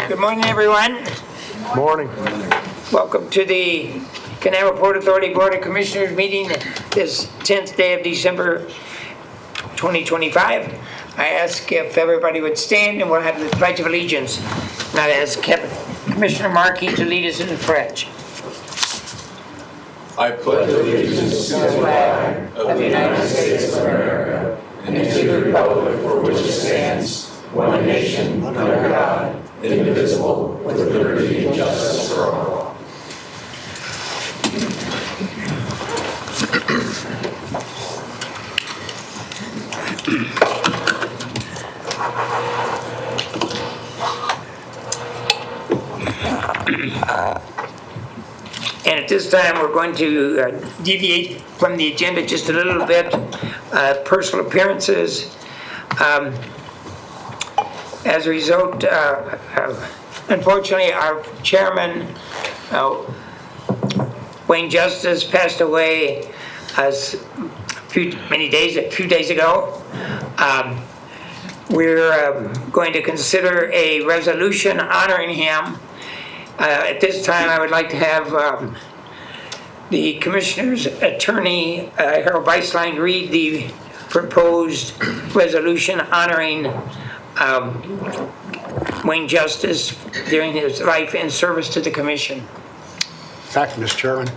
Good morning, everyone. Morning. Welcome to the Canaveral Port Authority Board of Commissioners meeting this 10th day of December 2025. I ask if everybody would stand and we'll have the Pledge of Allegiance. Now I ask Commissioner Markey to lead us in the pledge. I pledge allegiance to the flag of the United States of America and to the republic for which it stands, one nation, under God, indivisible, with liberty and justice for all. And at this time, we're going to deviate from the agenda just a little bit. Personal appearances. As a result, unfortunately, our chairman, Wayne Justice, passed away a few days ago. We're going to consider a resolution honoring him. At this time, I would like to have the Commissioner's attorney, Harold Beislein, read the proposed resolution honoring Wayne Justice during his life and service to the Commission. Thank you, Mr. Chairman.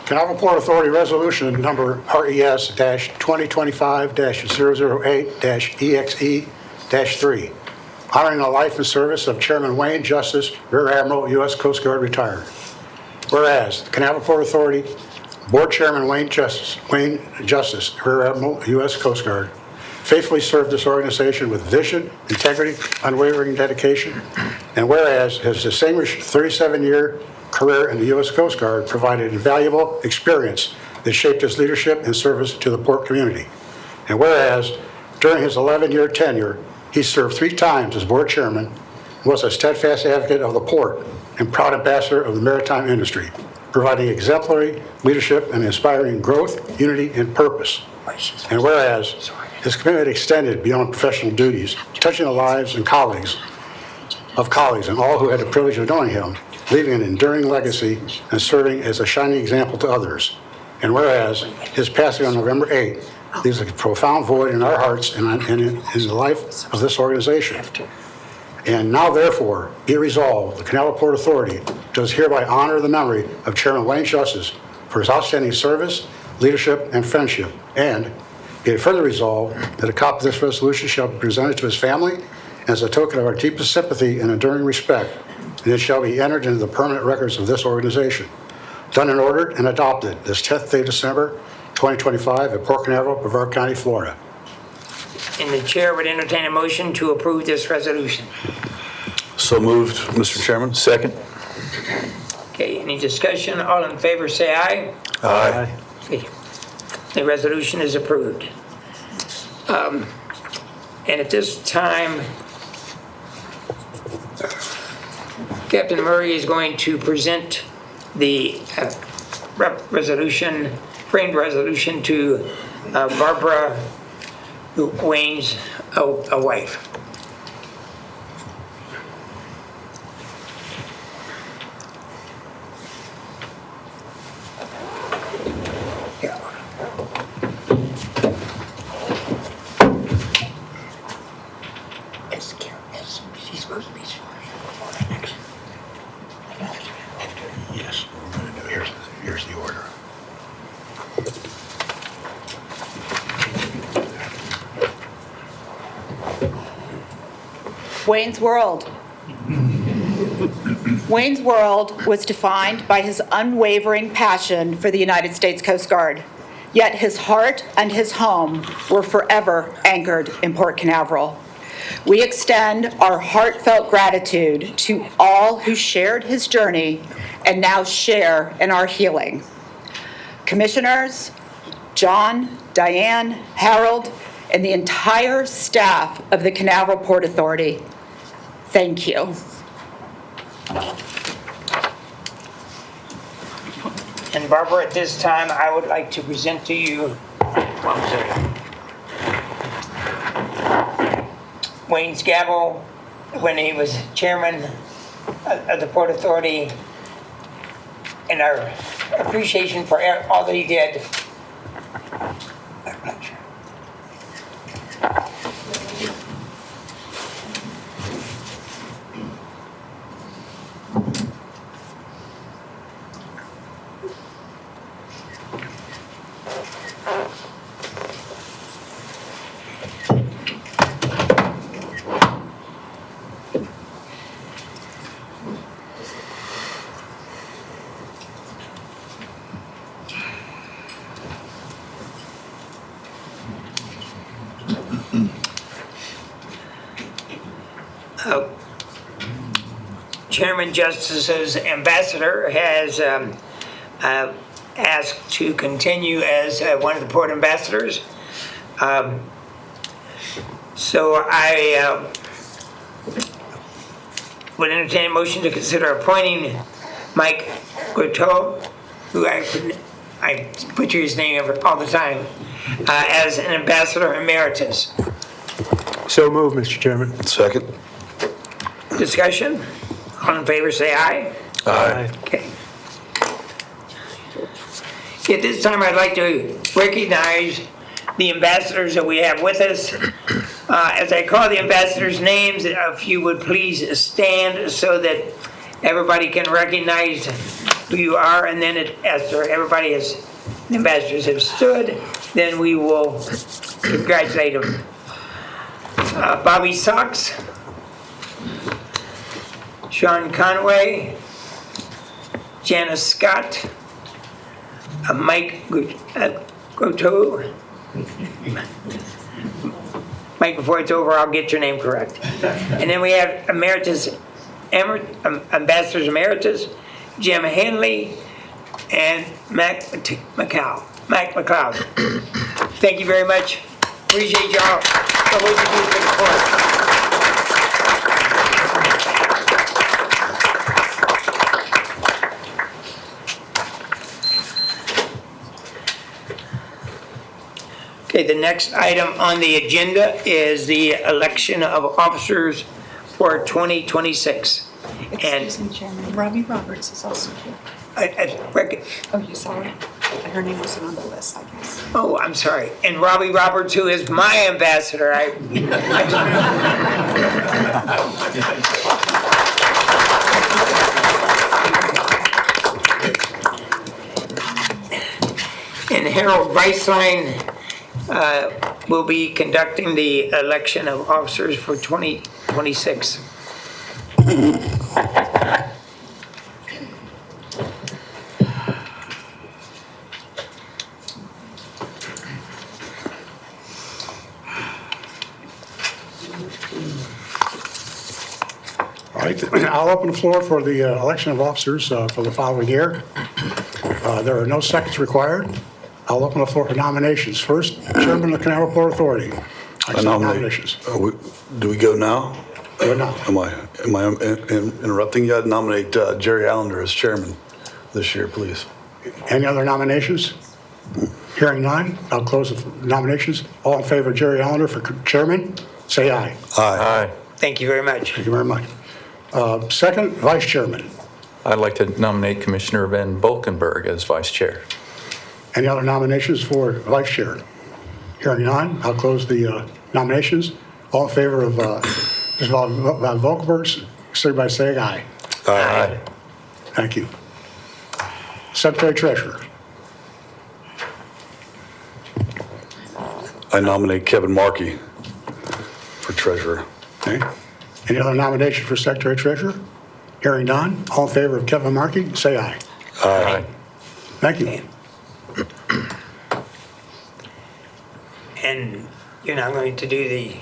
Canaveral Port Authority Resolution number RES-2025-008-EXE-3, honoring the life and service of Chairman Wayne Justice, Rear Admiral, U.S. Coast Guard, retired. Whereas, the Canaveral Port Authority Board Chairman Wayne Justice, Rear Admiral, U.S. Coast Guard, faithfully served this organization with vision, integrity, unwavering dedication, and whereas his distinguished 37-year career in the U.S. Coast Guard provided invaluable experience that shaped his leadership and service to the port community, and whereas during his 11-year tenure, he served 3 times as board chairman and was a steadfast advocate of the port and proud ambassador of the maritime industry, providing exemplary leadership and inspiring growth, unity, and purpose. And whereas his commitment extended beyond professional duties, touching the lives and colleagues and all who had the privilege of knowing him, leaving an enduring legacy and serving as a shining example to others. And whereas his passing on November 8th leaves a profound void in our hearts and in the life of this organization. And now, therefore, be it resolved, the Canaveral Port Authority does hereby honor the memory of Chairman Wayne Justice for his outstanding service, leadership, and friendship. And be it further resolved that a copy of this resolution shall be presented to his family as a token of our deepest sympathy and enduring respect, and it shall be entered into the permanent records of this organization. Done and ordered and adopted this 10th day of December, 2025 at Port Canaveral, Brevard County, Florida. And the chair would entertain a motion to approve this resolution. So moved, Mr. Chairman. Second. Okay, any discussion? All in favor say aye. Aye. Okay. The resolution is approved. And at this time, Captain Murray is going to present the framed resolution to Barbara Wayne's wife. Yeah. She's supposed to be sworn in before the next. Yes, we're going to do. Here's the order. Wayne's World. Wayne's World was defined by his unwavering passion for the United States Coast Guard, yet his heart and his home were forever anchored in Port Canaveral. We extend our heartfelt gratitude to all who shared his journey and now share in our healing. Commissioners, John, Diane, Harold, and the entire staff of the Canaveral Port Authority, thank you. And Barbara, at this time, I would like to present to you Wayne's gavel when he was chairman of the Port Authority, and our appreciation for all that he did. Chairman Justice's ambassador has asked to continue as one of the port ambassadors. So I would entertain a motion to consider appointing Mike Guiteau, who I butcher his name all the time, as an ambassador emeritus. So moved, Mr. Chairman. Second. Discussion? All in favor, say aye. Aye. Okay. At this time, I'd like to recognize the ambassadors that we have with us. As I call the ambassadors' names, if you would please stand so that everybody can recognize who you are, and then after everybody has, the ambassadors have stood, then we will congratulate them. Bobby Sox, Sean Conway, Janice Scott, Mike Guiteau. Mike, before it's over, I'll get your name correct. And then we have Ambassadors Emeritus, Jim Hanley, and Mac McLeod. Thank you very much. Appreciate y'all for what you do for the court. Okay, the next item on the agenda is the election of officers for 2026. Excuse me, Chairman. Robbie Roberts is also here. Oh, you saw her? Her name wasn't on the list, I guess. Oh, I'm sorry. And Robbie Roberts, who is my ambassador. And Harold Weisslein will be conducting the election of officers for 2026. All right, I'll open the floor for the election of officers for the following year. There are no seconds required. I'll open the floor for nominations. First, Chairman of the Canaveral Port Authority. I accept nominations. Do we go now? Go now. Am I interrupting you? I'd nominate Jerry Allender as chairman this year, please. Any other nominations? Hearing none, I'll close the nominations. All in favor of Jerry Allender for chairman, say aye. Aye. Thank you very much. Thank you very much. Second, vice chairman. I'd like to nominate Commissioner Van Valkenburg as vice chair. Any other nominations for vice chair? Hearing none, I'll close the nominations. All in favor of Ms. Van Valkenburg, signify by saying aye. Aye. Thank you. Secretary Treasurer. I nominate Kevin Markey for treasurer. Okay. Any other nomination for Secretary Treasurer? Hearing none, all in favor of Kevin Markey, say aye. Aye. Thank you. And you're not going to do the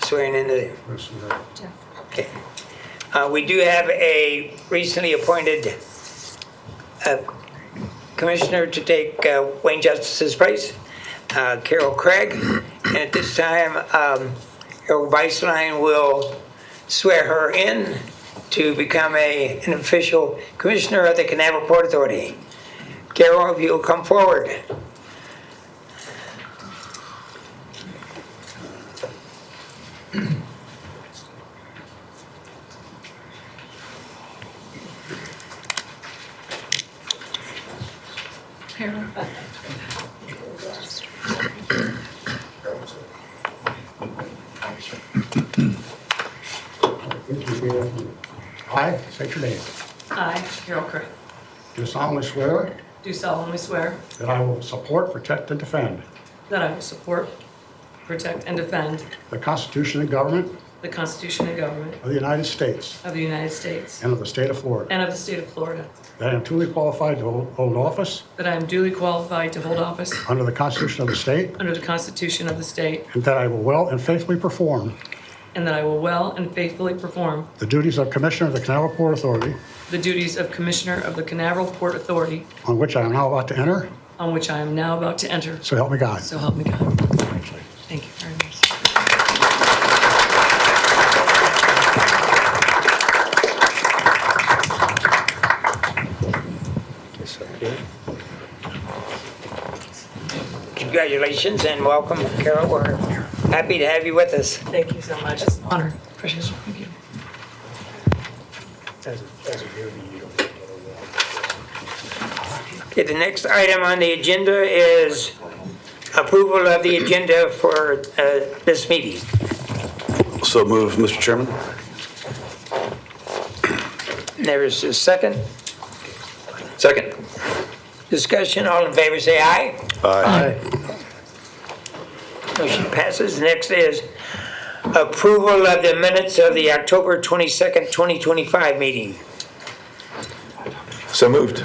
swearing in the... Okay. We do have a recently appointed commissioner to take Wayne Justice's place, Carol Craig. And at this time, Harold Weisslein will swear her in to become an official commissioner of the Canaveral Port Authority. Carol, if you'll come forward. I state your name. I, Carol Craig, Do solemnly swear do solemnly swear that I will support, protect, and defend that I will support, protect, and defend the Constitution and government the Constitution and government of the United States of the United States and of the state of Florida. and of the state of Florida, That I am truly qualified to hold office that I am duly qualified to hold office under the Constitution of the state, under the Constitution of the state, and that I will well and faithfully perform and that I will well and faithfully perform the duties of Commissioner of the Canaveral Port Authority, the duties of Commissioner of the Canaveral Port Authority, on which I am now about to enter. on which I am now about to enter. So help me God. So help me God. Thank you very much. Congratulations and welcome, Carol. We're happy to have you with us. Thank you so much. It's an honor. Appreciate it. Thank you. Okay, the next item on the agenda is approval of the agenda for this meeting. So move, Mr. Chairman. There is a second. Second. Discussion, all in favor say aye. Aye. Motion passes. Next is approval of the minutes of the October 22nd, 2025 meeting. So moved.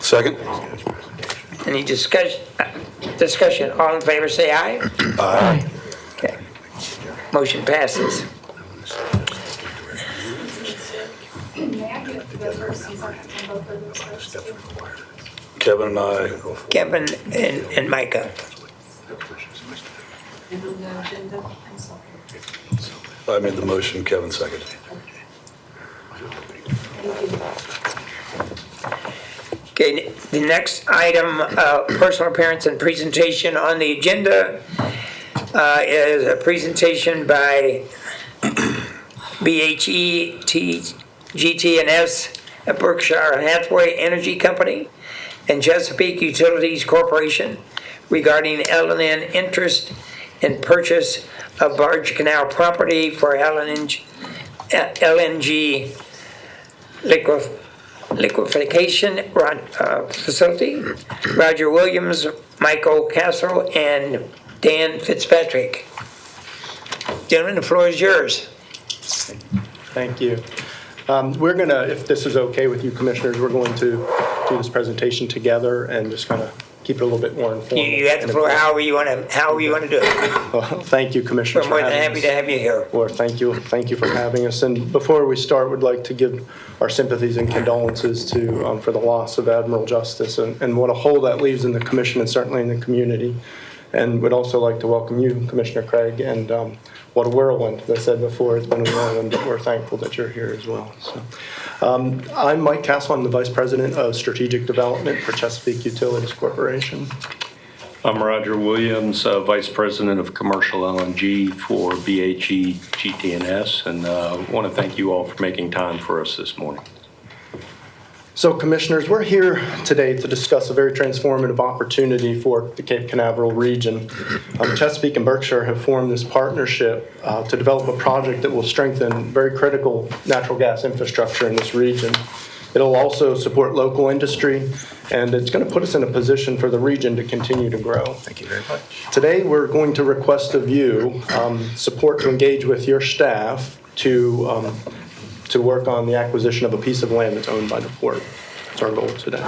Second. Any discussion, all in favor say aye. Aye. Okay. Motion passes. Kevin and I. Kevin and Micah. I made the motion, Kevin seconded. Okay, the next item, personal appearance and presentation on the agenda is a presentation by BHE GT&S, Berkshire Hathaway Energy Company, and Chesapeake Utilities Corporation regarding L&N interest in purchase of Barge Canal property for LNG liquefaction facility. Roger Williams, Michael Castle, and Dan Fitzpatrick. Gentlemen, the floor is yours. Thank you. We're going to, if this is okay with you commissioners, we're going to do this presentation together and just kind of keep it a little bit more informal. You have the floor however you want to do it. Well, thank you, commissioners. We're more for than having happy us. to have you here. Well, thank you for having us. And before we start, we'd like to give our sympathies and condolences to for the loss of Admiral Justice and what a hole that leaves in the commission and certainly in the community. And would also like to welcome you, Commissioner Craig, and what a whirlwind. As I said before, it's been a whirlwind, but we're thankful that you're here as well. So, I'm Mike Castle. I'm the Vice President of Strategic Development for Chesapeake Utilities Corporation. I'm Roger Williams, Vice President of Commercial LNG for BHE GT&S, and want to thank you all for making time for us this morning. So, Commissioners, we're here today to discuss a very transformative opportunity for the Cape Canaveral region. Chesapeake and Berkshire have formed this partnership to develop a project that will strengthen very critical natural gas infrastructure in this region. It'll also support local industry, and it's going to put us in a position for the region to continue to grow. Thank you very much. Today, we're going to request of you support to engage with your staff to work on the acquisition of a piece of land that's owned by the port. That's our goal today.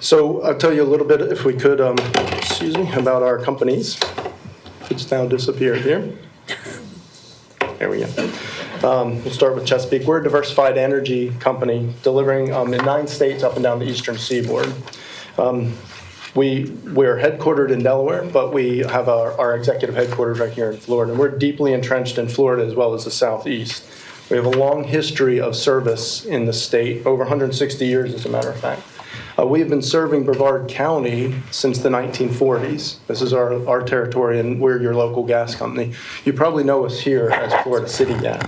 So I'll tell you a little bit, if we could, about our companies. It's now disappeared here. There we go. We'll start with Chesapeake. We're a diversified energy company delivering in 9 states up and down the eastern seaboard. We're headquartered in Delaware, but we have our executive headquarters right here in Florida. And we're deeply entrenched in Florida as well as the Southeast. We have a long history of service in the state, over 160 years as a matter of fact. We have been serving Brevard County since the 1940s. This is our territory, and we're your local gas company. You probably know us here as Florida City Gas.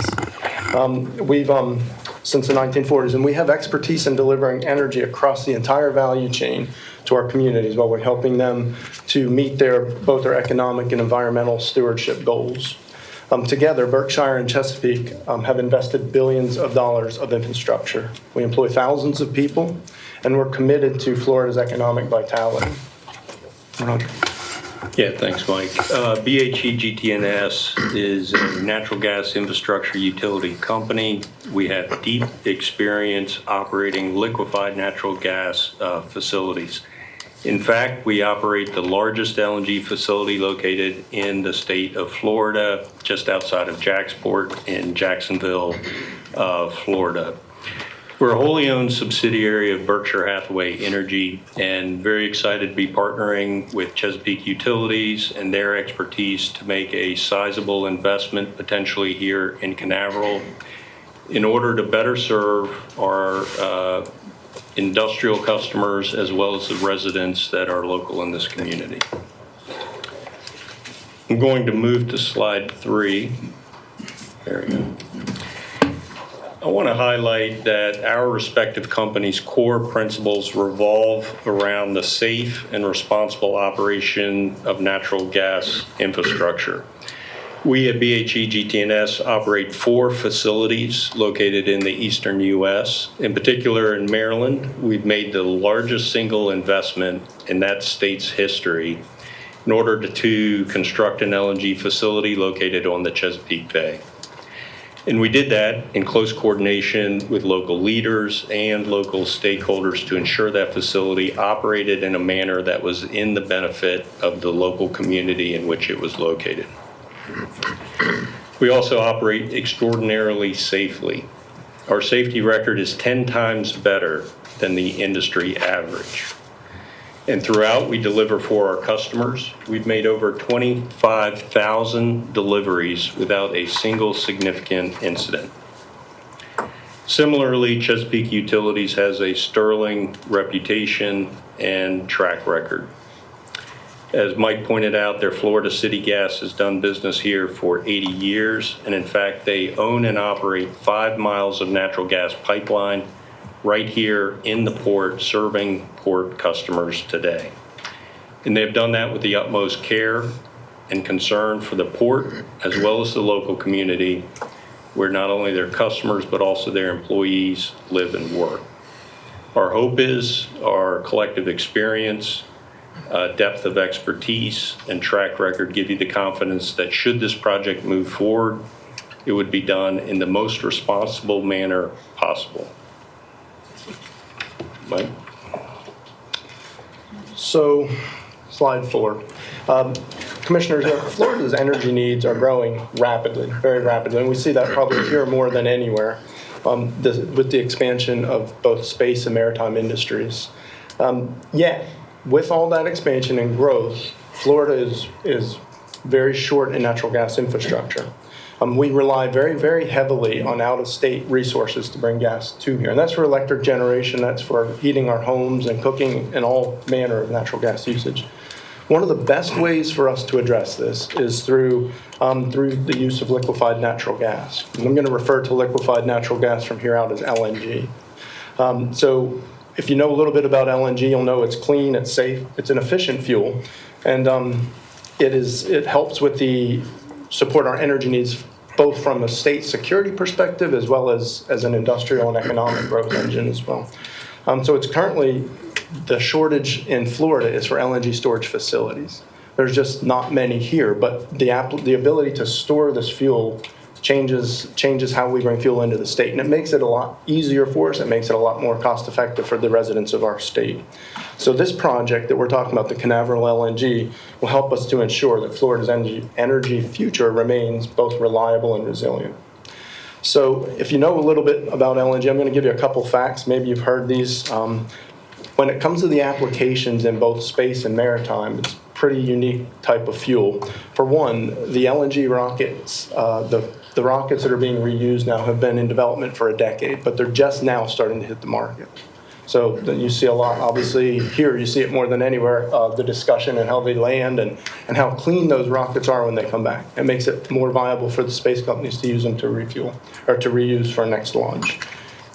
since the 1940s, and we have expertise in delivering energy across the entire value chain to our communities while we're helping them to meet both their economic and environmental stewardship goals. Together, Berkshire and Chesapeake have invested billions of dollars of infrastructure. We employ thousands of people, and we're committed to Florida's economic vitality. Roger. Yeah, thanks, Mike. BHE GTNS is a natural gas infrastructure utility company. We have deep experience operating liquefied natural gas facilities. In fact, we operate the largest LNG facility located in the state of Florida, just outside of Jacksport in Jacksonville, Florida. We're a wholly owned subsidiary of Berkshire Hathaway Energy and very excited to be partnering with Chesapeake Utilities and their expertise to make a sizable investment potentially here in Canaveral in order to better serve our industrial customers as well as the residents that are local in this community. I'm going to move to slide 3. There we go. I want to highlight that our respective companies' core principles revolve around the safe and responsible operation of natural gas infrastructure. We at BHE GTNS operate 4 facilities located in the eastern U.S. In particular, in Maryland, we've made the largest single investment in that state's history in order to construct an LNG facility located on the Chesapeake Bay. And we did that in close coordination with local leaders and local stakeholders to ensure that facility operated in a manner that was in the benefit of the local community in which it was located. We also operate extraordinarily safely. Our safety record is 10 times better than the industry average. And throughout, we deliver for our customers. We've made over 25,000 deliveries without a single significant incident. Similarly, Chesapeake Utilities has a sterling reputation and track record. As Mike pointed out, their Florida City Gas has done business here for 80 years, and in fact, they own and operate 5 miles of natural gas pipeline right here in the port, serving port customers today. And they've done that with the utmost care and concern for the port, as well as the local community, where not only their customers, but also their employees live and work. Our hope is our collective experience, depth of expertise, and track record give you the confidence that should this project move forward, it would be done in the most responsible manner possible. Mike? So, slide 4. Commissioners, Florida's energy needs are growing rapidly, very rapidly, and we see that probably here more than anywhere with the expansion of both space and maritime industries. Yet, with all that expansion and growth, Florida is very short in natural gas infrastructure. We rely very, very heavily on out-of-state resources to bring gas to here. And that's for electric generation, that's for heating our homes and cooking and all manner of natural gas usage. One of the best ways for us to address this is through the use of liquefied natural gas. And I'm going to refer to liquefied natural gas from here out as LNG. So if you know a little bit about LNG, you'll know it's clean, it's safe, it's an efficient fuel, and it helps with support our energy needs both from a state security perspective as well as an industrial and economic growth engine as well. So it's currently, the shortage in Florida is for LNG storage facilities. There's just not many here, but the ability to store this fuel changes how we bring fuel into the state, and it makes it a lot easier for us. It makes it a lot more cost effective for the residents of our state. So this project that we're talking about, the Canaveral LNG, will help us to ensure that Florida's energy future remains both reliable and resilient. So if you know a little bit about LNG, I'm going to give you a couple facts. Maybe you've heard these. When it comes to the applications in both space and maritime, it's a pretty unique type of fuel. For one, the LNG rockets, the rockets that are being reused now have been in development for a decade, but they're just now starting to hit the market. So then you see a lot, obviously here you see it more than anywhere, the discussion and how they land and how clean those rockets are when they come back. It makes it more viable for the space companies to use them to refuel or to reuse for next launch.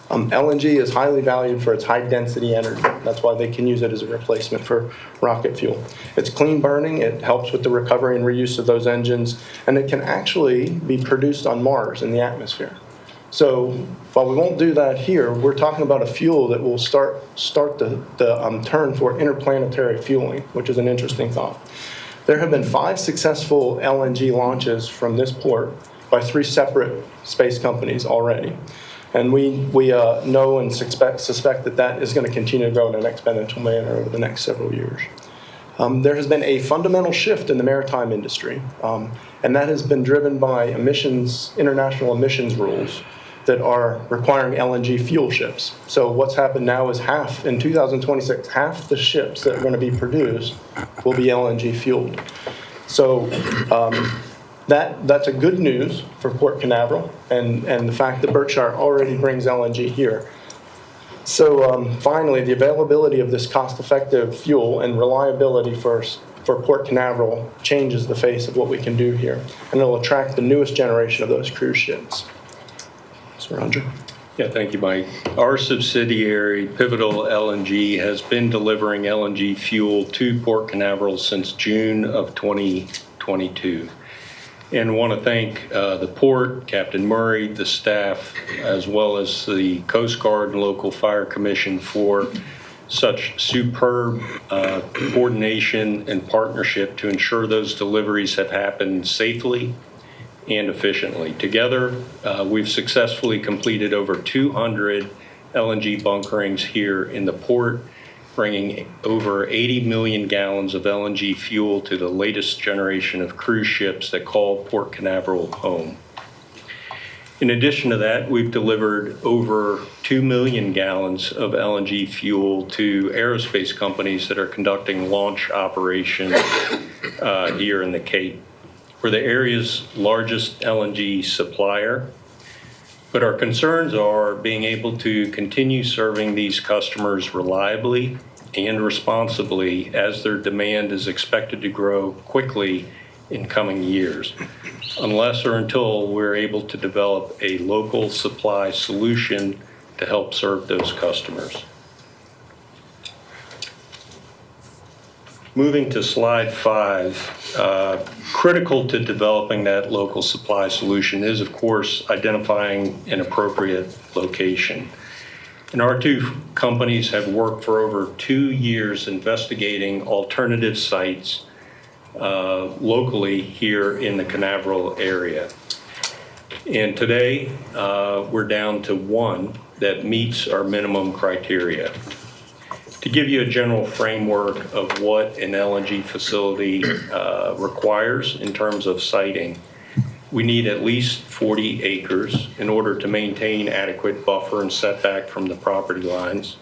LNG is highly valued for its high-density energy. That's why they can use it as a replacement for rocket fuel. It's clean burning, it helps with the recovery and reuse of those engines, and it can actually be produced on Mars in the atmosphere. So while we won't do that here, we're talking about a fuel that will start the turn for interplanetary fueling, which is an interesting thought. There have been 5 successful LNG launches from this port by 3 separate space companies already. And we know and suspect that that is going to continue to grow in an exponential manner over the next several years. There has been a fundamental shift in the maritime industry, and that has been driven by international emissions rules that are requiring LNG fuel ships. So what's happened now is in 2026, half the ships that are going to be produced will be LNG fueled. So that's a good news for Port Canaveral and the fact that Berkshire already brings LNG here. So finally, the availability of this cost-effective fuel and reliability for Port Canaveral changes the face of what we can do here, and it'll attract the newest generation of those cruise ships. So Roger. Yeah, thank you, Mike. Our subsidiary, Pivotal LNG, has been delivering LNG fuel to Port Canaveral since June of 2022. And want to thank the port, Captain Murray, the staff, as well as the Coast Guard and local fire commission for such superb coordination and partnership to ensure those deliveries have happened safely and efficiently. Together, we've successfully completed over 200 LNG bunkerings here in the port, bringing over 80 million gallons of LNG fuel to the latest generation of cruise ships that call Port Canaveral home. In addition to that, we've delivered over 2 million gallons of LNG fuel to aerospace companies that are conducting launch operations here in the Cape. We're the area's largest LNG supplier, but our concerns are being able to continue serving these customers reliably and responsibly as their demand is expected to grow quickly in coming years, unless or until we're able to develop a local supply solution to help serve those customers. Moving to slide 5, critical to developing that local supply solution is, of course, identifying an appropriate location. And our 2 companies have worked for over 2 years investigating alternative sites locally here in the Canaveral area. And today, we're down to 1 that meets our minimum criteria. To give you a general framework of what an LNG facility requires in terms of siting, we need at least 40 acres in order to maintain adequate buffer and setback from the property lines.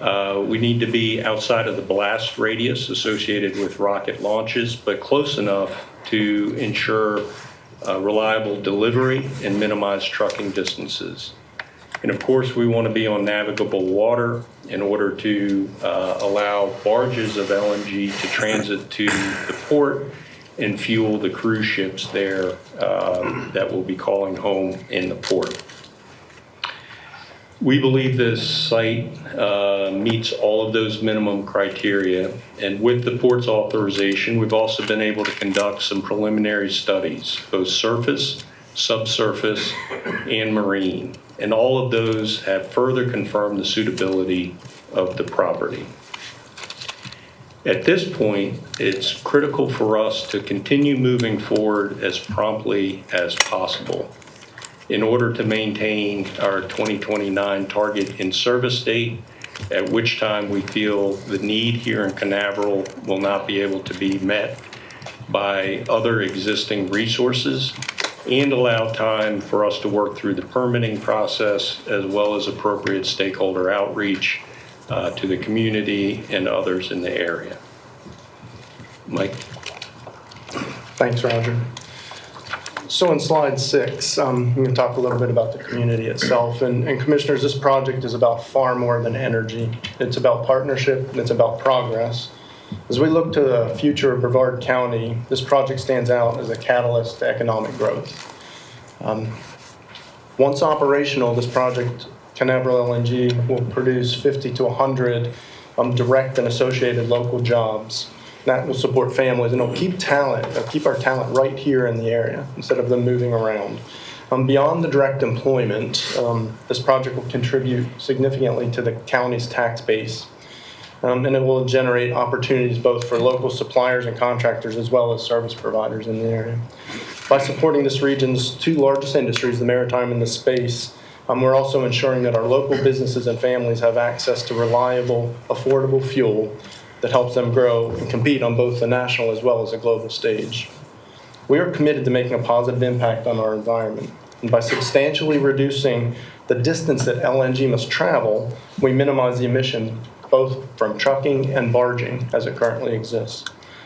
We need to be outside of the blast radius associated with rocket launches, but close enough to ensure reliable delivery and minimize trucking distances. And of course, we want to be on navigable water in order to allow barges of LNG to transit to the port and fuel the cruise ships there that will be calling home in the port. We believe this site meets all of those minimum criteria, and with the port's authorization, we've also been able to conduct some preliminary studies, both surface, subsurface, and marine. And all of those have further confirmed the suitability of the property. At this point, it's critical for us to continue moving forward as promptly as possible in order to maintain our 2029 target in-service date, at which time we feel the need here in Canaveral will not be able to be met by other existing resources, and allow time for us to work through the permitting process as well as appropriate stakeholder outreach to the community and others in the area. Mike? Thanks, Roger. So in slide 6, I'm going to talk a little bit about the community itself. And commissioners, this project is about far more than energy. It's about partnership and it's about progress. As we look to the future of Brevard County, this project stands out as a catalyst to economic growth. Once operational, this project Canaveral LNG will produce 50 to 100 direct and associated local jobs. That will support families, and it'll keep our talent right here in the area instead of them moving around. Beyond the direct employment, this project will contribute significantly to the county's tax base, and it will generate opportunities both for local suppliers and contractors as well as service providers in the area. By supporting this region's two largest industries, the maritime and the space, we're also ensuring that our local businesses and families have access to reliable, affordable fuel that helps them grow and compete on both the national as well as the global stage. We are committed to making a positive impact on our environment. And by substantially reducing the distance that LNG must travel, we minimize the emissions both from trucking and barging as it currently exists.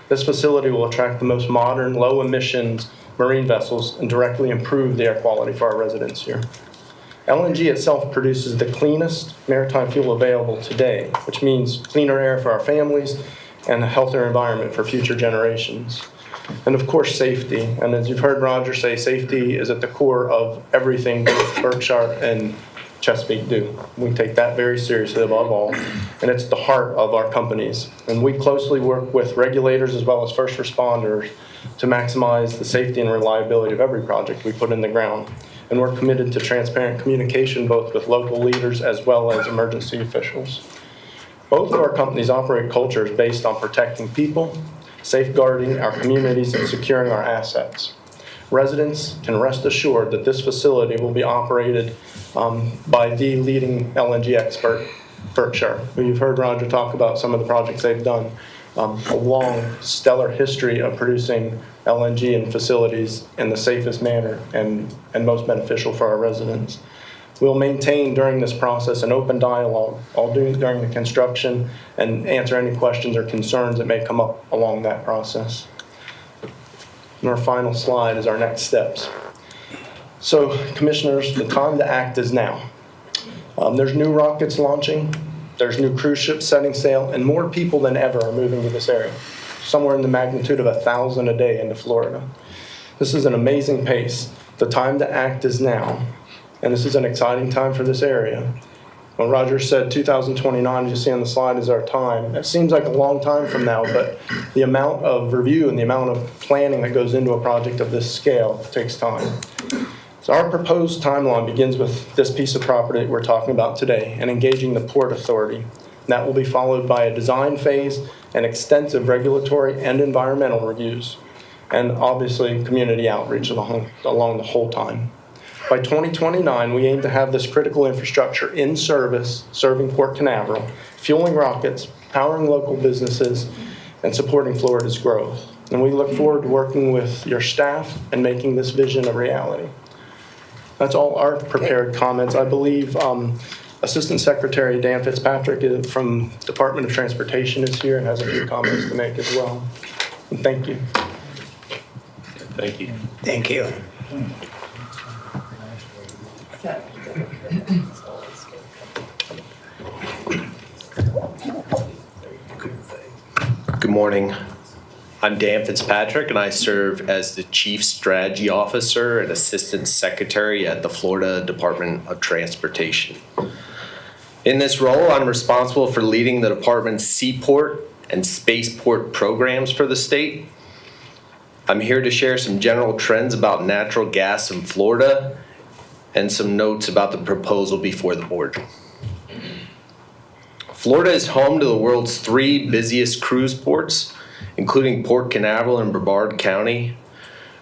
This facility will attract the most modern, low-emissions marine vessels and directly improve the air quality for our residents here. LNG itself produces the cleanest maritime fuel available today, which means cleaner air for our families and a healthier environment for future generations. And of course, safety. And as you've heard Roger say, safety is at the core of everything both Berkshire and Chesapeake do. We take that very seriously above all, and it's the heart of our companies. And we closely work with regulators as well as first responders to maximize the safety and reliability of every project we put in the ground. And we're committed to transparent communication both with local leaders as well as emergency officials. Both of our companies operate cultures based on protecting people, safeguarding our communities, and securing our assets. Residents can rest assured that this facility will be operated by the leading LNG expert, Berkshire, who you've heard Roger talk about some of the projects they've done. A long, stellar history of producing LNG in facilities in the safest manner and most beneficial for our residents. We'll maintain during this process an open dialogue, all during the construction, and answer any questions or concerns that may come up along that process. And our final slide is our next steps. So, Commissioners, the time to act is now. There's new rockets launching, there's new cruise ships setting sail, and more people than ever are moving to this area, somewhere in the magnitude of 1,000 a day into Florida. This is an amazing pace. The time to act is now, and this is an exciting time for this area. When Roger said 2029, as you see on the slide, is our time, it seems like a long time from now, but the amount of review and the amount of planning that goes into a project of this scale takes time. So our proposed timeline begins with this piece of property that we're talking about today and engaging the Port Authority. And that will be followed by a design phase and extensive regulatory and environmental reviews, and obviously community outreach along the whole time. By 2029, we aim to have this critical infrastructure in service, serving Port Canaveral, fueling rockets, powering local businesses, and supporting Florida's growth. And we look forward to working with your staff and making this vision a reality. That's all our prepared comments. I believe Assistant Secretary Dan Fitzpatrick from Department of Transportation is here and has a few comments to make as well. And thank you. Thank you. Thank you. Good morning. I'm Dan Fitzpatrick, and I serve as the Chief Strategy Officer and Assistant Secretary at the Florida Department of Transportation. In this role, I'm responsible for leading the department's seaport and spaceport programs for the state. I'm here to share some general trends about natural gas in Florida and some notes about the proposal before the board. Florida is home to the world's 3 busiest cruise ports, including Port Canaveral and Brevard County.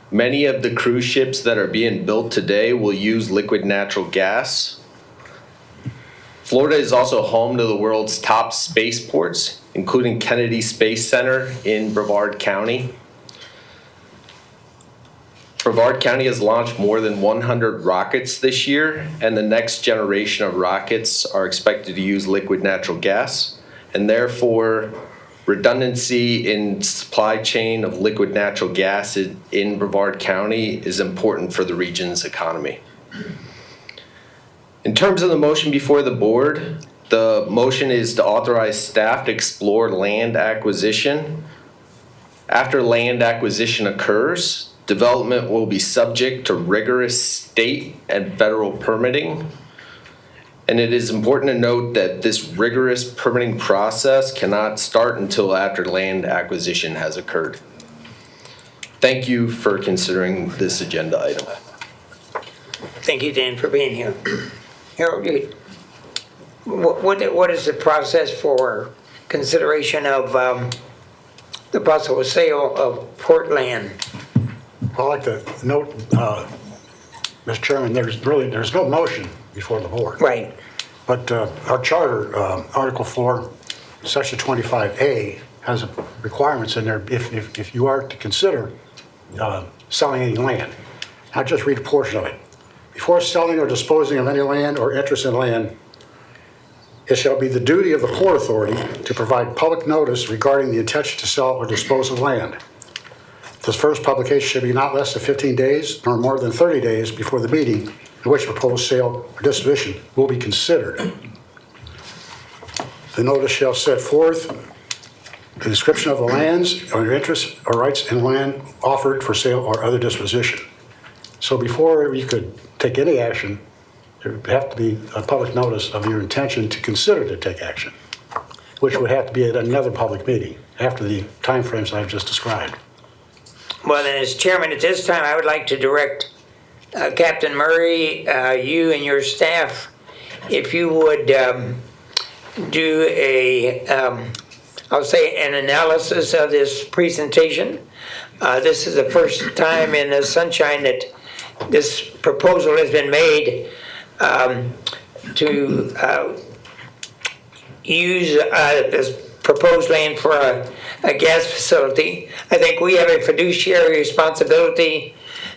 Many of the cruise ships that are being built today will use liquid natural gas. Florida is also home to the world's top spaceports, including Kennedy Space Center in Brevard County. Brevard County has launched more than 100 rockets this year, and the next generation of rockets are expected to use liquid natural gas, and therefore redundancy in supply chain of liquid natural gas in Brevard County is important for the region's economy. In terms of the motion before the board, the motion is to authorize staff to explore land acquisition. After land acquisition occurs, development will be subject to rigorous state and federal permitting. And it is important to note that this rigorous permitting process cannot start until after land acquisition has occurred. Thank you for considering this agenda item. Thank you, Dan, for being here. Harold, what is the process for consideration of the possible sale of Portland? I'd like to note, Mr. Chairman, there's no motion before the board. Right. But our charter, Article 4, Section 25A, has requirements in there if you are to consider selling any land. I'll just read a portion of it. Before selling or disposing of any land or interest in land, it shall be the duty of the Port Authority to provide public notice regarding the intention to sell or dispose of land. This first publication should be not less than 15 days nor more than 30 days before the meeting in which proposed sale or disposition will be considered. The notice shall set forth the description of the lands or interests or rights in land offered for sale or other disposition. So before you could take any action, there would have to be a public notice of your intention to consider to take action, which would have to be at another public meeting after the timeframes I've just described. Well, then, as chairman at this time, I would like to direct Captain Murray, you and your staff, if you would do I'll say an analysis of this presentation. This is the first time in the sunshine that this proposal has been made to use this proposed land for a gas facility. I think we have a fiduciary responsibility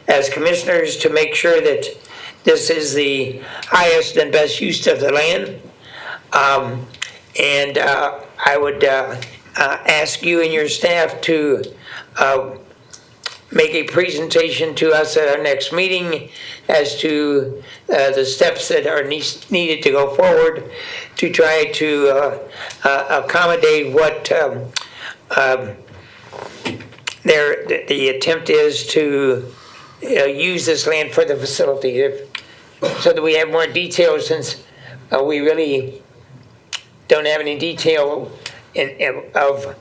as commissioners to make sure that this is the highest and best use of the land. And I would ask you and your staff to make a presentation to us at our next meeting as to the steps that are needed to go forward to try to accommodate what the attempt is to use this land for the facility, so that we have more details, since we really don't have any detail of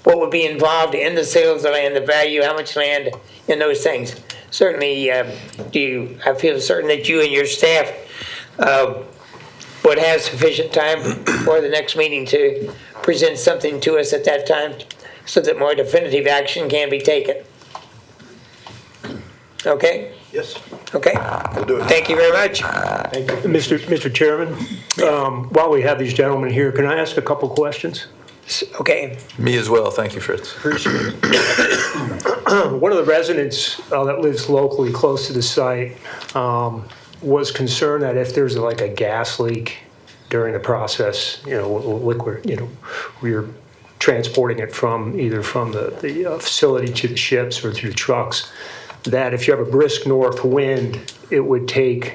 what would be involved in the sales of the land, the value, how much land, and those things. Certainly, I feel certain that you and your staff would have sufficient time for the next meeting to present something to us at that time, so that more definitive action can be taken. Okay? Yes. Okay. We'll do it. Thank you very much. Mr. Chairman, while we have these gentlemen here, can I ask a couple questions? Okay. Me as well. Thank you, Fritz. Appreciate it. One of the residents that lives locally close to the site was concerned that if there's like a gas leak during the process, liquid, where you're transporting it from either from the facility to the ships or through trucks, that if you have a brisk north wind, it would take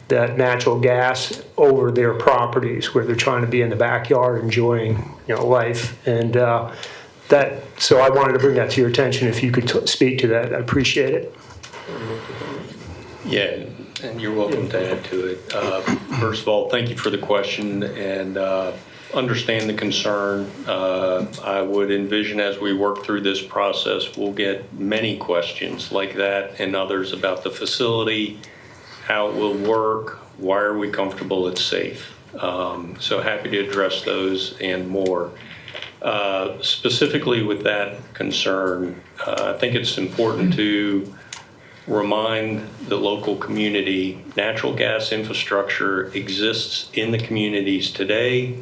that natural gas over their properties where they're trying to be in the backyard enjoying life. And so I wanted to bring that to your attention. If you could speak to that, I'd appreciate it. Yeah, and you're welcome to add to it. First of all, thank you for the question, and understand the concern. I would envision as we work through this process, we'll get many questions like that and others about the facility, how it will work, why are we comfortable it's safe. So happy to address those and more. Specifically with that concern, I think it's important to remind the local community natural gas infrastructure exists in the communities today,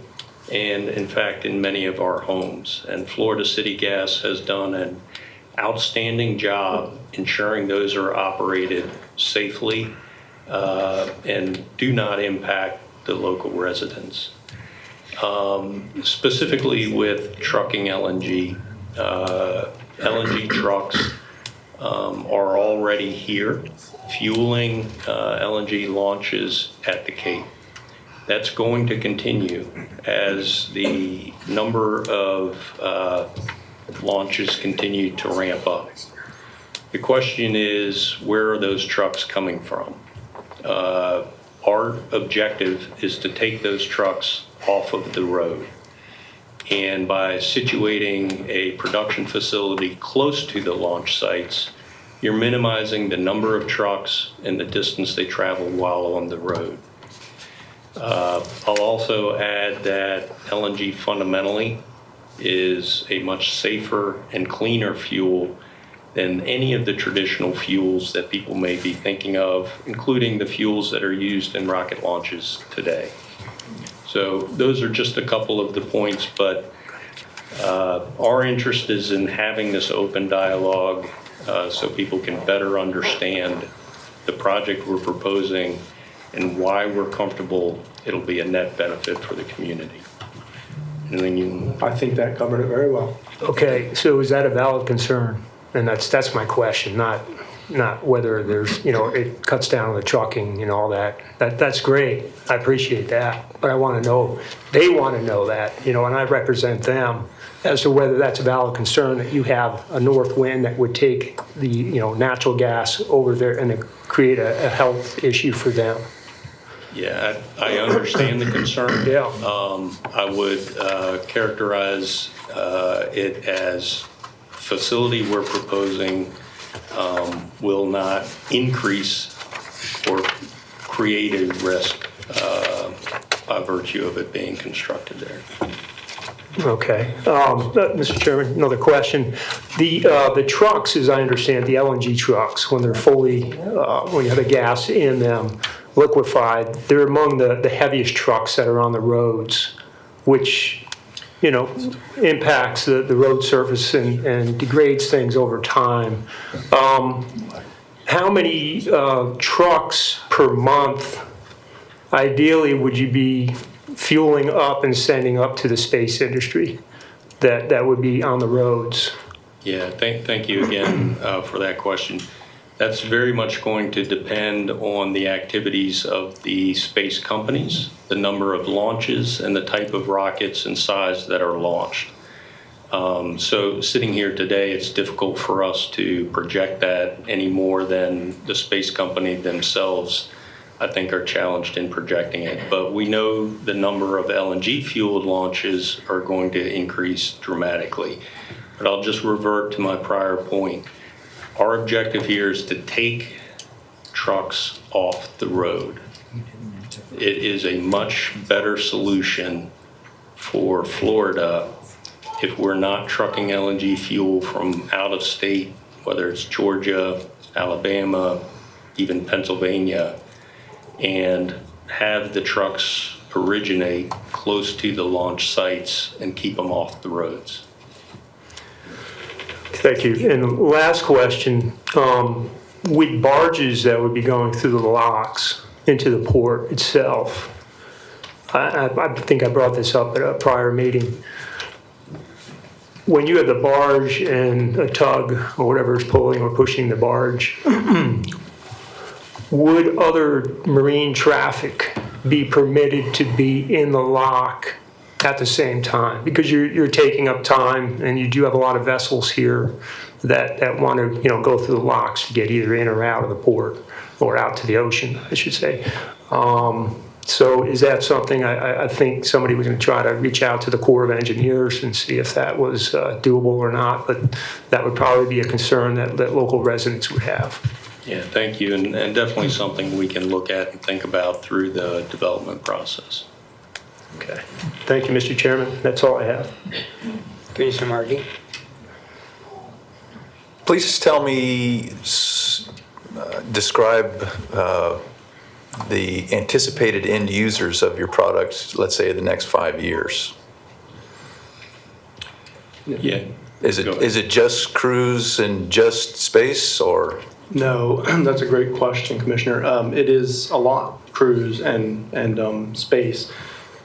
and in fact in many of our homes. And Florida City Gas has done an outstanding job ensuring those are operated safely and do not impact the local residents. Specifically with trucking LNG, LNG trucks are already here fueling LNG launches at the Cape. That's going to continue as the number of launches continue to ramp up. The question is, where are those trucks coming from? our objective is to take those trucks off of the road. And by situating a production facility close to the launch sites, you're minimizing the number of trucks and the distance they travel while on the road. I'll also add that LNG fundamentally is a much safer and cleaner fuel than any of the traditional fuels that people may be thinking of, including the fuels that are used in rocket launches today. So those are just a couple of the points, but our interest is in having this open dialogue so people can better understand the project we're proposing and why we're comfortable it'll be a net benefit for the community. Anything you? I think that covered it very well. Okay, so is that a valid concern? And that's my question, not whether there's, it cuts down on the trucking and all that. That's great. I appreciate that. But I want to know, they want to know that, and I represent them as to whether that's a valid concern that you have a north wind that would take the, natural gas over there and create a health issue for them. Yeah, I understand the concern. Yeah. I would characterize it as facility we're proposing will not increase or create a risk by virtue of it being constructed there. Okay. Mr. Chairman, another question. The trucks, as I understand, the LNG trucks, when they're fully, when you have the gas in them, liquefied, they're among the heaviest trucks that are on the roads, which, impacts the road surface and degrades things over time. How many trucks per month, ideally, would you be fueling up and sending up to the space industry that would be on the roads? Yeah, thank you again for that question. That's very much going to depend on the activities of the space companies, the number of launches, and the type of rockets and size that are launched. So sitting here today, it's difficult for us to project that any more than the space company themselves, I think, are challenged in projecting it. But we know the number of LNG fueled launches are going to increase dramatically. But I'll just revert to my prior point. Our objective here is to take trucks off the road. It is a much better solution for Florida if we're not trucking LNG fuel from out of state, whether it's Georgia, Alabama, even Pennsylvania, and have the trucks originate close to the launch sites and keep them off the roads. Thank you. And last question, with barges that would be going through the locks into the port itself, I think I brought this up at a prior meeting. When you have the barge and a tug or whatever is pulling or pushing the barge, would other marine traffic be permitted to be in the lock at the same time? Because you're taking up time, and you do have a lot of vessels here that want to go through the locks to get either in or out of the port, or out to the ocean, I should say. So is that something, I think somebody was going to try to reach out to the Corps of Engineers and see if that was doable or not, but that would probably be a concern that local residents would have. Yeah, thank you, and definitely something we can look at and think about through the development process. Okay. Thank you, Mr. Chairman. That's all I have. Commissioner Markey? Please tell me, describe the anticipated end users of your products, let's say, the next 5 years. Yeah. Is it just cruise and just space, or? No, that's a great question, Commissioner. It is a lot cruise and space.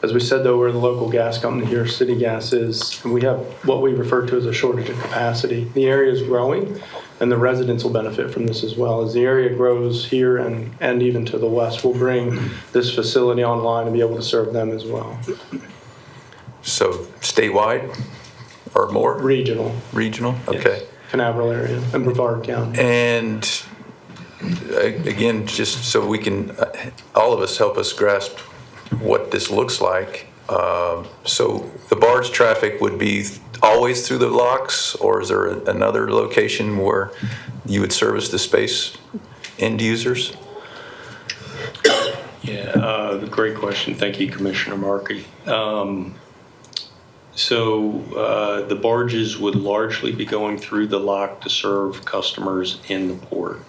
As we said, though, we're the local gas company here, City Gas is, and we have what we refer to as a shortage of capacity. The area is growing, and the residents will benefit from this as well. As the area grows here and even to the west, we'll bring this facility online and be able to serve them as well. So statewide or more? Regional. Regional, okay. Yes. Canaveral area and Brevard County. And again, just so we can all of us help us grasp what this looks like. So the barge traffic would be always through the locks, or is there another location where you would service the space end users? Yeah, great question. Thank you, Commissioner Markey. So the barges would largely be going through the lock to serve customers in the port.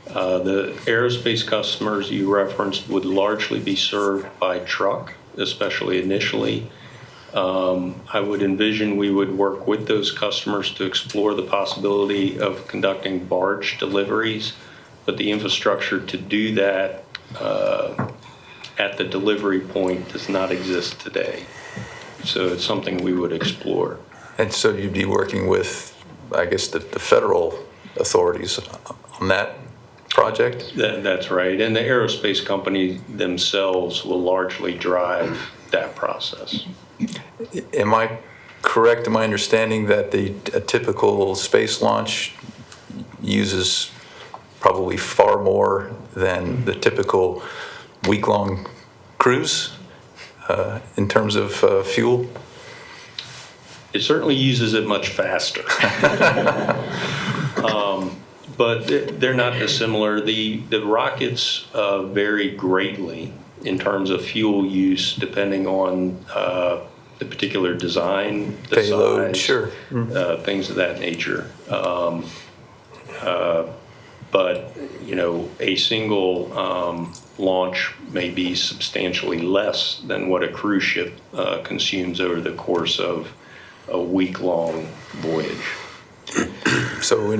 The aerospace customers you referenced would largely be served by truck, especially initially. I would envision we would work with those customers to explore the possibility of conducting barge deliveries, but the infrastructure to do that at the delivery point does not exist today. So it's something we would explore. And so you'd be working with, I guess, the federal authorities on that project? That's right. And the aerospace company themselves will largely drive that process. Am I correct in my understanding that a typical space launch uses probably far more than the typical week-long cruise in terms of fuel? It certainly uses it much faster. But they're not dissimilar. The rockets vary greatly in terms of fuel use depending on the particular design, the payload, size, sure. Things of that nature. But, a single launch may be substantially less than what a cruise ship consumes over the course of a week-long voyage. So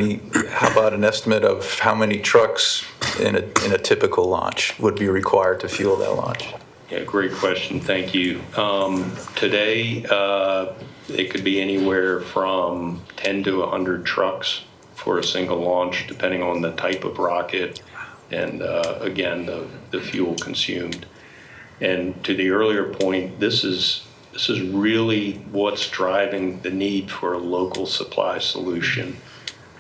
how about an estimate of how many trucks in a typical launch would be required to fuel that launch? Yeah, great question. Thank you. Today, it could be anywhere from 10 to 100 trucks for a single launch, depending on the type of rocket and, again, the fuel consumed. And to the earlier point, this is really what's driving the need for a local supply solution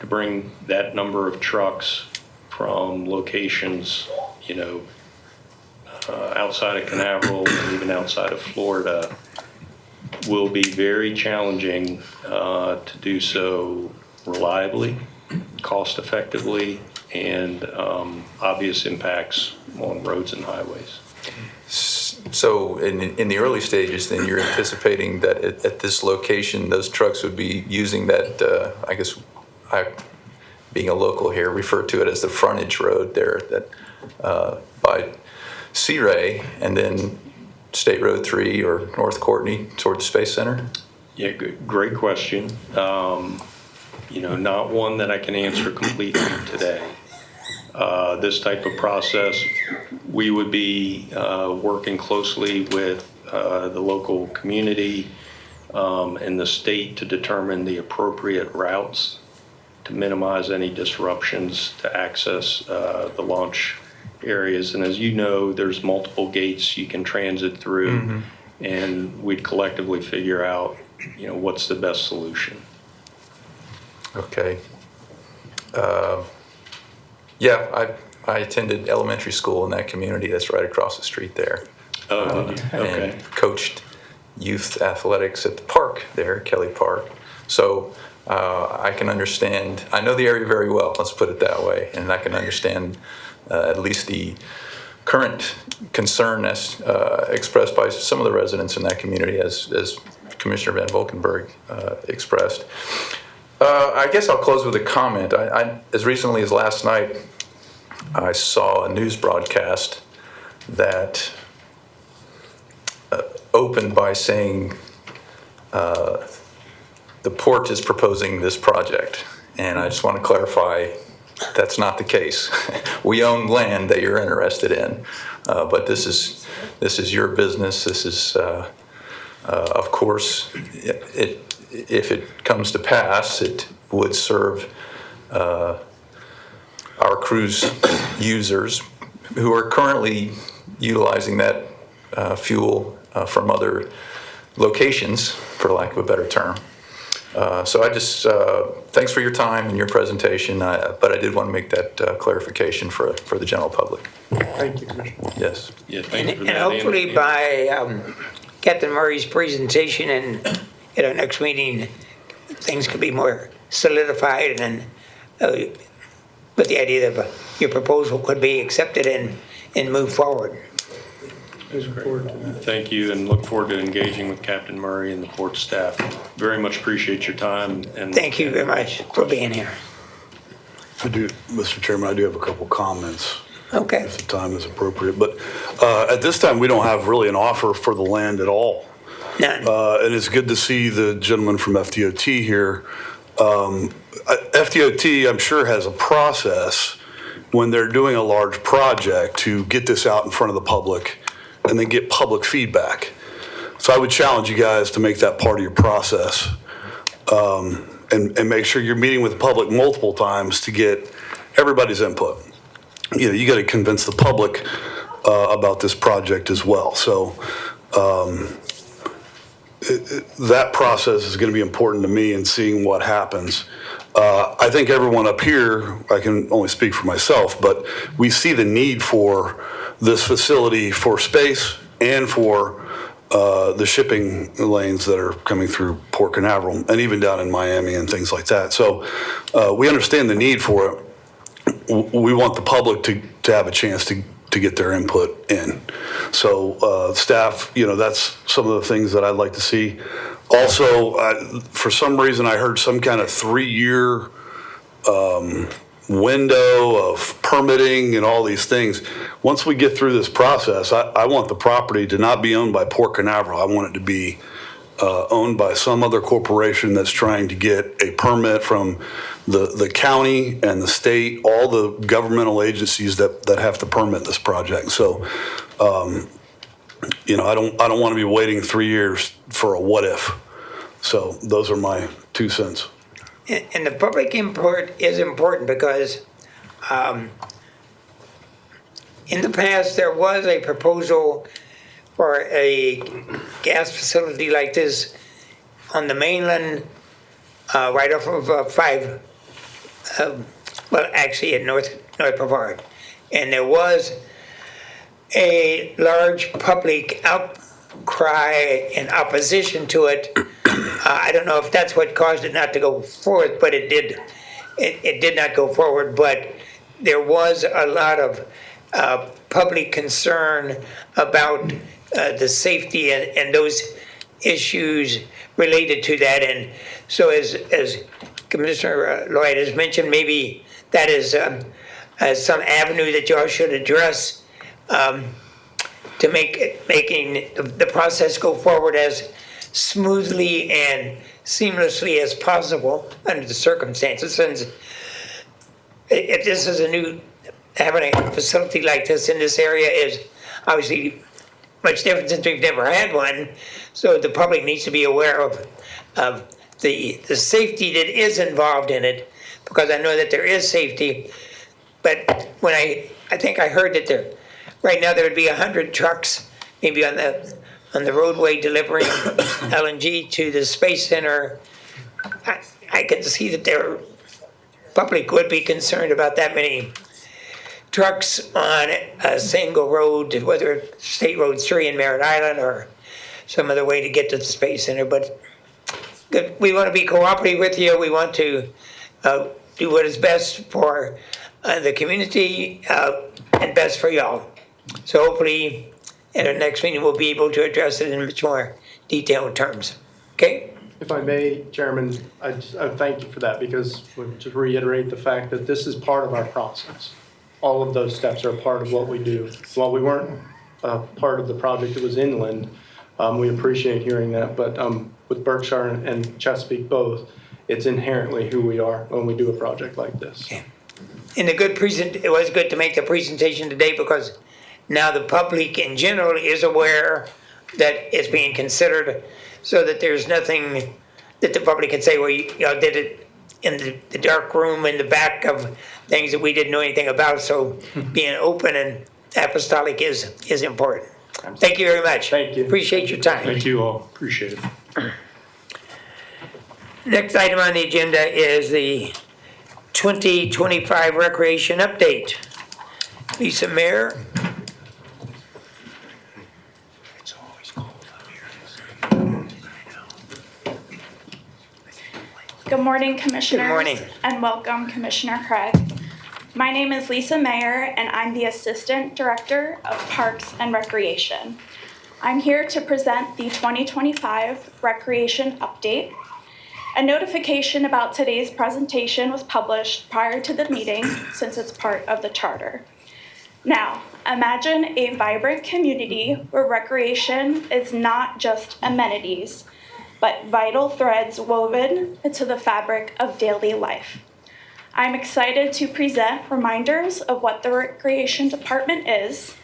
to bring that number of trucks from locations, outside of Canaveral and even outside of Florida will be very challenging to do so reliably, cost effectively, and obvious impacts on roads and highways. So in the early stages, then you're anticipating that at this location, those trucks would be using that, I guess, being a local here, refer to it as the frontage road there that by Sea Ray and then State Road 3 or North Courtney toward the Space Center? Yeah, great question. Not one that I can answer completely today. This type of process, we would be working closely with the local community and the state to determine the appropriate routes to minimize any disruptions to access the launch areas. And as you know, there's multiple gates you can transit through, and we'd collectively figure out, what's the best solution. Okay. Yeah, I attended elementary school in that community that's right across the street there. Oh, did you? Okay. And coached youth athletics at the park there, Kelly Park. So I can understand, I know the area very well, let's put it that way, and I can understand at least the current concern as expressed by some of the residents in that community as Commissioner Van Valkenburg expressed. I guess I'll close with a comment. I as recently as last night, I saw a news broadcast that opened by saying the port is proposing this project. And I just want to clarify, that's not the case. We own land that you're interested in, but this is your business. This is, of course, if it comes to pass, it would serve our cruise users who are currently utilizing that fuel from other locations, for lack of a better term. So I just, thanks for your time and your presentation, but I did want to make that clarification for the general public. Thank you, Commissioner. Yes. Yeah, thank you for And that. hopefully by Captain Murray's presentation and at our next meeting, things could be more solidified and with the idea that your proposal could be accepted and move forward. Thank you, and look forward to engaging with Captain Murray and the port staff. Very much appreciate your time. And Thank you very much for being here. I do, Mr. Chairman, I do have a couple comments. Okay. If the time is appropriate. But at this time, we don't have really an offer for the land at all. None. And it's good to see the gentleman from FDOT here. FDOT, I'm sure, has a process when they're doing a large project to get this out in front of the public and then get public feedback. So I would challenge you guys to make that part of your process and make sure you're meeting with the public multiple times to get everybody's input. You know, you got to convince the public about this project as well. So that process is going to be important to me in seeing what happens. I think everyone up here, I can only speak for myself, but we see the need for this facility for space and for the shipping lanes that are coming through Port Canaveral and even down in Miami and things like that. So we understand the need for it. We want the public to have a chance to get their input in. So staff, you know, that's some of the things that I'd like to see. Also, for some reason, I heard some kind of 3-year window of permitting and all these things. Once we get through this process, I want the property to not be owned by Port Canaveral. I want it to be owned by some other corporation that's trying to get a permit from the county and the state, all the governmental agencies that have to permit this project. So, you know, I don't want to be waiting 3 years for a what if. So those are my 2 cents. And the public input is important because in the past, there was a proposal for a gas facility like this on the mainland, right off of 5, well, actually at North Brevard. And there was a large public outcry in opposition to it. I don't know if that's what caused it not to go forward, but it did. It did not go forward. But there was a lot of public concern about the safety and those issues related to that. And so, as Commissioner Lloyd has mentioned, maybe that is some avenue that y'all should address to making the process go forward as smoothly and seamlessly as possible under the circumstances. And if this is having a facility like this in this area is obviously much different since we've never had one. So the public needs to be aware of the safety that is involved in it, because I know that there is safety. But when I think I heard that right now there would be 100 trucks maybe on the roadway delivering LNG to the Space Center. I can see that their public would be concerned about that many trucks on a single road, whether it's State Road 3 in Merritt Island or some other way to get to the Space Center. But we want to be cooperative with you. We want to do what is best for the community and best for y'all. So hopefully at our next meeting we'll be able to address it in much more detailed terms. Okay? If I may, Chairman, I thank you for that, because to reiterate the fact that this is part of our process. All of those steps are a part of what we do. While we weren't part of the project that was inland, we appreciate hearing that. But with Berkshire and Chesapeake both, it's inherently who we are when we do a project like this. Okay. And it was good to make the presentation today, because now the public in general is aware that it's being considered, so that there's nothing that the public can say, well, y'all did it in the dark room in the back of things that we didn't know anything about. So being open and apostolic is important. Thank you very much. Thank you. Appreciate your time. Thank you all. Appreciate it. Next item on the agenda is the 2025 recreation update. Lisa Mayer. Good morning, Commissioners. Good morning. And welcome, Commissioner Craig. My name is Lisa Mayer, and I'm the Assistant Director of Parks and Recreation. I'm here to present the 2025 Recreation Update. A notification about today's presentation was published prior to the meeting since it's part of the charter. Now, imagine a vibrant community where recreation is not just amenities, but vital threads woven into the fabric of daily life. I'm excited to present reminders of what the Recreation Department is,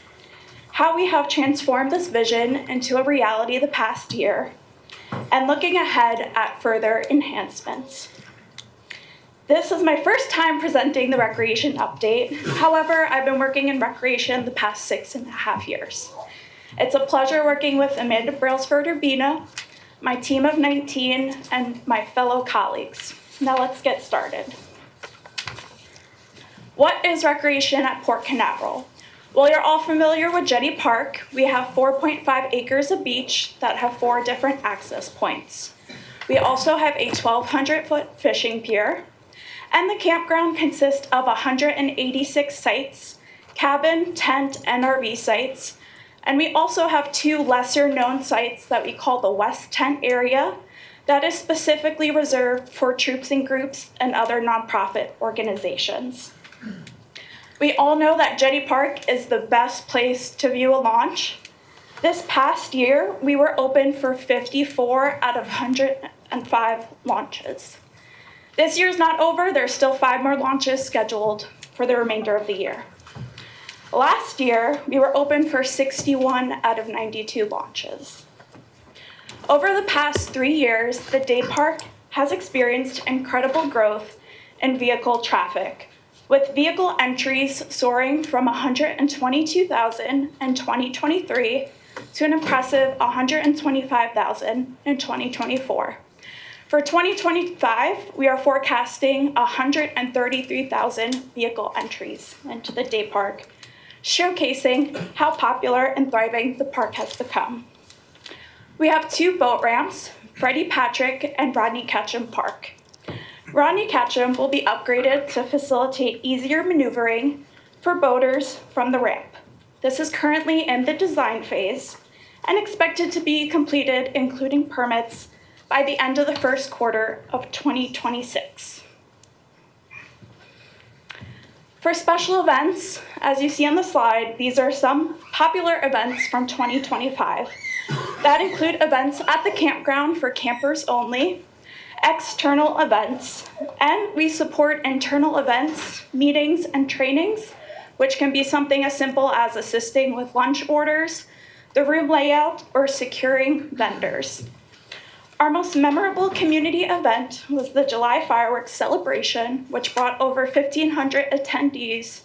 how we have transformed this vision into a reality the past year, and looking ahead at further enhancements. This is my first time presenting the Recreation Update. However, I've been working in recreation the past 6.5 years. It's a pleasure working with Amanda Brailsford-Urbina, my team of 19, and my fellow colleagues. Now let's get started. What is recreation at Port Canaveral? Well, you're all familiar with Jetty Park. We have 4.5 acres of beach that have 4 different access points. We also have a 1,200-foot fishing pier, and the campground consists of 186 sites, cabin, tent, and RV sites. And we also have 2 lesser-known sites that we call the West Tent area that is specifically reserved for troops and groups and other nonprofit organizations. We all know that Jetty Park is the best place to view a launch. This past year, we were open for 54 out of 105 launches. This year's not over. There's still 5 more launches scheduled for the remainder of the year. Last year, we were open for 61 out of 92 launches. Over the past 3 years, the day park has experienced incredible growth in vehicle traffic, with vehicle entries soaring from 122,000 in 2023 to an impressive 125,000 in 2024. For 2025, we are forecasting 133,000 vehicle entries into the day park, showcasing how popular and thriving the park has become. We have 2 boat ramps, Freddie Patrick and Rodney Ketchum Park. Rodney Ketchum will be upgraded to facilitate easier maneuvering for boaters from the ramp. This is currently in the design phase and expected to be completed, including permits, by the end of the first quarter of 2026. For special events, as you see on the slide, these are some popular events from 2025 that include events at the campground for campers only, external events, and we support internal events, meetings, and trainings, which can be something as simple as assisting with lunch orders, the room layout, or securing vendors. Our most memorable community event was the July fireworks celebration, which brought over 1,500 attendees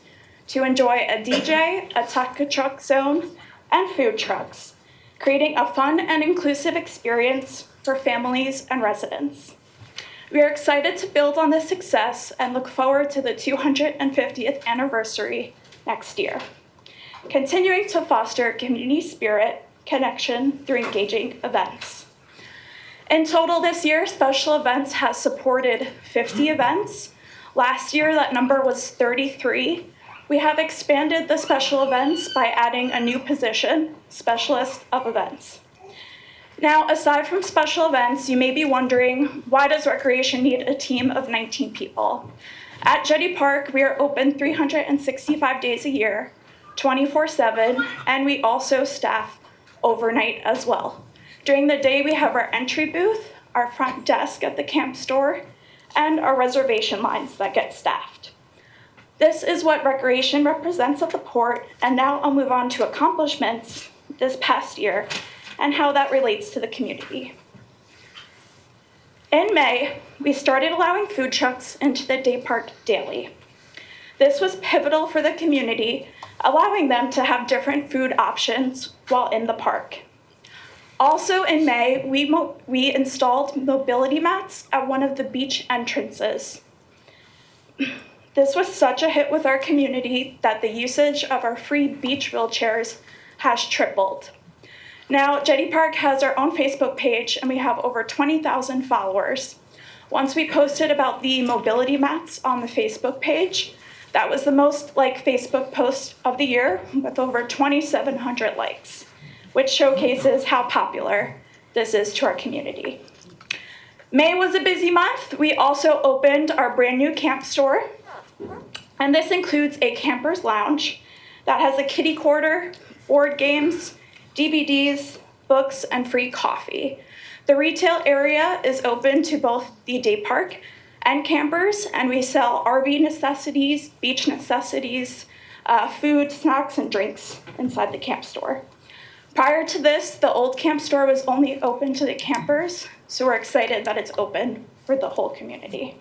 to enjoy a DJ, a taco truck zone, and food trucks, creating a fun and inclusive experience for families and residents. We are excited to build on this success and look forward to the 250th anniversary next year, continuing to foster community spirit, connection through engaging events. In total this year, special events has supported 50 events. Last year, that number was 33. We have expanded the special events by adding a new position, Specialist of Events. Now, aside from special events, you may be wondering, why does recreation need a team of 19 people? At Jetty Park, we are open 365 days a year, 24/7, and we also staff overnight as well. During the day, we have our entry booth, our front desk at the camp store, and our reservation lines that get staffed. This is what recreation represents at the port, and now I'll move on to accomplishments this past year and how that relates to the community. In May, we started allowing food trucks into the day park daily. This was pivotal for the community, allowing them to have different food options while in the park. Also in May, we installed mobility mats at one of the beach entrances. This was such a hit with our community that the usage of our free beach wheelchairs has tripled. Now, Jetty Park has our own Facebook page and we have over 20,000 followers. Once we posted about the mobility mats on the Facebook page, that was the most liked Facebook post of the year with over 2,700 likes, which showcases how popular this is to our community. May was a busy month. We also opened our brand new camp store, and this includes a camper's lounge that has a kiddie corner, board games, DVDs, books, and free coffee. The retail area is open to both the day park and campers, and we sell RV necessities, beach necessities, food, snacks, and drinks inside the camp store. Prior to this, the old camp store was only open to the campers, so we're excited that it's open for the whole community.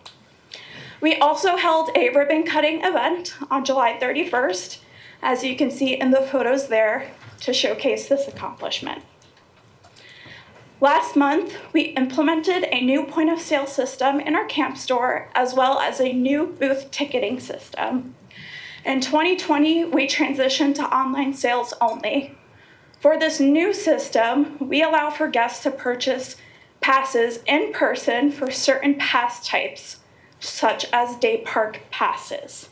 We also held a ribbon cutting event on July 31st, as you can see in the photos there, to showcase this accomplishment. Last month, we implemented a new point of sale system in our camp store, as well as a new booth ticketing system. In 2020, we transitioned to online sales only. For this new system, we allow for guests to purchase passes in person for certain pass types, such as day park passes.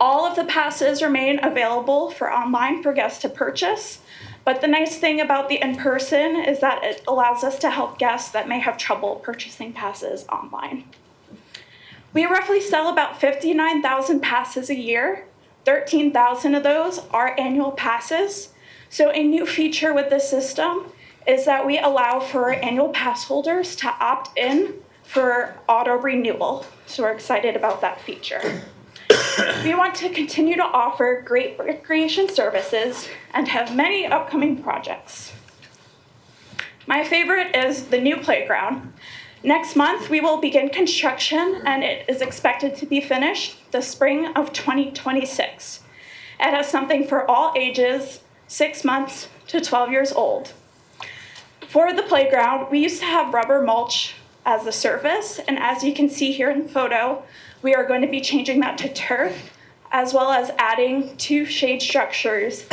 All of the passes remain available for online for guests to purchase, but the nice thing about the in-person is that it allows us to help guests that may have trouble purchasing passes online. We roughly sell about 59,000 passes a year. 13,000 of those are annual passes. So a new feature with this system is that we allow for annual pass holders to opt in for auto renewal. So we're excited about that feature. We want to continue to offer great recreation services and have many upcoming projects. My favorite is the new playground. Next month, we will begin construction, and it is expected to be finished the spring of 2026. It has something for all ages, 6 months to 12 years old. For the playground, we used to have rubber mulch as the surface, and as you can see here in the photo, we are going to be changing that to turf, as well as adding 2 shade structures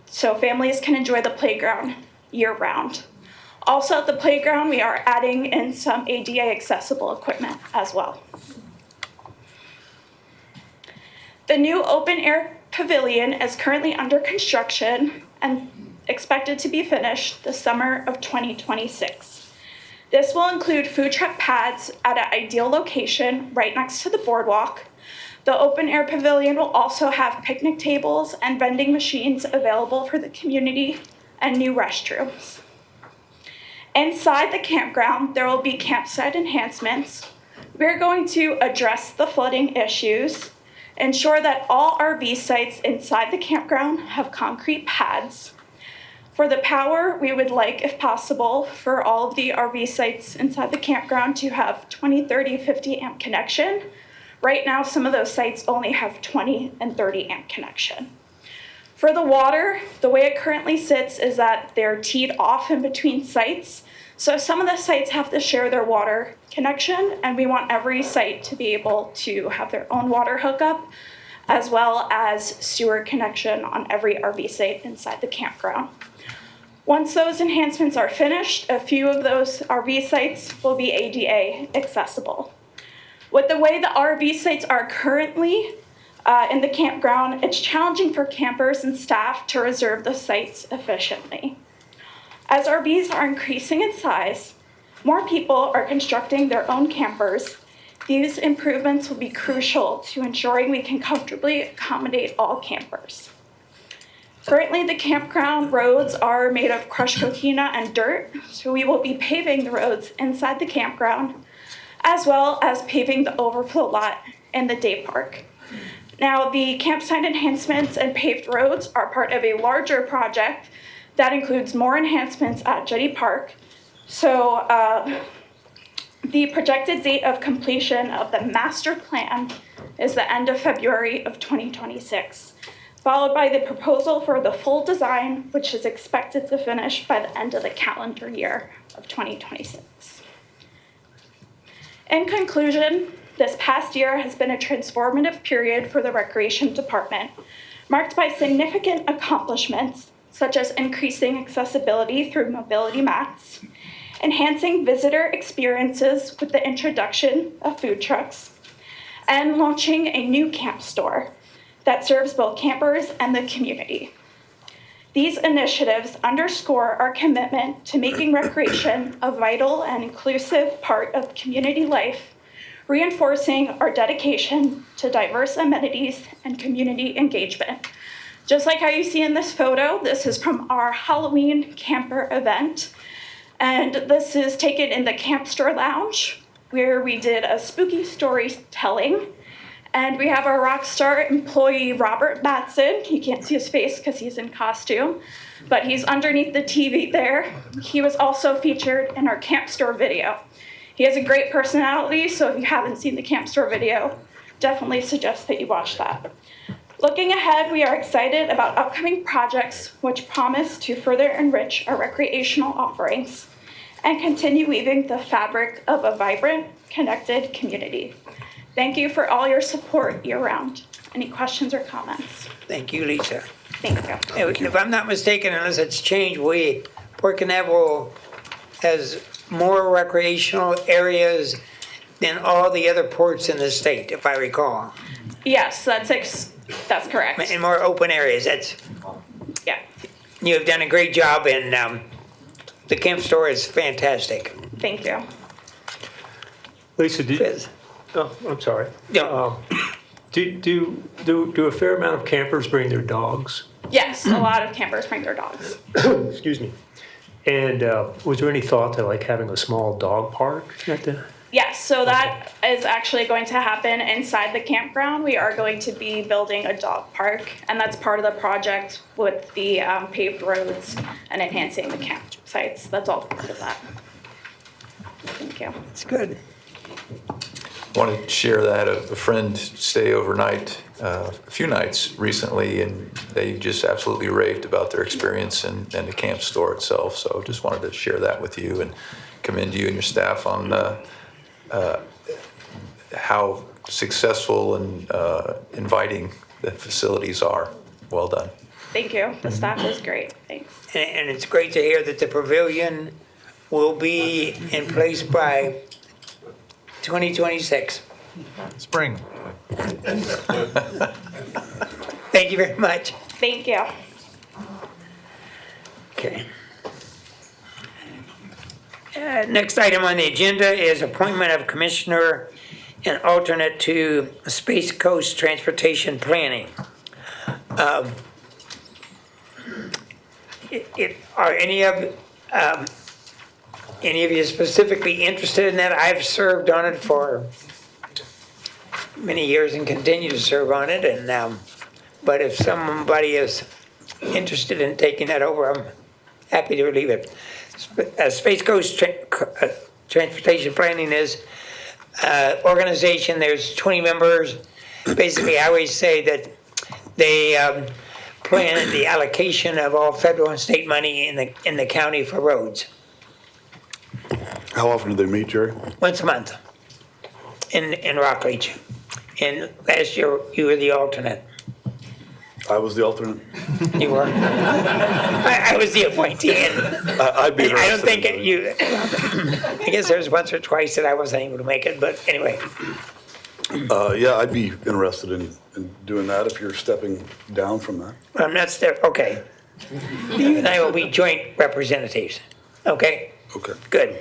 so families can enjoy the playground year-round. Also at the playground, we are adding in some ADA accessible equipment as well. The new open-air pavilion is currently under construction and expected to be finished the summer of 2026. This will include food truck pads at an ideal location right next to the boardwalk. The open-air pavilion will also have picnic tables and vending machines available for the community and new restrooms. Inside the campground, there will be campsite enhancements. We're going to address the flooding issues, ensure that all RV sites inside the campground have concrete pads. For the power, we would like, if possible, for all of the RV sites inside the campground to have 20, 30, 50 amp connection. Right now, some of those sites only have 20 and 30 amp connection. For the water, the way it currently sits is that they're teed off in between sites. So some of the sites have to share their water connection, and we want every site to be able to have their own water hookup, as well as sewer connection on every RV site inside the campground. Once those enhancements are finished, a few of those RV sites will be ADA accessible. With the way the RV sites are currently in the campground, it's challenging for campers and staff to reserve the sites efficiently. As RVs are increasing in size, more people are constructing their own campers. These improvements will be crucial to ensuring we can comfortably accommodate all campers. Currently, the campground roads are made of crushed coquina and dirt, so we will be paving the roads inside the campground, as well as paving the overflow lot in the day park. Now, the campsite enhancements and paved roads are part of a larger project that includes more enhancements at Jetty Park. So the projected date of completion of the master plan is the end of February of 2026. followed by the proposal for the full design, which is expected to finish by the end of the calendar year of 2026. In conclusion, this past year has been a transformative period for the Recreation Department, marked by significant accomplishments such as increasing accessibility through mobility mats, enhancing visitor experiences with the introduction of food trucks, and launching a new camp store that serves both campers and the community. These initiatives underscore our commitment to making recreation a vital and inclusive part of community life, reinforcing our dedication to diverse amenities and community engagement. Just like how you see in this photo, this is from our Halloween camper event. And this is taken in the Camp Store Lounge, where we did a spooky storytelling. And we have our rock star employee, Robert Matson. You can't see his face because he's in costume, but he's underneath the TV there. He was also featured in our Camp Store video. He has a great personality, so if you haven't seen the Camp Store video, definitely suggest that you watch that. Looking ahead, we are excited about upcoming projects which promise to further enrich our recreational offerings and continue weaving the fabric of a vibrant, connected community. Thank you for all your support year-round. Any questions or comments? Thank you, Lisa. Thank you. If I'm not mistaken, unless it's changed, Port Canaveral has more recreational areas than all the other ports in the state, if I recall. Yes, that's correct. And more open areas. Yeah. You have done a great job, and the camp store is fantastic. Thank you. Lisa, Fizz. oh, I'm sorry. Yeah. Do a fair amount of campers bring their dogs? Yes, a lot of campers bring their dogs. Excuse me. And was there any thought to like having a small dog park at the? Yes, so that is actually going to happen inside the campground. We are going to be building a dog park, and that's part of the project with the paved roads and enhancing the campsites. That's all part of that. Thank you. It's good. I want to share that a friend stayed overnight a few nights recently, and they just absolutely raved about their experience and the camp store itself. So just wanted to share that with you and commend you and your staff on how successful and inviting the facilities are. Well done. Thank you. The staff is great. Thanks. And it's great to hear that the pavilion will be in place by 2026. Spring. Thank you very much. Thank you. Okay. Next item on the agenda is appointment of commissioner and alternate to Space Coast Transportation Planning. Are any of you specifically interested in that? I've served on it for many years and continue to serve on it. And but if somebody is interested in taking that over, I'm happy to relieve it. Space Coast Transportation Planning is organization. There's 20 members. Basically, I always say that they plan the allocation of all federal and state money in the county for roads. How often do they meet, Jerry? Once a month in Rockledge. And last year, you were the alternate. I was the alternate. You were. I was the appointee. And I'd be I don't interested think in you. I guess there was once or twice that I wasn't able to make it, but anyway. Yeah, I'd be interested in doing that if you're stepping down from that. I'm not there. Okay. You and I will be joint representatives. Okay. Okay. Good.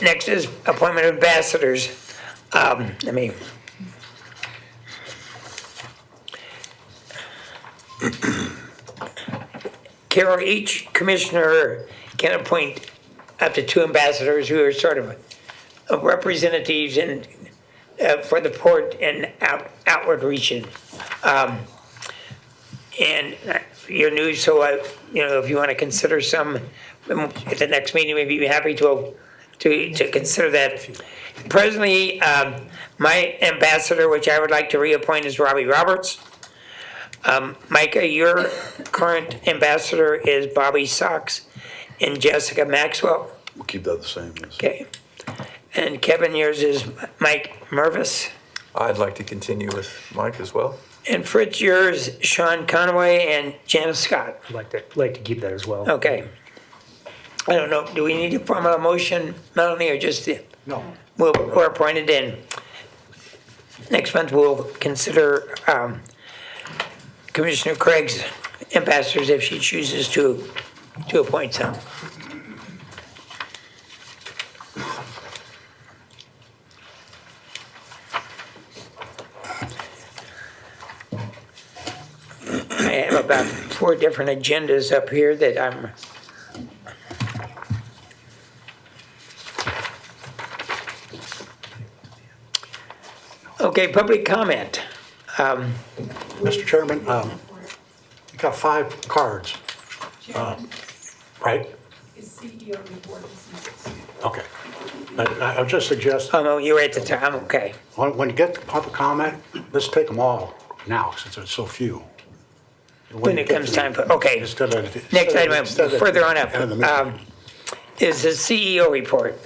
Next is appointment of ambassadors. Let me. Carol, each commissioner can appoint up to 2 ambassadors who are sort of representatives in, for the port and outward region. And you're new, so if you want to consider some at the next meeting, we'd be happy to to consider that. Presently, my ambassador, which I would like to reappoint, is Robbie Roberts. Micah, your current ambassador is Bobby Sox and Jessica Maxwell. We'll keep that the same. Yes. Okay. And Kevin, yours is Mike Mervis. I'd like to continue with Mike as well. And Fritz, yours, Sean Conway and Janice Scott. I'd like to keep that as well. Okay. I don't know, do we need a formal motion, Melanie, or just the? No. We're appointed in. Next month, we'll consider Commissioner Craig's ambassadors if she chooses to appoint some. I have about 4 different agendas up here that I'm. Okay, public comment. Mr. Chairman, you got 5 cards, right? Okay. I would just suggest, Oh, no, you're at the time, okay. when you get to public comment, let's take them all now, since there's so few. When it comes time for, okay. Instead of- Next item, instead of- further on up, end of the meeting. is the CEO report.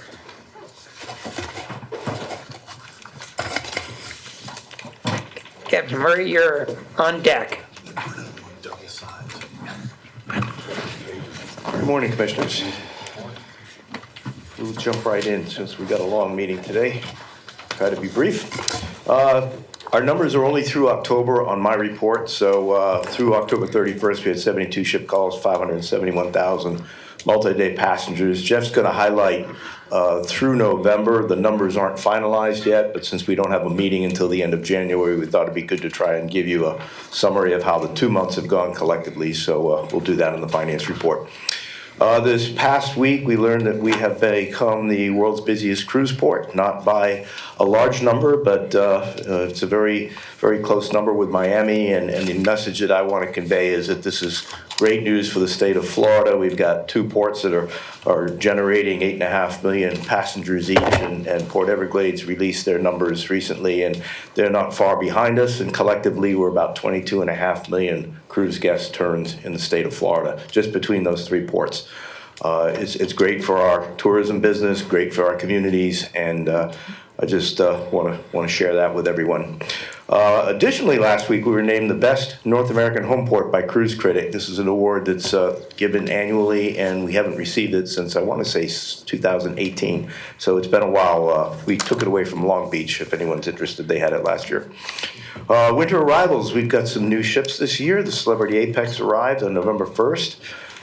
Captain Murray, you're on deck. Good morning, Commissioners. We'll jump right in since we got a long meeting today. Try to be brief. Our numbers are only through October on my report, so through October 31st, we had 72 ship calls, 571,000 multi-day passengers. Jeff's going to highlight through November. The numbers aren't finalized yet, but since we don't have a meeting until the end of January, we thought it'd be good to try and give you a summary of how the 2 months have gone collectively, so we'll do that in the finance report. This past week, we learned that we have become the world's busiest cruise port, not by a large number, but it's a very, very close number with Miami. And the message that I want to convey is that this is great news for the state of Florida. We've got 2 ports that are generating 8.5 million passengers each, and Port Everglades released their numbers recently, and they're not far behind us. And collectively, we're about 22.5 million cruise guest turns in the state of Florida, just between those 3 ports. It's great for our tourism business, great for our communities, and I just want to share that with everyone. Additionally, last week we were named the best North American home port by Cruise Critic. This is an award that's given annually, and we haven't received it since I want to say 2018. So it's been a while. We took it away from Long Beach. If anyone's interested, they had it last year. Winter arrivals. We've got some new ships this year. The Celebrity Apex arrived on November 1st.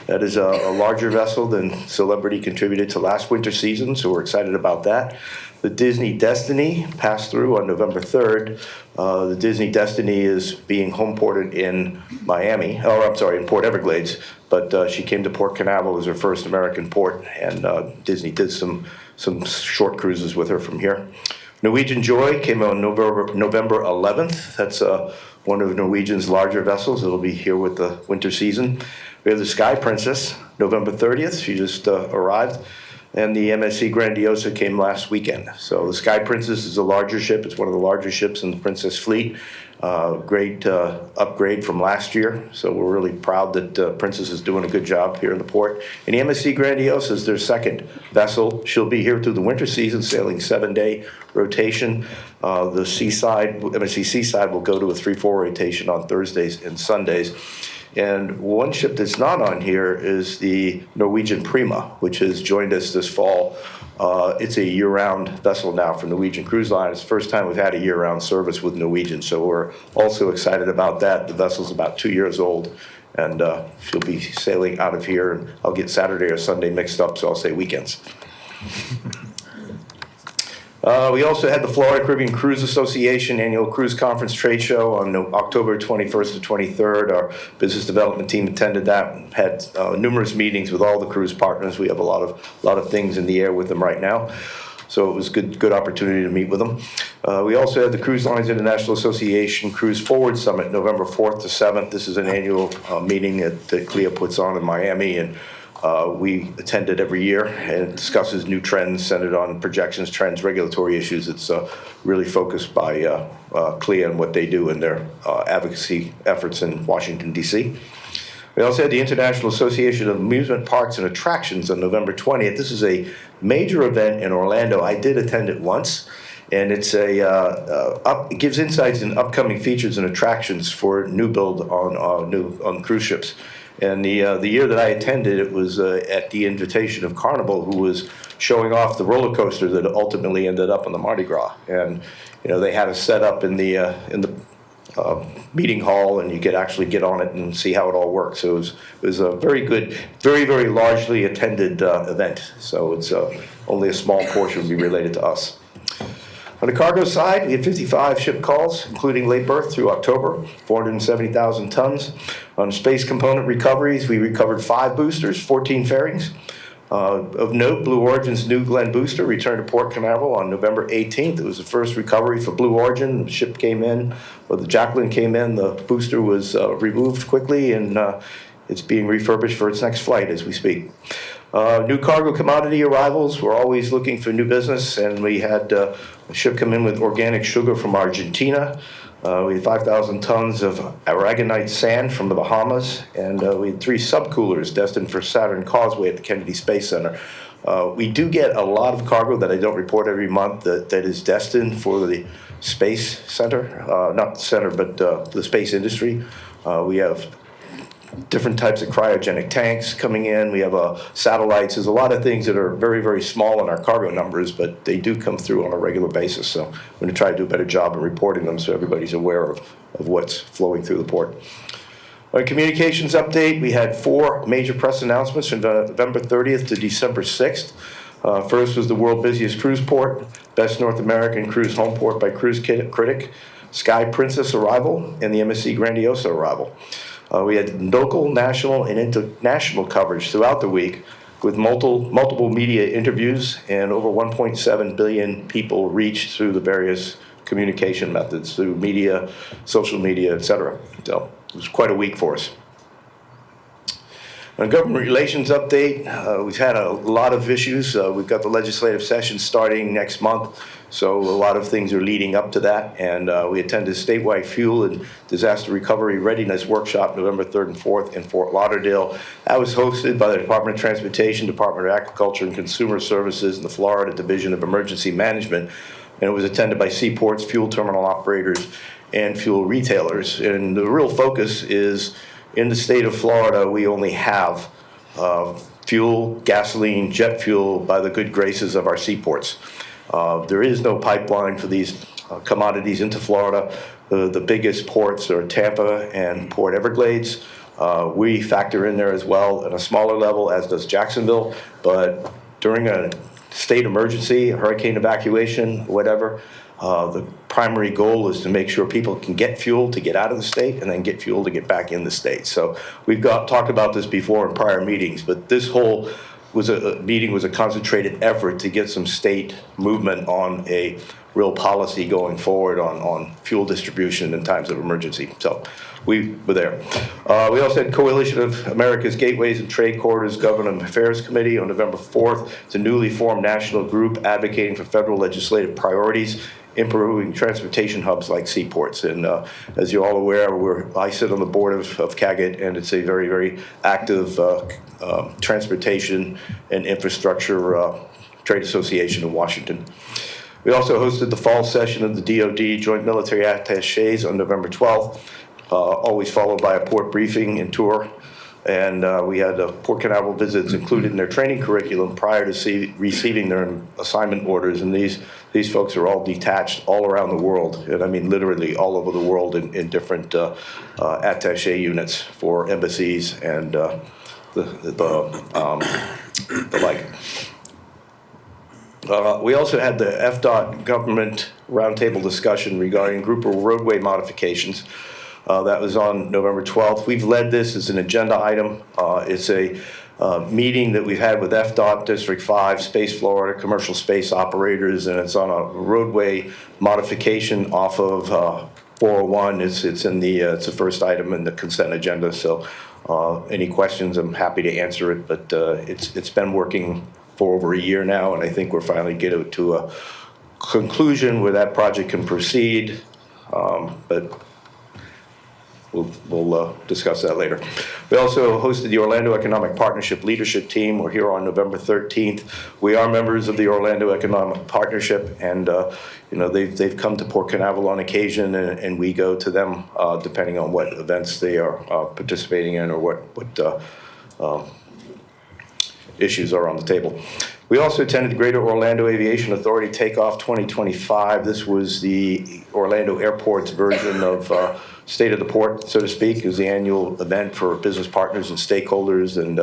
That is a larger vessel than Celebrity contributed to last winter season, so we're excited about that. The Disney Destiny passed through on November 3rd. The Disney Destiny is being home ported in Miami, in Port Everglades, but she came to Port Canaveral as her first American port, and Disney did some short cruises with her from here. Norwegian Joy came on November 11th. That's one of Norwegian's larger vessels. It'll be here with the winter season. We have the Sky Princess, November 30th. She just arrived. And the MSC Grandiosa came last weekend. So the Sky Princess is a larger ship. It's one of the larger ships in the Princess fleet. Great upgrade from last year. So we're really proud that Princess is doing a good job here in the port. And the MSC Grandiosa is their second vessel. She'll be here through the winter season, sailing 7-day rotation. The Seaside, MSC Seaside will go to a 3-4 rotation on Thursdays and Sundays. And one ship that's not on here is the Norwegian Prima, which has joined us this fall. It's a year-round vessel now for Norwegian Cruise Line. It's the first time we've had a year-round service with Norwegian, so we're also excited about that. The vessel's about 2 years old, and she'll be sailing out of here. And I'll get Saturday or Sunday mixed up, so I'll say weekends. We also had the Florida Caribbean Cruise Association Annual Cruise Conference Trade Show on October 21st to 23rd. Our business development team attended that, had numerous meetings with all the cruise partners. We have a lot of things in the air with them right now. So it was good opportunity to meet with them. We also had the Cruise Lines International Association Cruise Forward Summit, November 4th to 7th. This is an annual meeting that CLIA puts on in Miami, and We attend it every year, and it discusses new trends centered on projections, trends, regulatory issues. It's really focused by CLIA and what they do in their advocacy efforts in Washington, D.C. We also had the International Association of Amusement Parks and Attractions on November 20th. This is a major event in Orlando. I did attend it once, and it's it gives insights in upcoming features and attractions for new build on cruise ships. And the year that I attended, it was at the invitation of Carnival, who was showing off the roller coaster that ultimately ended up on the Mardi Gras. And they had us set up in the meeting hall, and you could actually get on it and see how it all works. So it was a very good, very, very largely attended event. So it's only a small portion will be related to us. On the cargo side, we had 55 ship calls, including late berth through October, 470,000 tons. On space component recoveries, we recovered 5 boosters, 14 fairings. Of note, Blue Origin's New Glenn booster returned to Port Canaveral on November 18th. It was the first recovery for Blue Origin. The ship came in, or the Jacqueline came in, the booster was removed quickly, and it's being refurbished for its next flight as we speak. New cargo commodity arrivals, we're always looking for new business, and we had a ship come in with organic sugar from Argentina. We had 5,000 tons of aragonite sand from the Bahamas, and we had 3 subcoolers destined for Saturn Causeway at the Kennedy Space Center. We do get a lot of cargo that I don't report every month that is destined for the space center, not the center, but the space industry. We have different types of cryogenic tanks coming in. We have satellites. There's a lot of things that are very, very small in our cargo numbers, but they do come through on a regular basis. So I'm going to try to do a better job in reporting them so everybody's aware of what's flowing through the port. On communications update, we had 4 major press announcements from November 30th to December 6th. First was the world busiest cruise port, best North American cruise home port by Cruise Critic, Sky Princess arrival, and the MSC Grandiosa arrival. We had local, national, and international coverage throughout the week with multiple media interviews, and over 1.7 billion people reached through the various communication methods, through media, social media, etc. So it was quite a week for us. On government relations update, we've had a lot of issues. We've got the legislative session starting next month, so a lot of things are leading up to that. And we attended a statewide fuel and disaster recovery readiness workshop November 3rd and 4th in Fort Lauderdale. That was hosted by the Department of Transportation, Department of Agriculture and Consumer Services, and the Florida Division of Emergency Management. And it was attended by seaports, fuel terminal operators, and fuel retailers. And the real focus is, in the state of Florida, we only have fuel, gasoline, jet fuel by the good graces of our seaports. There is no pipeline for these commodities into Florida. The biggest ports are Tampa and Port Everglades. We factor in there as well at a smaller level, as does Jacksonville. But during a state emergency, a hurricane evacuation, whatever, the primary goal is to make sure people can get fuel to get out of the state and then get fuel to get back in the state. So we've talked about this before in prior meetings, but this whole meeting was a concentrated effort to get some state movement on a real policy going forward on fuel distribution in times of emergency. So we were there. We also had Coalition of America's Gateways and Trade Corridors Government Affairs Committee on November 4th. It's a newly formed national group advocating for federal legislative priorities, improving transportation hubs like seaports. And as you're all aware, I sit on the board of CAGIT, and it's a very, very active transportation and infrastructure trade association in Washington. We also hosted the fall session of the DoD Joint Military Attaches on November 12th, always followed by a port briefing and tour. And we had Port Canaveral visits included in their training curriculum prior to receiving their assignment orders. And these folks are all detached all around the world, and I mean literally all over the world in different attaché units for embassies and the like. We also had the FDOT government roundtable discussion regarding group of roadway modifications. That was on November 12th. We've led this as an agenda item. It's a meeting that we've had with FDOT, District 5, Space Florida, commercial space operators, and it's on a roadway modification off of 401, it's in the, it's the first item in the consent agenda, so any questions, I'm happy to answer it, but it's been working for over a year now, and I think we're finally getting to a conclusion where that project can proceed, but we'll discuss that later. We also hosted the Orlando Economic Partnership Leadership Team. We're here on November 13th. We are members of the Orlando Economic Partnership, and you know, they've come to Port Canaveral on occasion, and we go to them depending on what events they are participating in or what issues are on the table. We also attended the Greater Orlando Aviation Authority Takeoff 2025. This was the Orlando Airport's version of State of the Port, so to speak. It was the annual event for business partners and stakeholders, and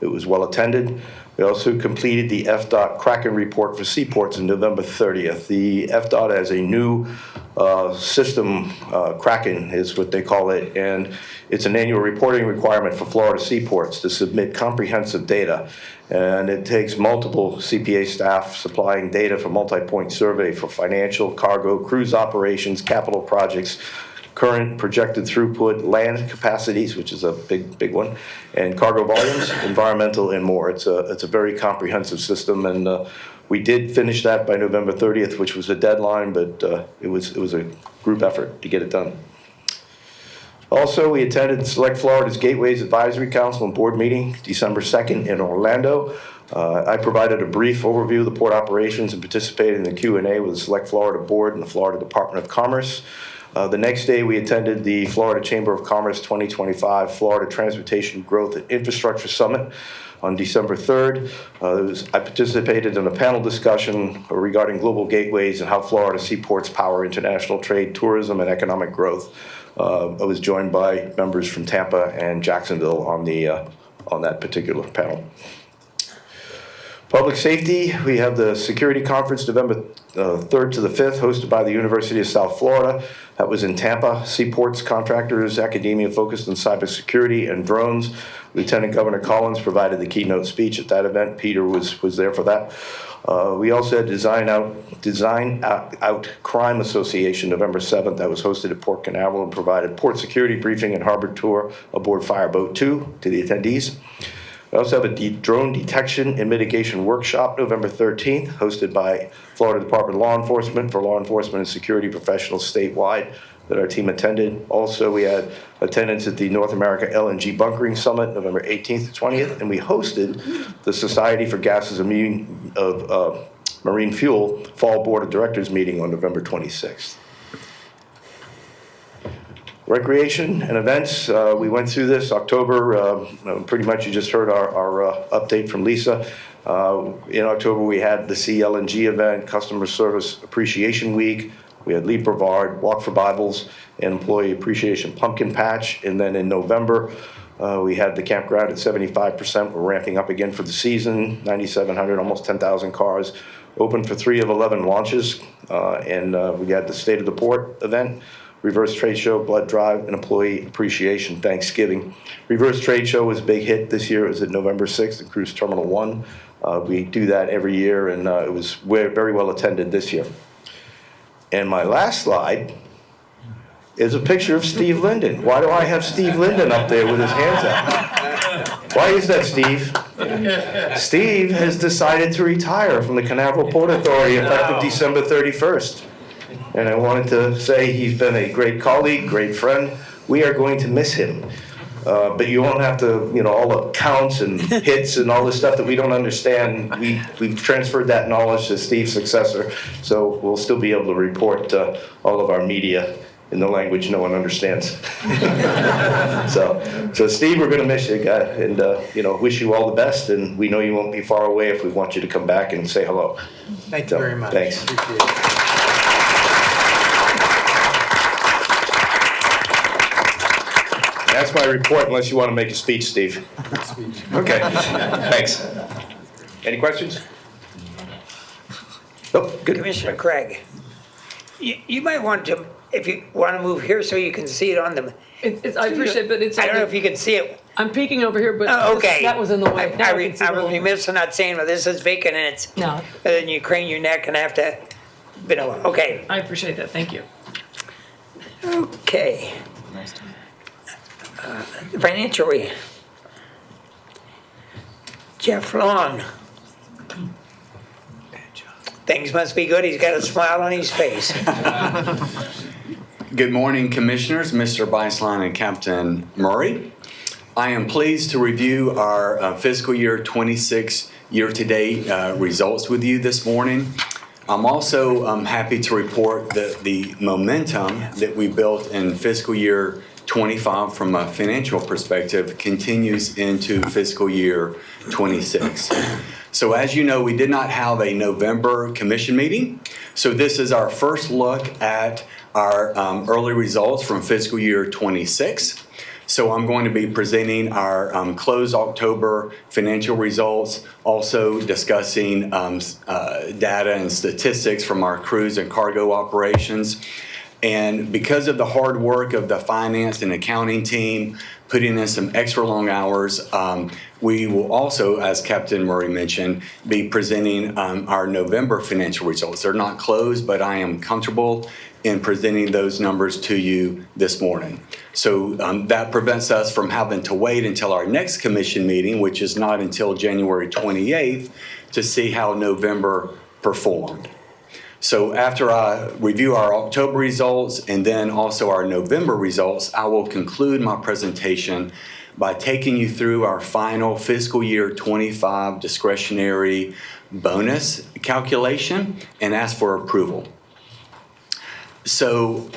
it was well attended. We also completed the FDOT Kraken report for seaports on November 30th. The FDOT has a new system, Kraken is what they call it, and it's an annual reporting requirement for Florida seaports to submit comprehensive data. And it takes multiple CPA staff supplying data for multi-point survey for financial, cargo, cruise operations, capital projects, current projected throughput, land capacities, which is a big one, and cargo volumes, environmental, and more. It's a very comprehensive system, and we did finish that by November 30th, which was a deadline, but it was a group effort to get it done. Also, we attended Select Florida's Gateways Advisory Council and Board meeting December 2nd in Orlando. I provided a brief overview of the port operations and participated in the Q&A with the Select Florida Board and the Florida Department of Commerce. The next day, we attended the Florida Chamber of Commerce 2025 Florida Transportation Growth and Infrastructure Summit on December 3rd. I participated in a panel discussion regarding global gateways and how Florida seaports power international trade, tourism, and economic growth. I was joined by members from Tampa and Jacksonville on that particular panel. Public safety, we have the security conference November 3rd to the 5th, hosted by the University of South Florida. That was in Tampa. Seaports, contractors, academia focused on cybersecurity and drones. Lieutenant Governor Collins provided the keynote speech at that event. Peter was there for that. We also had Design Out Crime Association November 7th. That was hosted at Port Canaveral and provided port security briefing and harbor tour aboard Fireboat 2 to the attendees. We also have a drone detection and mitigation workshop November 13th, hosted by Florida Department of Law Enforcement for law enforcement and security professionals statewide that our team attended. Also, we had attendance at the North America LNG Bunkering Summit November 18th to 20th, and we hosted the Society for Gases of Marine Fuel Fall Board of Directors meeting on November 26th. Recreation and events, we went through this October. Pretty much you just heard our update from Lisa. In October, we had the CLNG event, Customer Service Appreciation Week. We had Leap Brevard, Walk for Bibles, and Employee Appreciation Pumpkin Patch. And then in November, we had the campground at 75%. We're ramping up again for the season, 9,700, almost 10,000 cars. Open for 3 of 11 launches. And we had the State of the Port event, Reverse Trade Show, Blood Drive, and Employee Appreciation Thanksgiving. Reverse Trade Show was a big hit this year. It was at November 6th at Cruise Terminal 1. We do that every year, and it was very well attended this year. And my last slide is a picture of Steve Linden. Why do I have Steve Linden up there with his hands out? Why is that, Steve? Steve has decided to retire from the Canaveral Port Authority effective December 31st. And I wanted to say he's been a great colleague, great friend. We are going to miss him. But you won't have to, all the counts and hits and all this stuff that we don't understand. We've transferred that knowledge to Steve's successor, so we'll still be able to report all of our media in the language no one understands. So Steve, we're going to miss you, guy, and wish you all the best. And we know you won't be far away if we want you to come back and say hello. Thank you very much. Thanks. Appreciate it. That's my report, unless you want to make a speech, Steve. Okay, thanks. Any questions? Oh, good. Commissioner Craig, you might want to, if you want to move here so you can see it on the. I appreciate it, but it's. I don't know if you can see it. I'm peeking over here, but Okay. that was in the way. Now I can see I the was little- remiss in not saying, well, this is vacant and it's. No. And then you crane your neck and have to, okay. I appreciate that, thank you. Okay. Financially, Jeff Long. Things must be good. He's got a smile on his face. Good morning, Commissioners, Mr. Beislein and Captain Murray. I am pleased to review our fiscal year 26 year-to-date results with you this morning. I'm also happy to report that the momentum that we built in fiscal year 25 from a financial perspective continues into fiscal year 26. So as you know, we did not have a November commission meeting. So this is our first look at our early results from fiscal year 26. So I'm going to be presenting our closed October financial results, also discussing data and statistics from our cruise and cargo operations. And because of the hard work of the finance and accounting team, putting in some extra long hours, we will also, as Captain Murray mentioned, be presenting our November financial results. They're not closed, but I am comfortable in presenting those numbers to you this morning. So that prevents us from having to wait until our next commission meeting, which is not until January 28th, to see how November performed. So after I review our October results and then also our November results, I will conclude my presentation by taking you through our final fiscal year 25 discretionary bonus calculation and ask for approval. So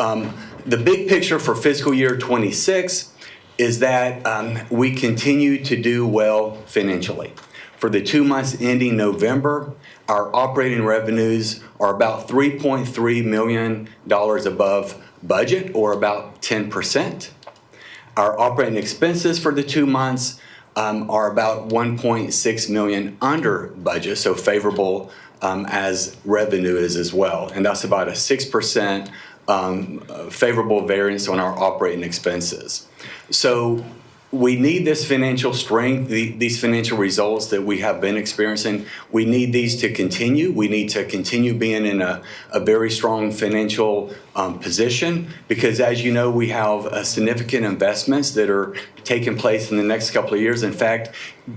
the big picture for fiscal year 26 is that we continue to do well financially. For the 2 months ending November, our operating revenues are about $3.3 million above budget, or about 10%. Our operating expenses for the 2 months are about $1.6 million under budget, so favorable as revenue is as well. And that's about a 6% favorable variance on our operating expenses. So we need this financial strength, these financial results that we have been experiencing. We need these to continue. We need to continue being in a very strong financial position, because as you know, we have significant investments that are taking place in the next couple of years. In fact,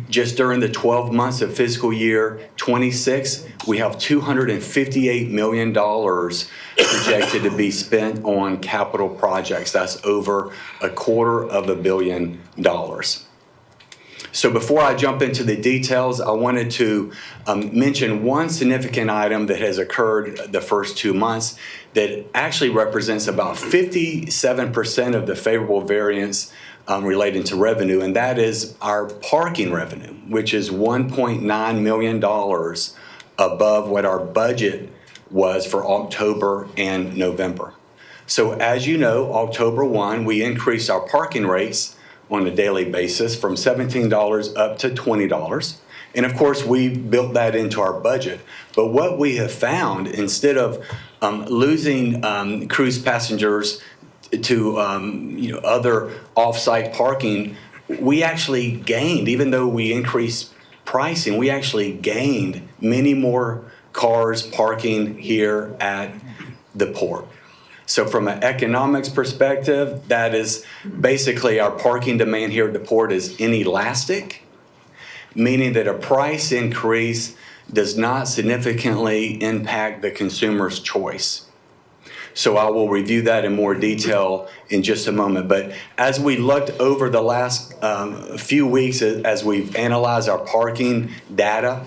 just during the 12 months of fiscal year 26, we have $258 million projected to be spent on capital projects. That's over $250 million. So before I jump into the details, I wanted to mention one significant item that has occurred the first 2 months that actually represents about 57% of the favorable variance relating to revenue, and that is our parking revenue, which is $1.9 million above what our budget was for October and November. So as you know, October 1, we increased our parking rates on a daily basis from $17 up to $20. And of course, we built that into our budget. But what we have found, instead of losing cruise passengers to other off-site parking, we actually gained, even though we increased pricing, we actually gained many more cars parking here at the port. So from an economics perspective, that is basically our parking demand here at the port is inelastic, meaning that a price increase does not significantly impact the consumer's choice. So I will review that in more detail in just a moment. But as we looked over the last few weeks, as we've analyzed our parking data,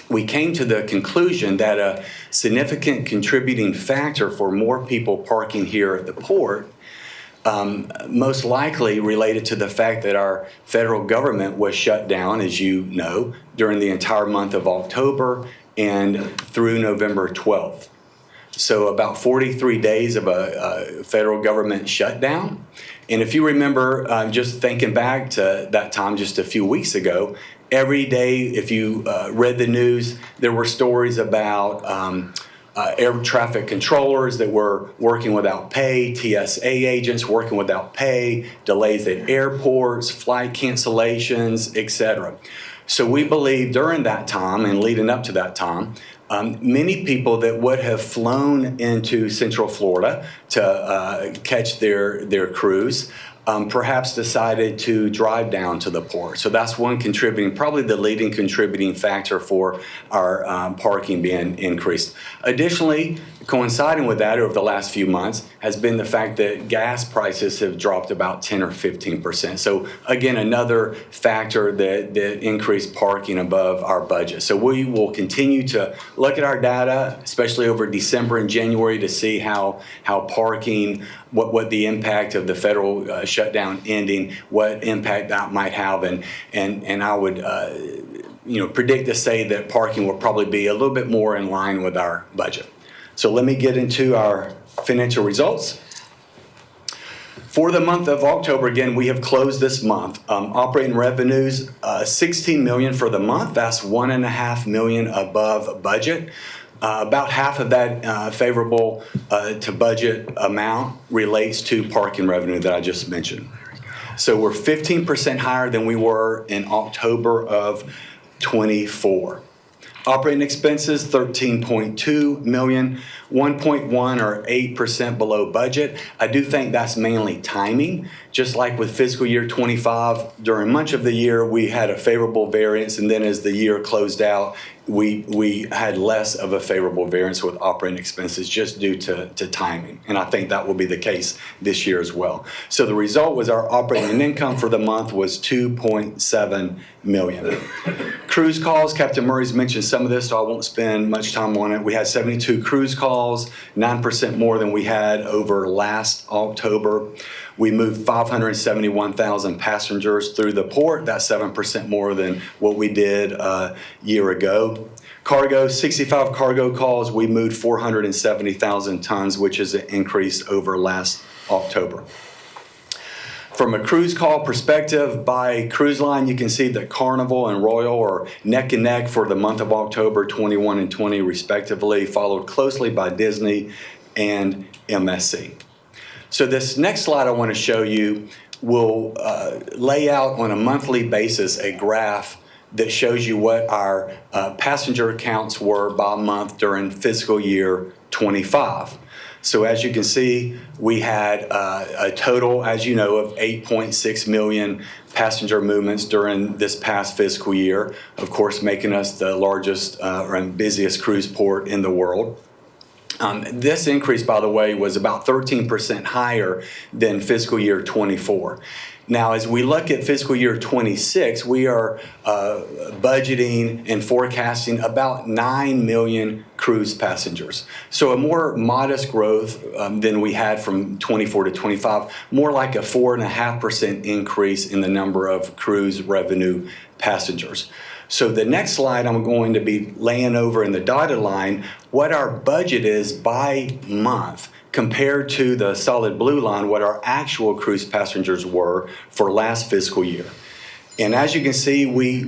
we came to the conclusion that a significant contributing factor for more people parking here at the port most likely related to the fact that our federal government was shut down, as you know, during the entire month of October and through November 12th. So about 43 days of a federal government shutdown. And if you remember, just thinking back to that time just a few weeks ago, every day, if you read the news, there were stories about air traffic controllers that were working without pay, TSA agents working without pay, delays at airports, flight cancellations, etc. So we believe during that time and leading up to that time, many people that would have flown into Central Florida to catch their cruise perhaps decided to drive down to the port. So that's one contributing, probably the leading contributing factor for our parking being increased. Additionally, coinciding with that over the last few months has been the fact that gas prices have dropped about 10 or 15%. So again, another factor that increased parking above our budget. So we will continue to look at our data, especially over December and January, to see how parking, what the impact of the federal shutdown ending, what impact that might have, and I would predict to say that parking will probably be a little bit more in line with our budget. So let me get into our financial results. For the month of October, again, we have closed this month. Operating revenues, $16 million for the month. That's $1.5 million above budget. About half of that favorable to budget amount relates to parking revenue that I just mentioned. So we're 15% higher than we were in October of 24. Operating expenses, $13.2 million, 1.1 or 8% below budget. I do think that's mainly timing. Just like with fiscal year 25, during much of the year, we had a favorable variance, and then as the year closed out, we had less of a favorable variance with operating expenses just due to timing. And I think that will be the case this year as well. So the result was our operating income for the month was $2.7 million. Cruise calls, Captain Murray's mentioned some of this, so I won't spend much time on it. We had 72 cruise calls, 9% more than we had over last October. We moved 571,000 passengers through the port. That's 7% more than what we did a year ago. Cargo, 65 cargo calls. We moved 470,000 tons, which is an increase over last October. From a cruise call perspective, by cruise line, you can see that Carnival and Royal are neck and neck for the month of October 21 and 20 respectively, followed closely by Disney and MSC. So this next slide I want to show you will lay out on a monthly basis a graph that shows you what our passenger counts were by month during fiscal year 25. So as you can see, we had a total, as you know, of 8.6 million passenger movements during this past fiscal year, of course, making us the largest and busiest cruise port in the world. This increase, by the way, was about 13% higher than fiscal year 24. Now, as we look at fiscal year 26, we are budgeting and forecasting about 9 million cruise passengers. So a more modest growth than we had from 24 to 25, more like a 4.5% increase in the number of cruise revenue passengers. So the next slide, I'm going to be laying over in the dotted line what our budget is by month compared to the solid blue line, what our actual cruise passengers were for last fiscal year. And as you can see, we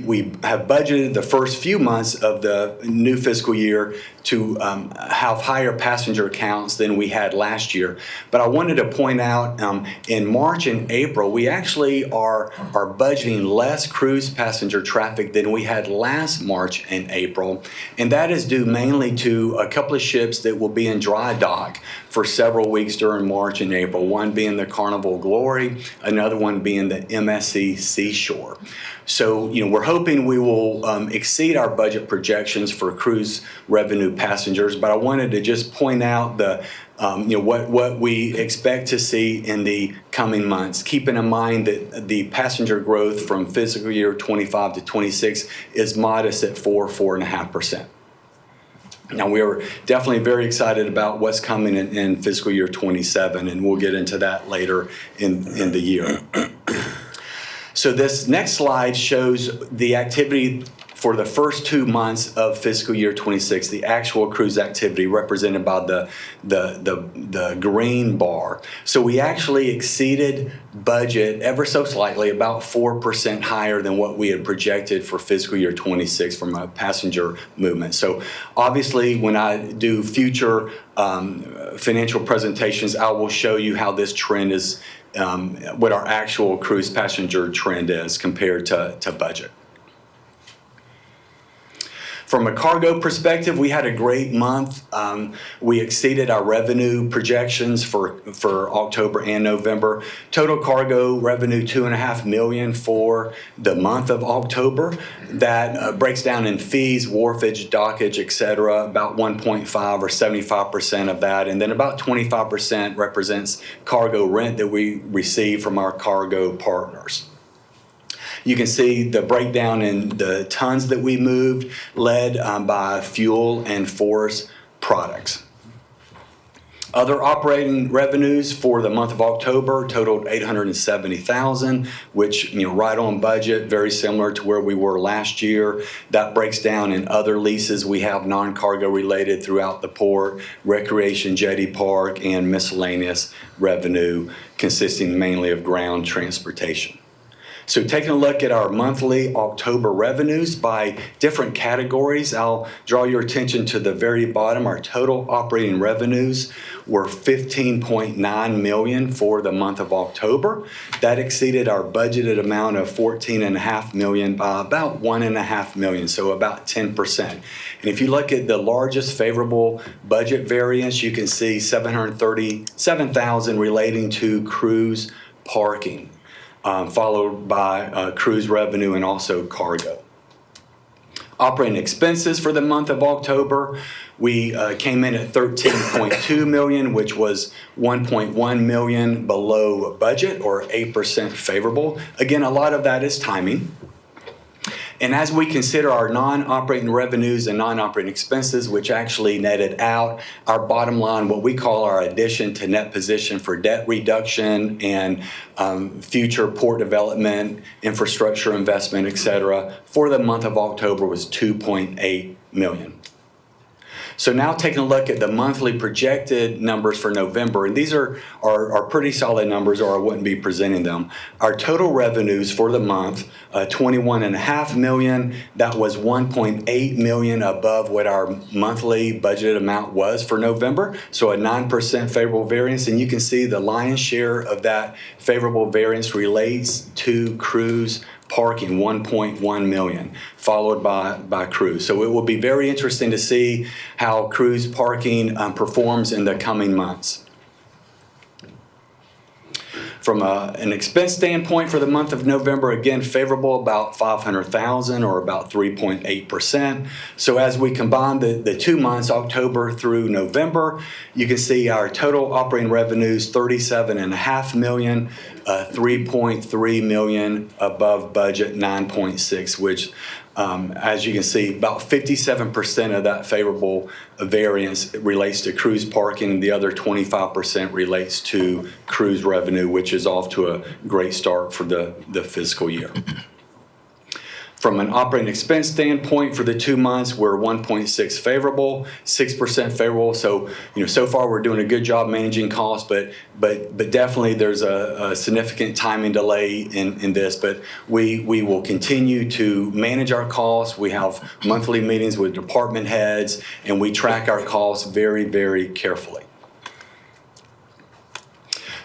have budgeted the first few months of the new fiscal year to have higher passenger counts than we had last year. But I wanted to point out in March and April, we actually are budgeting less cruise passenger traffic than we had last March and April. And that is due mainly to a couple of ships that will be in dry dock for several weeks during March and April, one being the Carnival Glory, another one being the MSC Seashore. So, we're hoping we will exceed our budget projections for cruise revenue passengers, but I wanted to just point out the what we expect to see in the coming months, keeping in mind that the passenger growth from fiscal year 25 to 26 is modest at 4.5%. Now, we are definitely very excited about what's coming in fiscal year 27, and we'll get into that later in the year. So this next slide shows the activity for the first 2 months of fiscal year 26, the actual cruise activity represented by the green bar. So we actually exceeded budget ever so slightly, about 4% higher than what we had projected for fiscal year 26 from a passenger movement. So obviously, when I do future financial presentations, I will show you how this trend is, what our actual cruise passenger trend is compared to budget. From a cargo perspective, we had a great month. We exceeded our revenue projections for October and November. Total cargo revenue, $2.5 million for the month of October. That breaks down in fees, wharfage, dockage, et cetera, about 1.5 or 75% of that. And then about 25% represents cargo rent that we receive from our cargo partners. You can see the breakdown in the tons that we moved, led by fuel and forest products. Other operating revenues for the month of October totaled $870,000, which, right on budget, very similar to where we were last year. That breaks down in other leases we have non-cargo related throughout the port, recreation, jetty park, and miscellaneous revenue consisting mainly of ground transportation. So taking a look at our monthly October revenues by different categories, I'll draw your attention to the very bottom. Our total operating revenues were $15.9 million for the month of October. That exceeded our budgeted amount of $14.5 million by about $1.5 million, so about 10%. And if you look at the largest favorable budget variance, you can see $737,000 relating to cruise parking. Followed by cruise revenue and also cargo. Operating expenses for the month of October, we came in at $13.2 million, which was $1.1 million below budget or 8% favorable. Again, a lot of that is timing. And as we consider our non-operating revenues and non-operating expenses, which actually netted out, our bottom line, what we call our addition to net position for debt reduction and future port development, infrastructure investment, et cetera, for the month of October was $2.8 million. So now taking a look at the monthly projected numbers for November, and these are pretty solid numbers or I wouldn't be presenting them. Our total revenues for the month, $21.5 million. That was $1.8 million above what our monthly budgeted amount was for November. So a 9% favorable variance. And you can see the lion's share of that favorable variance relates to cruise parking, $1.1 million, followed by cruise. So it will be very interesting to see how cruise parking performs in the coming months. From an expense standpoint for the month of November, again, favorable about $500,000 or about 3.8%. So as we combine the 2 months, October through November, you can see our total operating revenues, $37.5 million, $3.3 million above budget, 9.6, which as you can see, about 57% of that favorable variance relates to cruise parking, and the other 25% relates to cruise revenue, which is off to a great start for the fiscal year. From an operating expense standpoint, for the 2 months, we're 1.6 favorable, 6% favorable. So, so far we're doing a good job managing costs, but definitely there's a significant timing delay in this. But we will continue to manage our costs. We have monthly meetings with department heads, and we track our costs very, very carefully.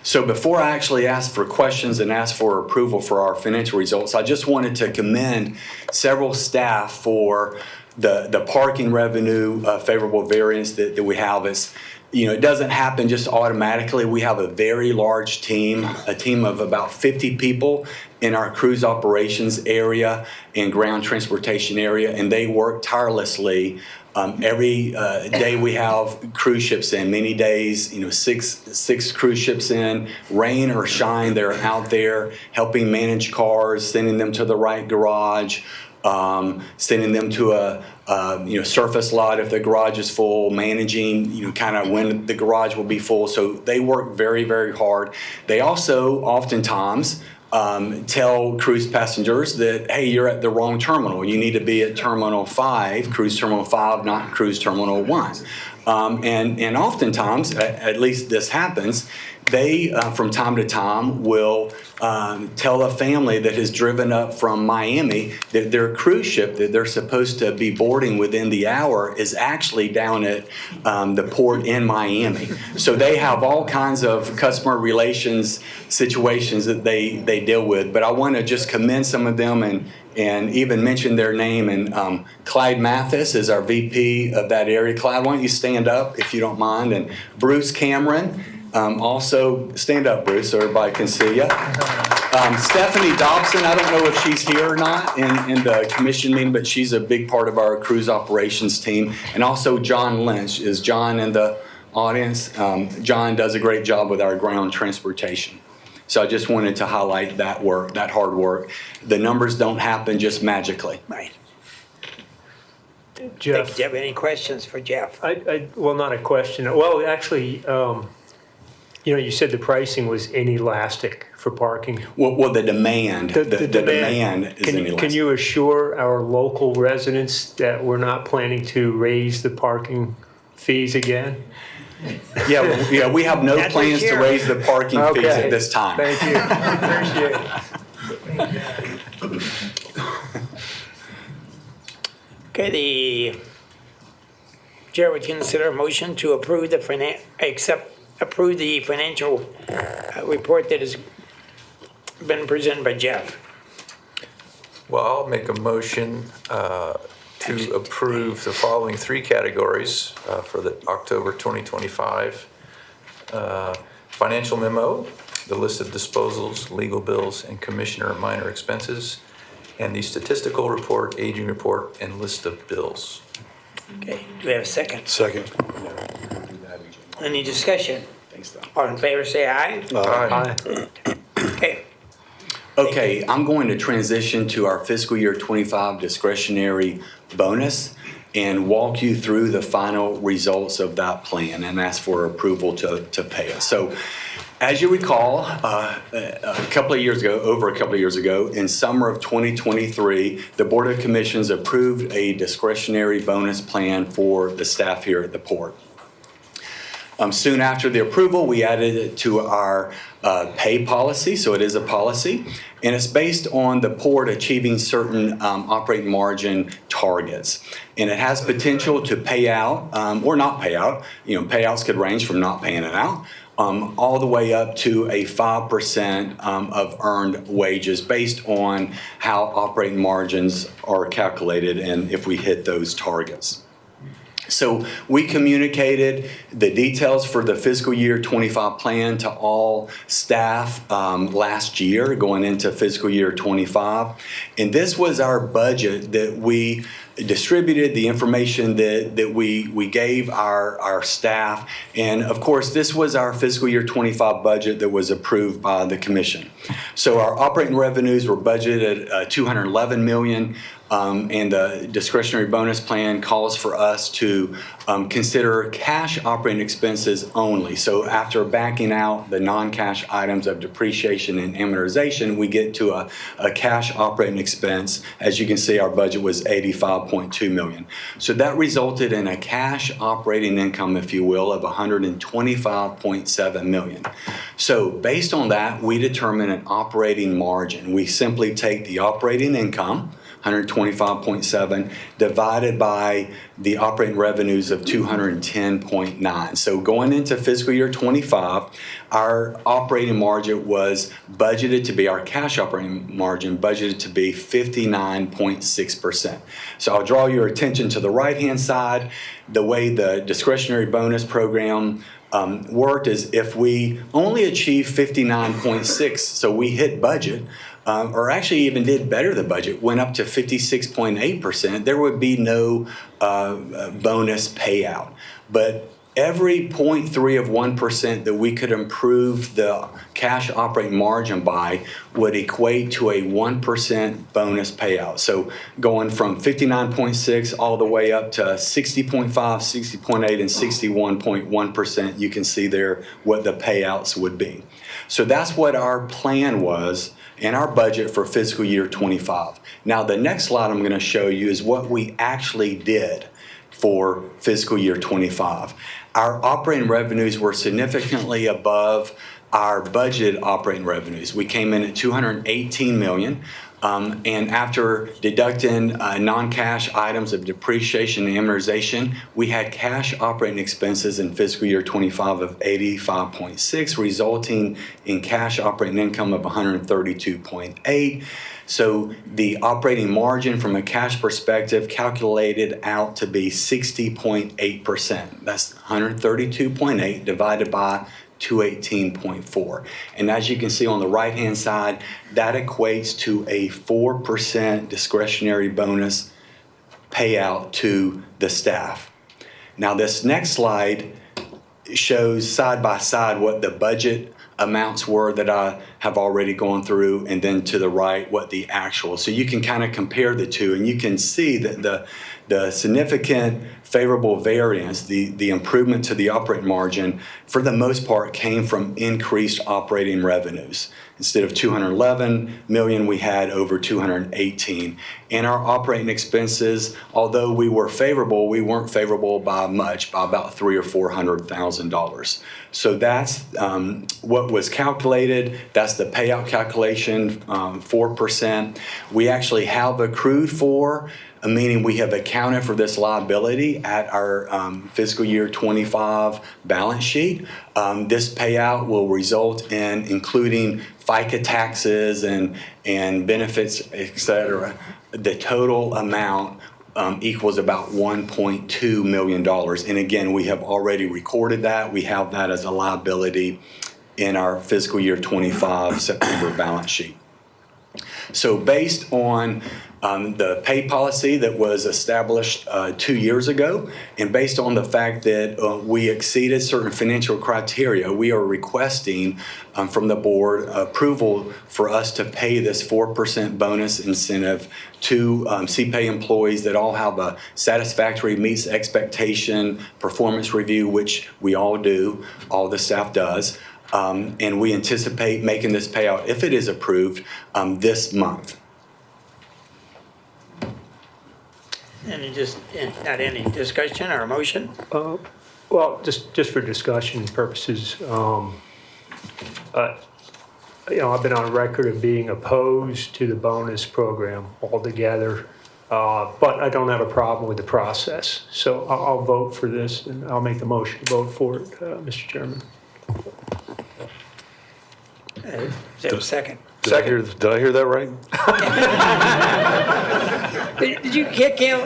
So before I actually ask for questions and ask for approval for our financial results, I just wanted to commend several staff for the parking revenue favorable variance that we have. It doesn't happen just automatically. We have a very large team, a team of about 50 people in our cruise operations area and ground transportation area, and they work tirelessly. Every day we have cruise ships in, many days, six cruise ships in, rain or shine, they're out there helping manage cars, sending them to the right garage, sending them to a surface lot if the garage is full, managing kind of when the garage will be full. So they work very, very hard. They also oftentimes tell cruise passengers that, hey, you're at the wrong terminal. You need to be at Terminal 5, Cruise Terminal 5, not Cruise Terminal 1. And oftentimes, at least this happens, they, from time to time, will tell a family that has driven up from Miami that their cruise ship that they're supposed to be boarding within the hour is actually down at the port in Miami. So they have all kinds of customer relations situations that they deal with. But I want to just commend some of them and even mention their name. And Clyde Mathis is our VP of that area. Clyde, why don't you stand up if you don't mind? And Bruce Cameron, also stand up, Bruce, so everybody can see you. Stephanie Dobson, I don't know if she's here or not in the commission meeting, but she's a big part of our cruise operations team. And also John Lynch. Is John in the audience? John does a great job with our ground transportation. So I just wanted to highlight that work, that hard work. The numbers don't happen just magically. Right. Jeff, Do you have any questions for Jeff? well, not a question. Well, actually, you said the pricing was inelastic for parking. Well, the demand, the demand is inelastic. Can you assure our local residents that we're not planning to raise the parking fees again? Yeah, we have no plans to raise the parking fees at this time. Thank you. Appreciate it. Okay, the chair would consider a motion to approve the financial report that has been presented by Jeff. Well, I'll make a motion to approve the following three categories for the October 2025 financial memo, the list of disposals, legal bills, and commissioner minor expenses, and the statistical report, aging report, and list of bills. Okay, do we have a second? Second. Any discussion? Thanks, though. All in favor, say aye. Aye. Okay. Okay, I'm going to transition to our fiscal year 25 discretionary bonus and walk you through the final results of that plan and ask for approval to pay us. So as you recall, over a couple of years ago, in summer of 2023, the Board of Commissions approved a discretionary bonus plan for the staff here at the Port. Soon after the approval, we added it to our pay policy, so it is a policy, and it's based on the Port achieving certain operating margin targets. And it has potential to pay out or not pay out. Payouts could range from not paying it out all the way up to a 5% of earned wages based on how operating margins are calculated and if we hit those targets. So we communicated the details for the fiscal year 25 plan to all staff last year going into fiscal year 25. And this was our budget that we distributed, the information that we gave our staff. And of course, this was our fiscal year 25 budget that was approved by the commission. So our operating revenues were budgeted at $211 million. And the discretionary bonus plan calls for us to consider cash operating expenses only. So after backing out the non-cash items of depreciation and amortization, we get to a cash operating expense. As you can see, our budget was $85.2 million. So that resulted in a cash operating income, if you will, of $125.7 million. So based on that, we determine an operating margin. We simply take the operating income, 125.7, divided by the operating revenues of 210.9. So going into fiscal year 25, our operating margin was budgeted to be, our cash operating margin budgeted to be 59.6%. So I'll draw your attention to the right-hand side. The way the discretionary bonus program worked is if we only achieve 59.6, so we hit budget, or actually even did better than budget, went up to 56.8%, there would be no bonus payout. But every 0.3 of 1% that we could improve the cash operating margin by would equate to a 1% bonus payout. So going from 59.6 all the way up to 60.5, 60.8, and 61.1%, you can see there what the payouts would be. So that's what our plan was in our budget for fiscal year 25. Now the next slide I'm going to show you is what we actually did for fiscal year 25. Our operating revenues were significantly above our budget operating revenues. We came in at $218 million. And after deducting non-cash items of depreciation and amortization, we had cash operating expenses in fiscal year 25 of 85.6, resulting in cash operating income of 132.8. So the operating margin from a cash perspective calculated out to be 60.8%. That's 132.8 divided by 218.4. And as you can see on the right-hand side, that equates to a 4% discretionary bonus payout to the staff. Now this next slide shows side by side what the budget amounts were that I have already gone through, and then to the right what the actual. So you can kind of compare the two, and you can see that the significant favorable variance, the improvement to the operating margin, for the most part came from increased operating revenues. Instead of 211 million, we had over 218. And our operating expenses, although we were favorable, we weren't favorable by much, by about $300,000 or $400,000. So that's what was calculated. That's the payout calculation, 4%. We actually have accrued for, meaning we have accounted for this liability at our fiscal year 25 balance sheet. This payout will result in including FICA taxes and benefits, et cetera. The total amount equals about $1.2 million. And again, we have already recorded that. We have that as a liability in our fiscal year 25 September balance sheet. So based on the pay policy that was established 2 years ago, and based on the fact that we exceeded certain financial criteria, we are requesting from the board approval for us to pay this 4% bonus incentive to CPay employees that all have a satisfactory meets expectation performance review, which we all do, all the staff does. And we anticipate making this payout, if it is approved, this month. Not any discussion or motion? Well, just for discussion purposes, I've been on record of being opposed to the bonus program altogether, but I don't have a problem with the process. So I'll vote for this, and I'll make the motion to vote for it, Mr. Chairman. Is there a second? Did I hear that right? Did you kick him?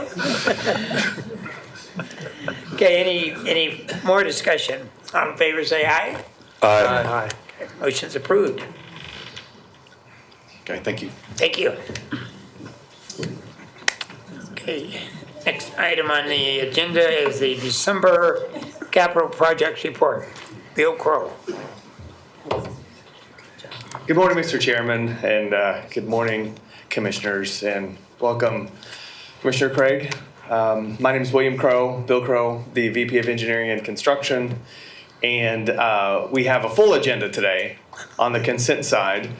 Okay, any more discussion? All in favor, say aye. Aye. Motion's approved. Okay, thank you. Thank you. Okay, next item on the agenda is the December capital projects report. Bill Crow. Good morning, Mr. Chairman, and good morning, commissioners, and welcome, Commissioner Craig. My name is William Crow, Bill Crow, the VP of Engineering and Construction, and we have a full agenda today on the consent side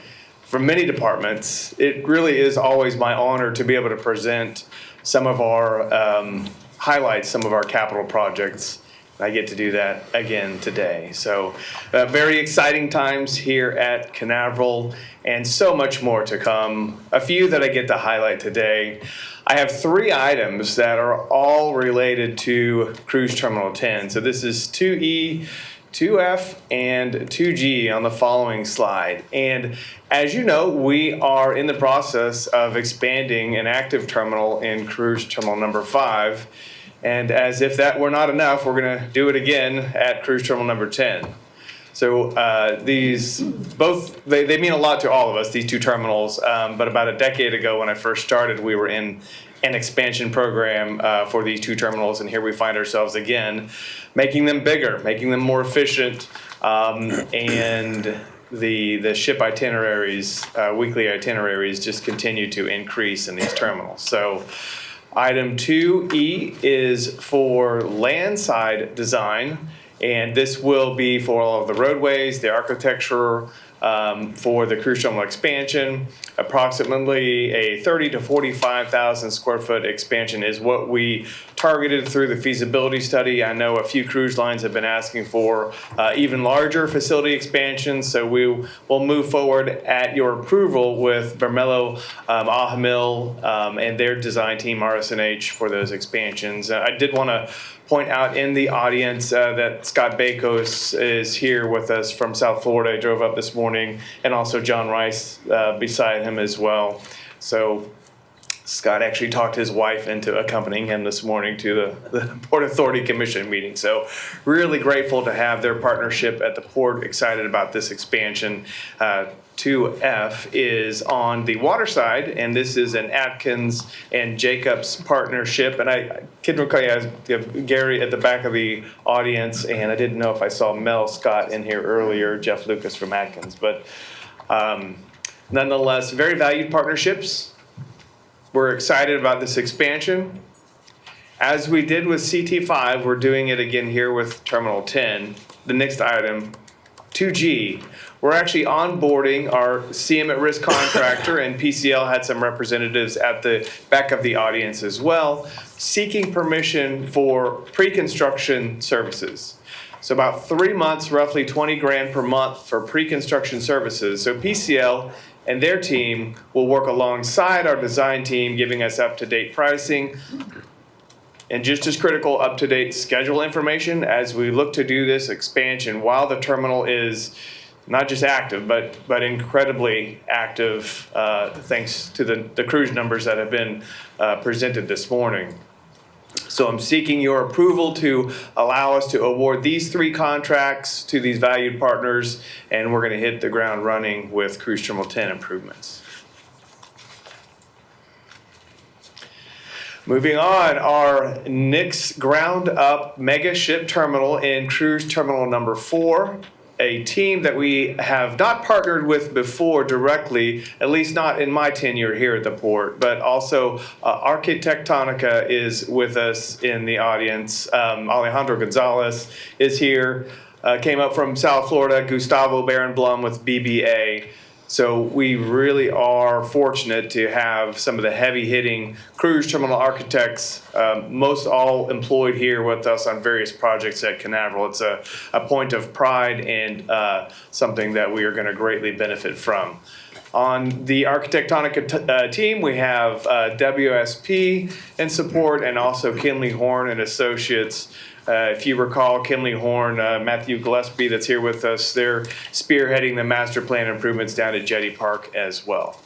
from many departments. It really is always my honor to be able to present some of our highlights, some of our capital projects. I get to do that again today. So very exciting times here at Canaveral, and so much more to come. A few that I get to highlight today. I have 3 items that are all related to Cruise Terminal 10. So this is 2E, 2F, and 2G on the following slide. And as you know, we are in the process of expanding an active terminal in Cruise Terminal number 5. And as if that were not enough, we're going to do it again at Cruise Terminal number 10. So these both, they mean a lot to all of us, these 2 terminals. But about a decade ago when I first started, we were in an expansion program for these 2 terminals. And here we find ourselves again, making them bigger, making them more efficient. And the ship itineraries, weekly itineraries, just continue to increase in these terminals. So item 2E is for landside design, and this will be for all of the roadways, the architecture for the cruise terminal expansion. Approximately a 30 to 45,000 square foot expansion is what we targeted through the feasibility study. I know a few cruise lines have been asking for even larger facility expansions, so we will move forward at your approval with Bermelo Ahmil and their design team, RSNH, for those expansions. I did want to point out in the audience that Scott Bakos is here with us from South Florida. He drove up this morning, and also John Rice beside him as well. So Scott actually talked his wife into accompanying him this morning to the Port Authority Commission meeting. So really grateful to have their partnership at the port, excited about this expansion. 2F is on the water side, and this is an Atkins and Jacobs partnership. And I can recall, I have Gary at the back of the audience, and I didn't know if I saw Mel Scott in here earlier, Jeff Lucas from Atkins. But nonetheless, very valued partnerships. We're excited about this expansion. As we did with CT5, we're doing it again here with Terminal 10. The next item, 2G. We're actually onboarding our CM at risk contractor, and PCL had some representatives at the back of the audience as well, seeking permission for pre-construction services. So about 3 months, roughly 20 grand per month for pre-construction services. So PCL and their team will work alongside our design team, giving us up-to-date pricing and just as critical, up-to-date schedule information as we look to do this expansion while the terminal is not just active, but incredibly active, thanks to the cruise numbers that have been presented this morning. So I'm seeking your approval to allow us to award these 3 contracts to these valued partners, and we're going to hit the ground running with Cruise Terminal 10 improvements. Moving on, our Nix ground up mega ship terminal in Cruise Terminal number 4. A team that we have not partnered with before directly, at least not in my tenure here at the port, but also Arquitectonica is with us in the audience. Alejandro Gonzalez is here, came up from South Florida, Gustavo Barenblum with BBA. So we really are fortunate to have some of the heavy-hitting cruise terminal architects, most all employed here with us on various projects at Canaveral. It's a point of pride and something that we are going to greatly benefit from. On the Arquitectonica team, we have WSP in support, and also Kinley Horn and Associates. If you recall, Kinley Horn, Matthew Gillespie that's here with us, they're spearheading the master plan improvements down at Jetty Park as well.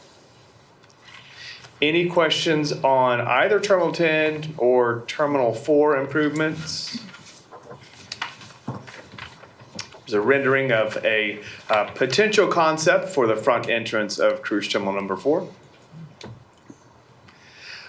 Any questions on either Terminal 10 or Terminal 4 improvements? There's a rendering of a potential concept for the front entrance of Cruise Terminal number 4.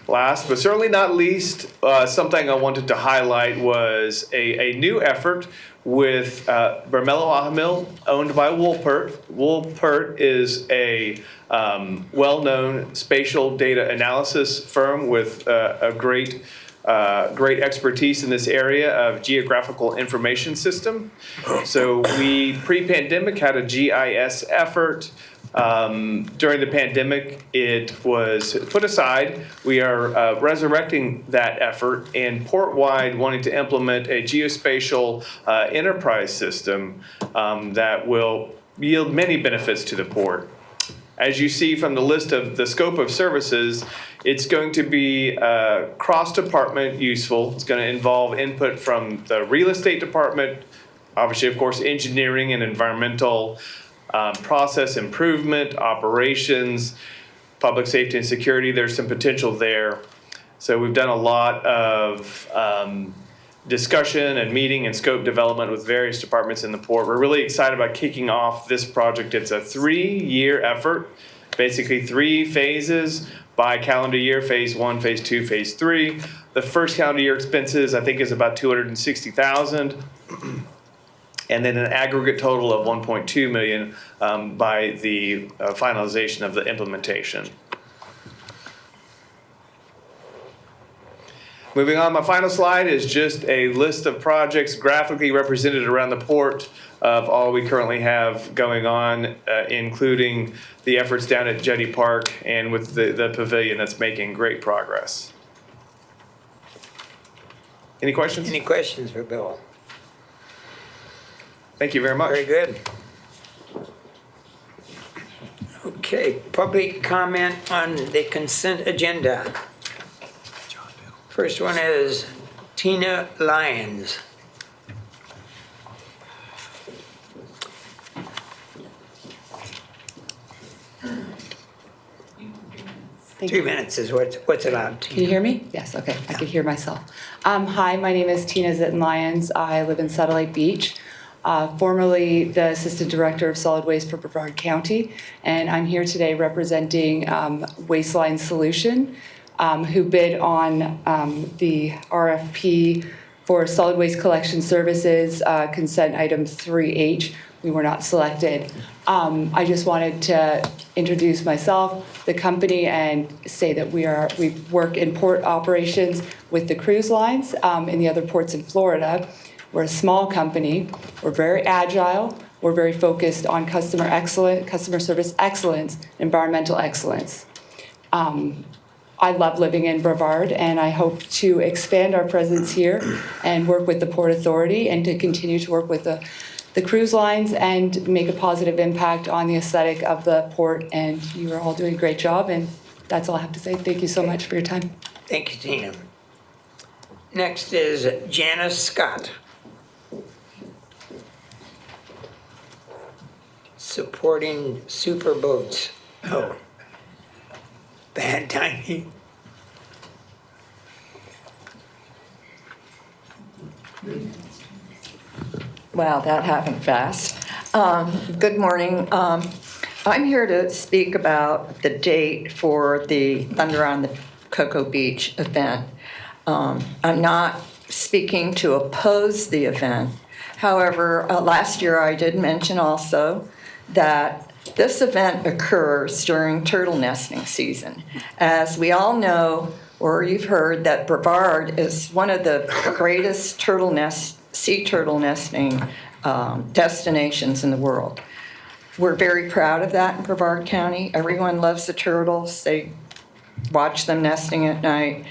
Last but certainly not least, something I wanted to highlight was a new effort with Bermelo Ahmil, owned by Woolpert. Woolpert is a well-known spatial data analysis firm with a great expertise in this area of geographical information system. So we, pre-pandemic, had a GIS effort. During the pandemic, it was put aside. We are resurrecting that effort, and port-wide wanting to implement a geospatial enterprise system that will yield many benefits to the port. As you see from the list of the scope of services, it's going to be cross-department useful. It's going to involve input from the real estate department, obviously, of course, engineering and environmental, process improvement, operations, public safety and security. There's some potential there. So we've done a lot of discussion and meeting and scope development with various departments in the port. We're really excited about kicking off this project. It's a 3-year effort, basically 3 phases by calendar year, phase 1, phase 2, phase 3. The first calendar year expenses, I think, is about $260,000. And then an aggregate total of $1.2 million by the finalization of the implementation. Moving on, my final slide is just a list of projects graphically represented around the port of all we currently have going on, including the efforts down at Jetty Park and with the pavilion that's making great progress. Any questions? Any questions for Bill? Thank you very much. Very good. Okay, public comment on the consent agenda. First one is Tina Lyons. Thank 3 you. minutes is what's allowed. Can you hear me? Yes, okay, I could hear myself. Hi, my name is Tina Zitten-Lyons. I live in Satellite Beach, formerly the Assistant Director of Solid Waste for Brevard County, and I'm here today representing Wasteline Solution, who bid on the RFP for solid waste collection services, consent item 3H. We were not selected. I just wanted to introduce myself, the company, and say that we work in port operations with the cruise lines in the other ports in Florida. We're a small company. We're very agile. We're very focused on customer service excellence, environmental excellence. I love living in Brevard, and I hope to expand our presence here and work with the Port Authority and to continue to work with the cruise lines and make a positive impact on the aesthetic of the port. And you are all doing a great job, and that's all I have to say. Thank you so much for your time. Thank you, Tina. Next is Janice Scott. Supporting super boats. Oh, bad timing. Wow, that happened fast. Good morning. I'm here to speak about the date for the Thunder on the Cocoa Beach event. I'm not speaking to oppose the event. However, last year I did mention also that this event occurs during turtle nesting season. As we all know, or you've heard, that Brevard is one of the greatest sea turtle nesting destinations in the world. We're very proud of that in Brevard County. Everyone loves the turtles. They watch them nesting at night.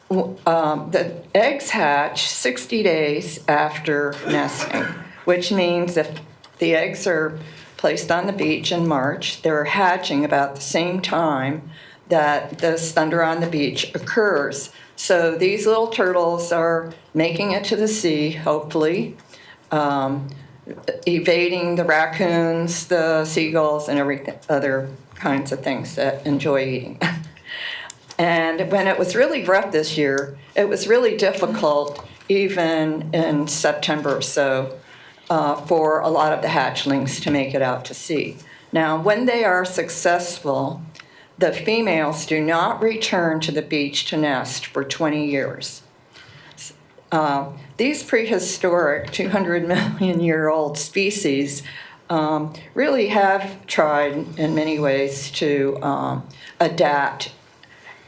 The eggs hatch 60 days after nesting, which means if the eggs are placed on the beach in March, they're hatching about the same time that this Thunder on the Beach occurs. So these little turtles are making it to the sea, hopefully, evading the raccoons, the seagulls, and other kinds of things that enjoy eating. And when it was really rough this year, it was really difficult, even in September or so, for a lot of the hatchlings to make it out to sea. Now, when they are successful, the females do not return to the beach to nest for 20 years. These prehistoric 200-million-year-old species really have tried in many ways to adapt.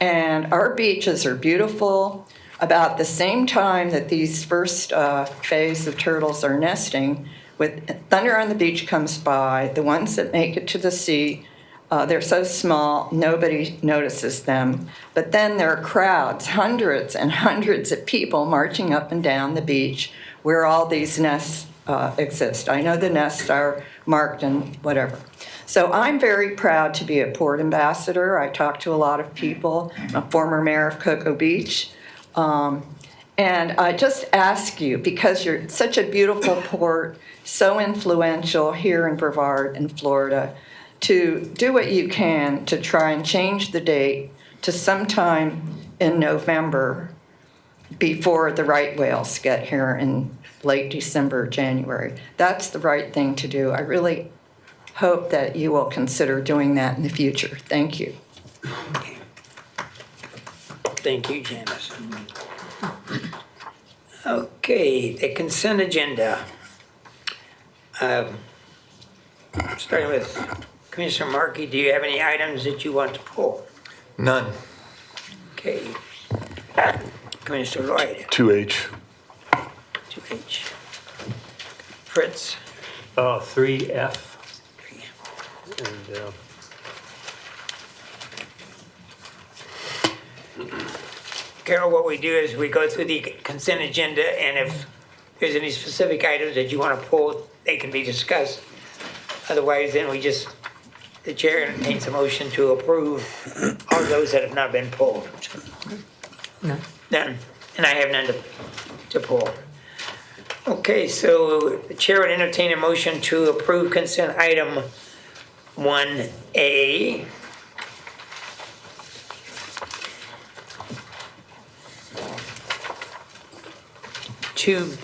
And our beaches are beautiful. About the same time that these first phase of turtles are nesting, with Thunder on the Beach comes by, the ones that make it to the sea, they're so small, nobody notices them. But then there are crowds, hundreds and hundreds of people marching up and down the beach where all these nests exist. I know the nests are marked and whatever. So I'm very proud to be a port ambassador. I talk to a lot of people. I'm a former mayor of Cocoa Beach. And I just ask you, because you're such a beautiful port, so influential here in Brevard in Florida, to do what you can to try and change the date to sometime in November before the right whales get here in late December, January. That's the right thing to do. I really hope that you will consider doing that in the future. Thank you. Thank you, Janice. Okay, the consent agenda. Starting with Commissioner Markey, do you have any items that you want to pull? None. Okay. Commissioner Lloyd. 2H. 2H. Fritz. 3F. And Carol, what we do is we go through the consent agenda, and if there's any specific items that you want to pull, they can be discussed. Otherwise, then the chair entertains a motion to approve all those that have not been pulled. None. And I have none to pull. Okay, so the chair would entertain a motion to approve consent item 1A. Two,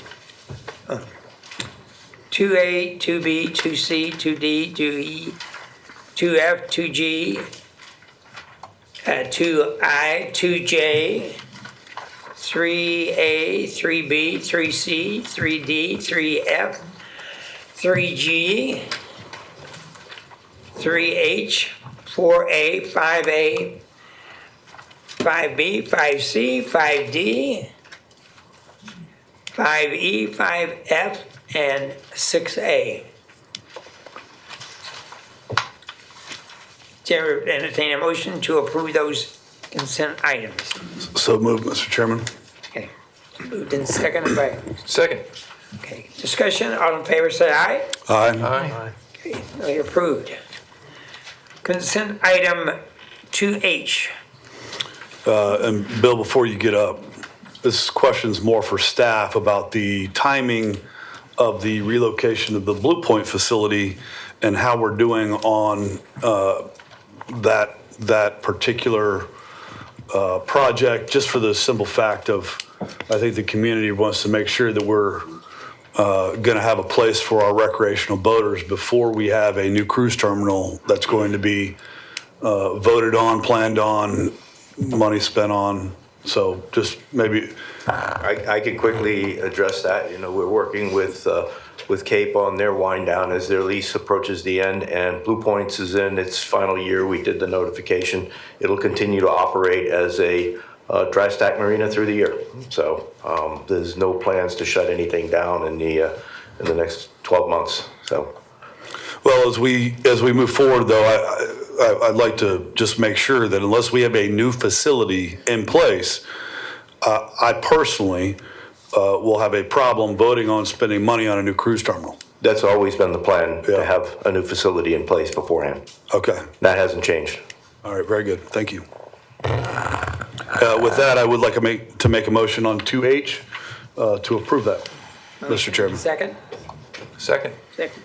2A, 2B, 2C, 2D, 2E, 2F, 2G, 2I, 2J, 3A, 3B, 3C, 3D, 3F, 3G, 3H, 4A, 5A, 5B, 5C, 5D, 5E, 5F, and 6A. Chair would entertain a motion to approve those consent items. So moved, Mr. Chairman. Okay, moved and seconded by, Second. okay, discussion, all in favor say aye. Aye. Okay, they're approved. Consent item 2H. And Bill, before you get up, this question's more for staff about the timing of the relocation of the Blue Point facility and how we're doing on that particular project, just for the simple fact of, I think the community wants to make sure that we're going to have a place for our recreational boaters before we have a new cruise terminal that's going to be voted on, planned on, money spent on. So just maybe. I can quickly address that. You know, we're working with Cape on their wind down as their lease approaches the end, and Blue Points is in its final year. We did the notification. It'll continue to operate as a dry stack marina through the year. So there's no plans to shut anything down in the next 12 months. So. Well, as we move forward, though, I'd like to just make sure that unless we have a new facility in place, I personally will have a problem voting on spending money on a new cruise terminal. That's always been the plan, to have a new facility in place beforehand. Okay. That hasn't changed. All right, very good. Thank you. With that, I would like to make a motion on 2H to approve that, Mr. Chairman. Second? Second. Second.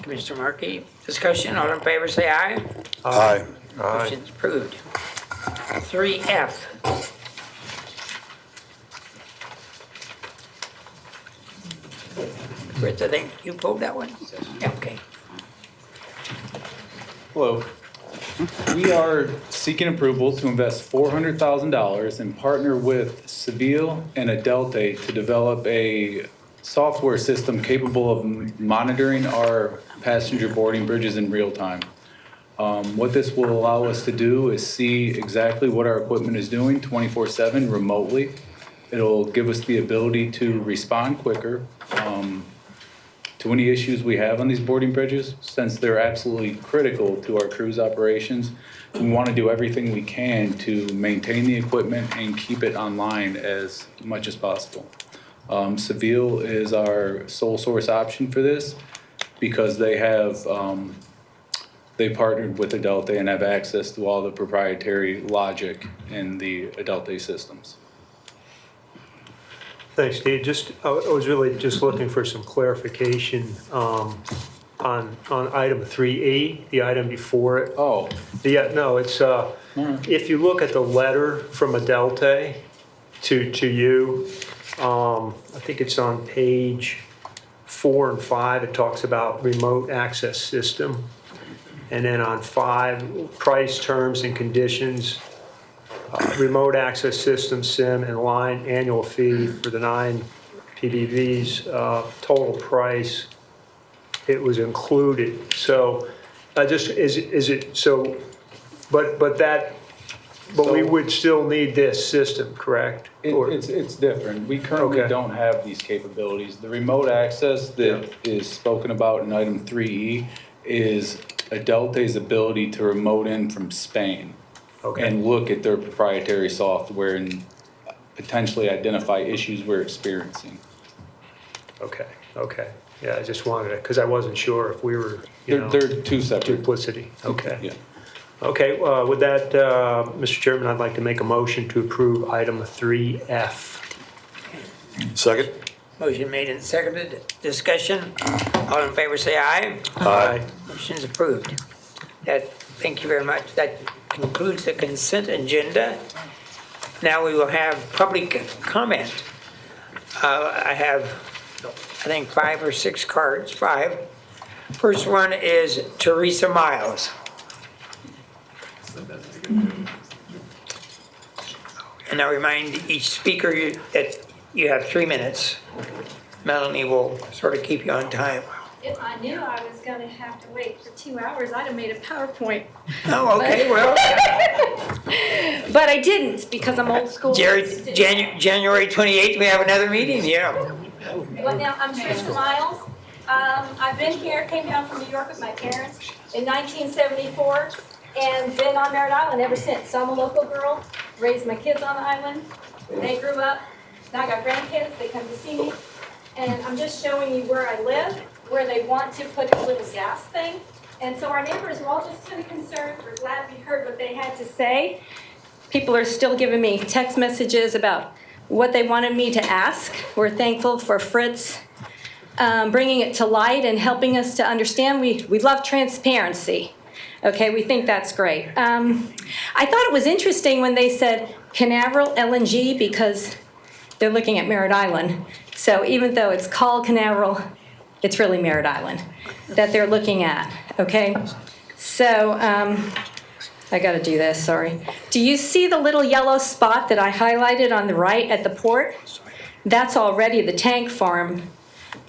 Commissioner Markey, discussion, all in favor say aye. Aye. Motion's approved. 3F. Fritz, I think you pulled that one? Yeah, okay. Hello. We are seeking approval to invest $400,000 and partner with Seville and Adelte to develop a software system capable of monitoring our passenger boarding bridges in real time. What this will allow us to do is see exactly what our equipment is doing 24/7 remotely. It'll give us the ability to respond quicker to any issues we have on these boarding bridges, since they're absolutely critical to our cruise operations. We want to do everything we can to maintain the equipment and keep it online as much as possible. Seville is our sole source option for this because they have they partnered with Adelte and have access to all the proprietary logic in the Adelte systems. Thanks, Steve. I was really just looking for some clarification on item 3E, the item before it. Oh. No, it's, if you look at the letter from Adelte to you, I think it's on page 4 and 5, it talks about remote access system. And then on 5, price, terms, and conditions, remote access system, SIM, and line annual fee for the 9 PBVs, total price, it was included. So is it, so, but we would still need this system, correct? It's different. We currently don't have these capabilities. The remote access that is spoken about in item 3E is Adelte's ability to remote in from Spain and look at their proprietary software and potentially identify issues we're experiencing. Okay, okay. Yeah, I just wanted to, because I wasn't sure if we were, They're two separate. duplicity. Okay. Yeah. Okay, with that, Mr. Chairman, I'd like to make a motion to approve item 3F. Second? Motion made and seconded. Discussion. All in favor say aye. Aye. Motion's approved. Thank you very much. That concludes the consent agenda. Now we will have public comment. I have, I think, 5 or 6 cards, 5. First one is Teresa Miles. And I remind each speaker that you have 3 minutes. Melanie will sort of keep you on time. If I knew I was going to have to wait for 2 hours, I'd have made a PowerPoint. Oh, okay, well. But I didn't because I'm old school. January 28th, we have another meeting, yeah. Well, now, I'm Teresa Miles. I've been here, came down from New York with my parents in 1974, and been on Merritt Island ever since. So I'm a local girl, raised my kids on the island. They grew up. Now I got grandkids, they come to see me. And I'm just showing you where I live, where they want to put a little gas thing. And so our neighbors were all just kind of concerned. We're glad we heard what they had to say. People are still giving me text messages about what they wanted me to ask. We're thankful for Fritz bringing it to light and helping us to understand. We love transparency. Okay, we think that's great. I thought it was interesting when they said Canaveral LNG because they're looking at Merritt Island. So even though it's called Canaveral, it's really Merritt Island that they're looking at, okay? So I gotta do this, sorry. Do you see the little yellow spot that I highlighted on the right at the port? That's already the tank farm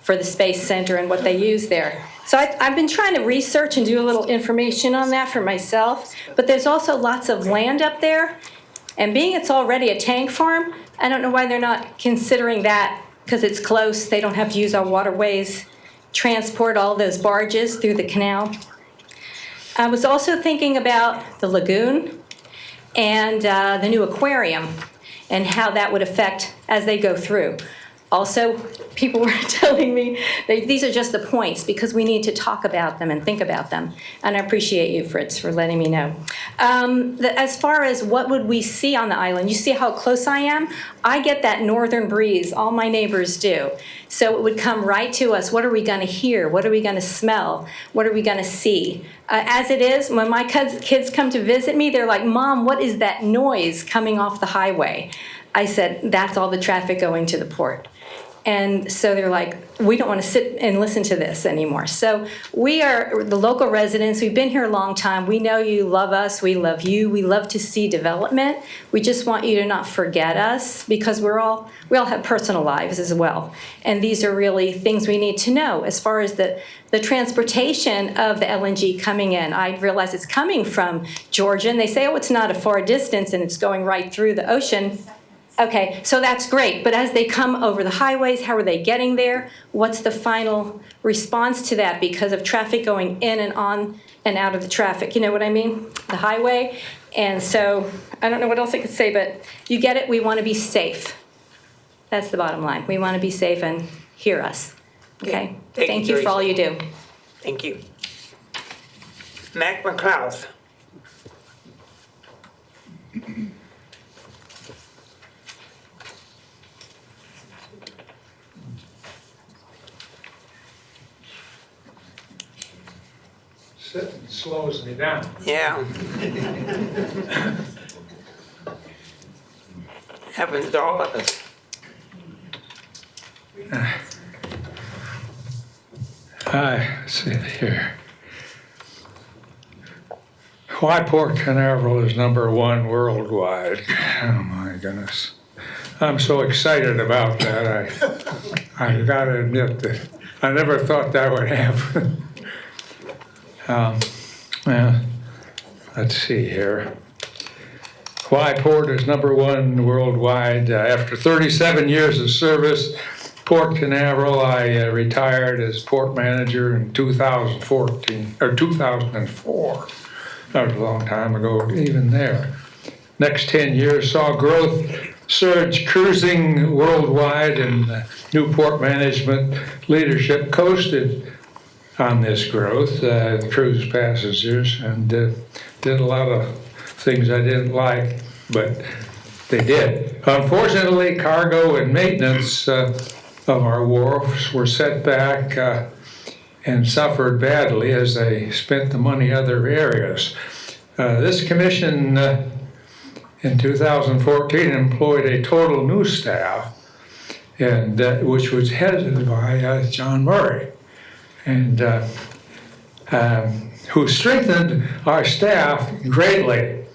for the Space Center and what they use there. So I've been trying to research and do a little information on that for myself, but there's also lots of land up there. And being it's already a tank farm, I don't know why they're not considering that because it's close. They don't have to use our waterways, transport all those barges through the canal. I was also thinking about the lagoon and the new aquarium and how that would affect as they go through. Also, people were telling me these are just the points because we need to talk about them and think about them. And I appreciate you, Fritz, for letting me know. As far as what would we see on the island, you see how close I am? I get that northern breeze. All my neighbors do. So it would come right to us. What are we going to hear? What are we going to smell? What are we going to see? As it is, when my kids come to visit me, they're like, Mom, what is that noise coming off the highway? I said, that's all the traffic going to the port. And so they're like, we don't want to sit and listen to this anymore. So we are the local residents. We've been here a long time. We know you love us. We love you. We love to see development. We just want you to not forget us because we all have personal lives as well. And these are really things we need to know as far as the transportation of the LNG coming in. I realize it's coming from Georgia. And they say, oh, it's not a far distance and it's going right through the ocean. Okay, so that's great, but as they come over the highways, how are they getting there? What's the final response to that because of traffic going in and on and out of the traffic? You know what I mean? The highway. And so I don't know what else I could say, but you get it. We want to be safe. That's the bottom line. We want to be safe and hear us. Okay? Thank you for all you do. Thank you. Mac McLeod. Sitting slows me down. Yeah. Happens to all of us. Let's see here. Why Port Canaveral is #1 worldwide. Oh my goodness. I'm so excited about that. I gotta admit that I never thought that would happen. Well, let's see here. Why Port is #1 worldwide. After 37 years of service, Port Canaveral, I retired as port manager in 2004. That was a long time ago, even there. Next 10 years saw growth Surge Cruising Worldwide and Newport Management Leadership coasted on this growth, cruise passengers, and did a lot of things I didn't like, but they did. Unfortunately, cargo and maintenance of our wharfs were set back and suffered badly as they spent the money other areas. This commission in 2014 employed a total new staff, and which was headed by John Murray, and who strengthened our staff greatly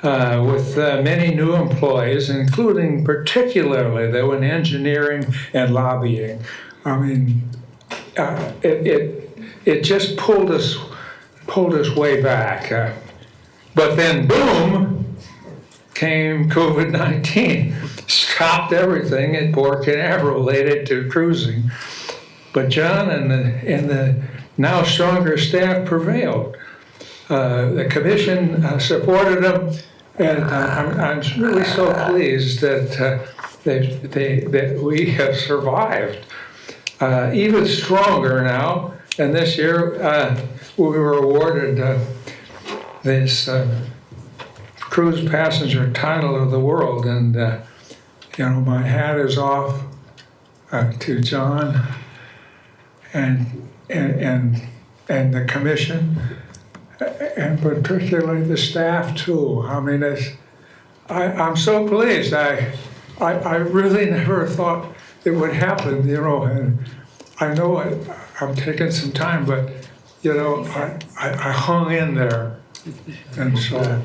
with many new employees, including particularly though in engineering and lobbying. I mean, it just pulled us way back. But then boom, came COVID-19, stopped everything at Port Canaveral related to cruising. But John and the now stronger staff prevailed. The commission supported them, and I'm really so pleased that that we have survived. Even stronger now, and this year we were awarded this cruise passenger title of the world, and my hat is off to John and the commission, and particularly the staff too. I mean, I'm so pleased. I really never thought it would happen, and I know I'm taking some time, but I hung in there. And so,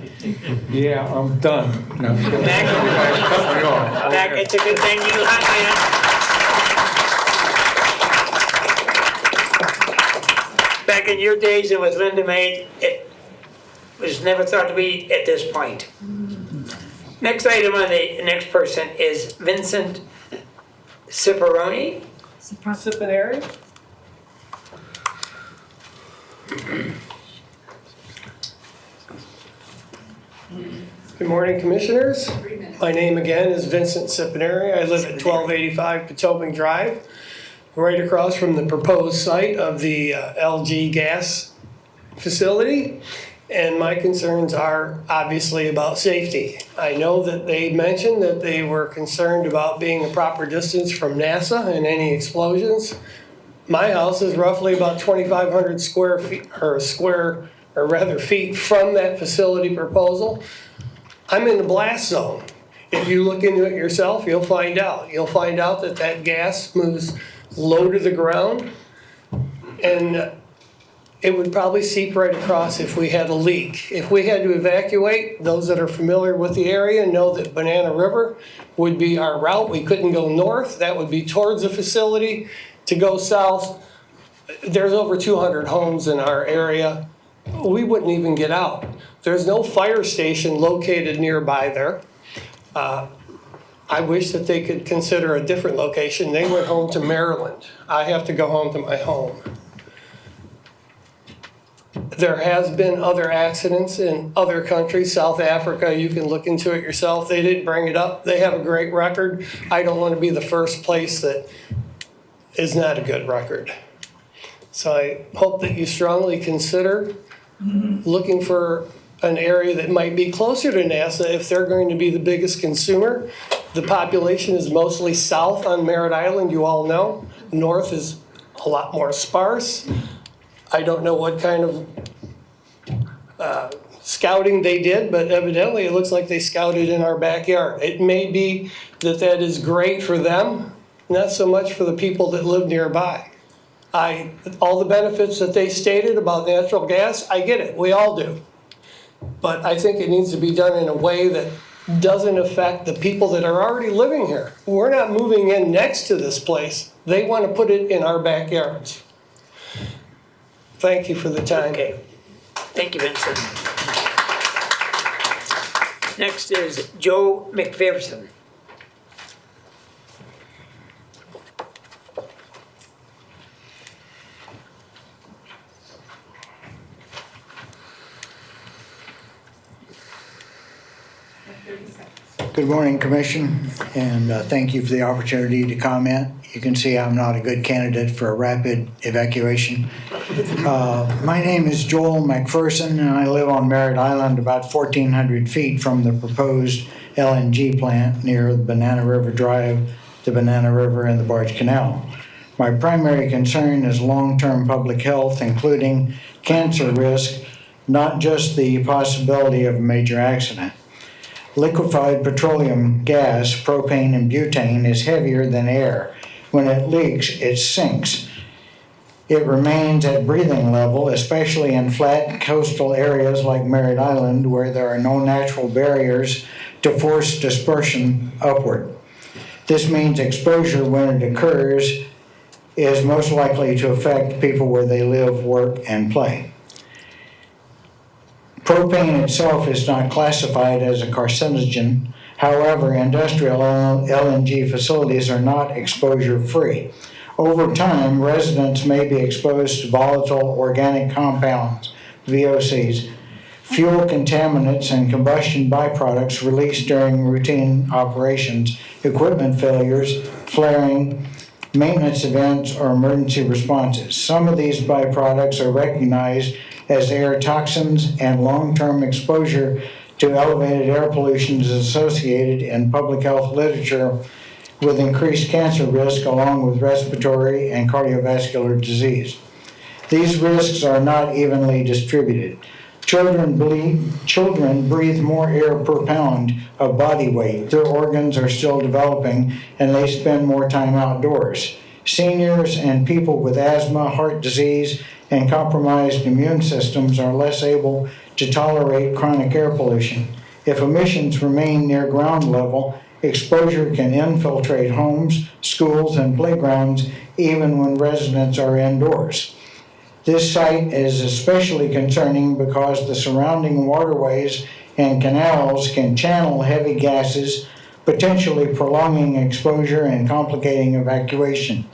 yeah, I'm done. No, Back to continue. Back in your days, it was Linda May. It was never thought to be at this point. Next item on the next person is Vincent Ciparoni. Cipaneri. Good morning, Commissioners. My name again is Vincent Cipaneri. I live at 1285 Potomac Drive, right across from the proposed site of the LG gas facility. And my concerns are obviously about safety. I know that they mentioned that they were concerned about being a proper distance from NASA and any explosions. My house is roughly about 2,500 feet from that facility proposal. I'm in the blast zone. If you look into it yourself, you'll find out. You'll find out that that gas moves low to the ground, and it would probably seep right across if we had a leak. If we had to evacuate, those that are familiar with the area know that Banana River would be our route. We couldn't go north. That would be towards the facility. To go south, there's over 200 homes in our area. We wouldn't even get out. There's no fire station located nearby there. I wish that they could consider a different location. They went home to Maryland. I have to go home to my home. There has been other accidents in other countries. South Africa, you can look into it yourself. They didn't bring it up. They have a great record. I don't want to be the first place that is not a good record. So I hope that you strongly consider looking for an area that might be closer to NASA if they're going to be the biggest consumer. The population is mostly south on Merritt Island, you all know. North is a lot more sparse. I don't know what kind of scouting they did, but evidently it looks like they scouted in our backyard. It may be that that is great for them, not so much for the people that live nearby. All the benefits that they stated about natural gas, I get it, we all do. But I think it needs to be done in a way that doesn't affect the people that are already living here. We're not moving in next to this place. They want to put it in our backyards. Thank you for the time. Okay. Thank you, Vincent. Next is Joe McPherson. Good morning, Commission, and thank you for the opportunity to comment. You can see I'm not a good candidate for a rapid evacuation. My name is Joel McPherson, and I live on Merritt Island, about 1,400 feet from the proposed LNG plant near the Banana River Drive, the Banana River, and the Barge Canal. My primary concern is long-term public health, including cancer risk, not just the possibility of a major accident. Liquefied petroleum gas, propane and butane, is heavier than air. When it leaks, it sinks. It remains at breathing level, especially in flat coastal areas like Merritt Island, where there are no natural barriers to force dispersion upward. This means exposure, when it occurs, is most likely to affect people where they live, work, and play. Propane itself is not classified as a carcinogen. However, industrial LNG facilities are not exposure-free. Over time, residents may be exposed to volatile organic compounds, VOCs, fuel contaminants, and combustion byproducts released during routine operations, equipment failures, flaring, maintenance events, or emergency responses. Some of these byproducts are recognized as air toxins, and long-term exposure to elevated air pollution is associated in public health literature with increased cancer risk along with respiratory and cardiovascular disease. These risks are not evenly distributed. Children breathe more air per pound of body weight. Their organs are still developing and they spend more time outdoors. Seniors and people with asthma, heart disease, and compromised immune systems are less able to tolerate chronic air pollution. If emissions remain near ground level, exposure can infiltrate homes, schools, and playgrounds even when residents are indoors. This site is especially concerning because the surrounding waterways and canals can channel heavy gases, potentially prolonging exposure and complicating evacuation.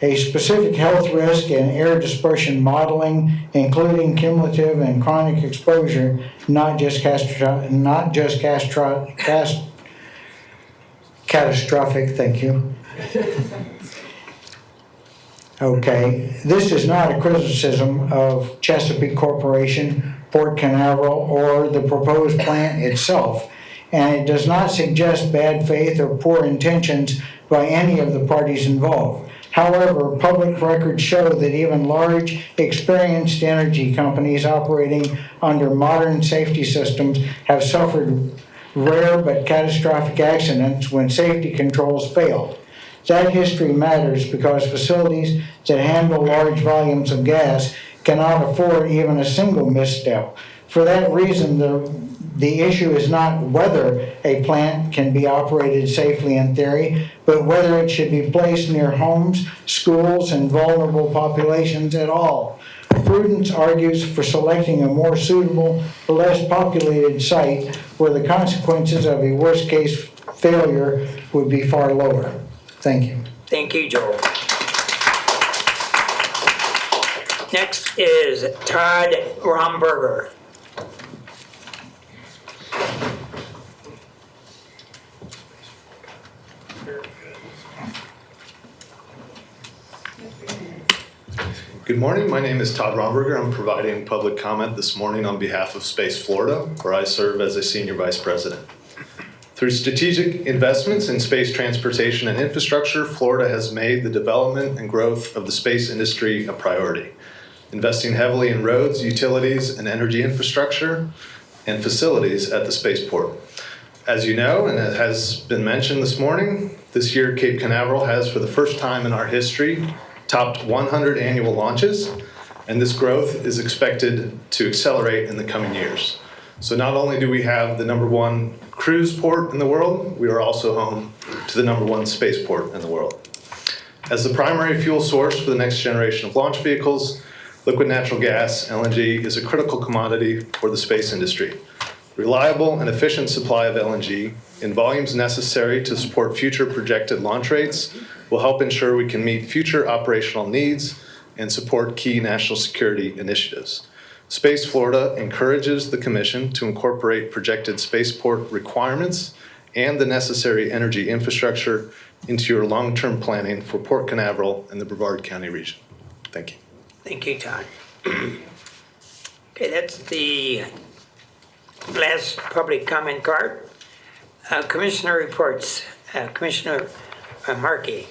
A specific health risk in air dispersion modeling, including cumulative and chronic exposure, not just catastrophic, thank you. Okay, this is not a criticism of Chesapeake Corporation, Port Canaveral, or the proposed plant itself, and it does not suggest bad faith or poor intentions by any of the parties involved. However, public records show that even large, experienced energy companies operating under modern safety systems have suffered rare but catastrophic accidents when safety controls failed. That history matters because facilities that handle large volumes of gas cannot afford even a single misstep. For that reason, the issue is not whether a plant can be operated safely in theory, but whether it should be placed near homes, schools, and vulnerable populations at all. Prudence argues for selecting a more suitable, less populated site where the consequences of a worst-case failure would be far lower. Thank you. Thank you, Joel. Next is Todd Romberger. Good morning, my name is Todd Romberger. I'm providing public comment this morning on behalf of Space Florida, where I serve as a Senior Vice President. Through strategic investments in space transportation and infrastructure, Florida has made the development and growth of the space industry a priority, investing heavily in roads, utilities, and energy infrastructure and facilities at the spaceport. As you know, and it has been mentioned this morning, this year Cape Canaveral has, for the first time in our history, topped 100 annual launches, and this growth is expected to accelerate in the coming years. So not only do we have the #1 cruise port in the world, we are also home to the #1 spaceport in the world. As the primary fuel source for the next generation of launch vehicles, liquid natural gas, LNG, is a critical commodity for the space industry. Reliable and efficient supply of LNG in volumes necessary to support future projected launch rates will help ensure we can meet future operational needs and support key national security initiatives. Space Florida encourages the Commission to incorporate projected spaceport requirements and the necessary energy infrastructure into your long-term planning for Port Canaveral and the Brevard County region. Thank you. Thank you, Todd. Okay, that's the last public comment card. Commissioner reports. Commissioner Markey.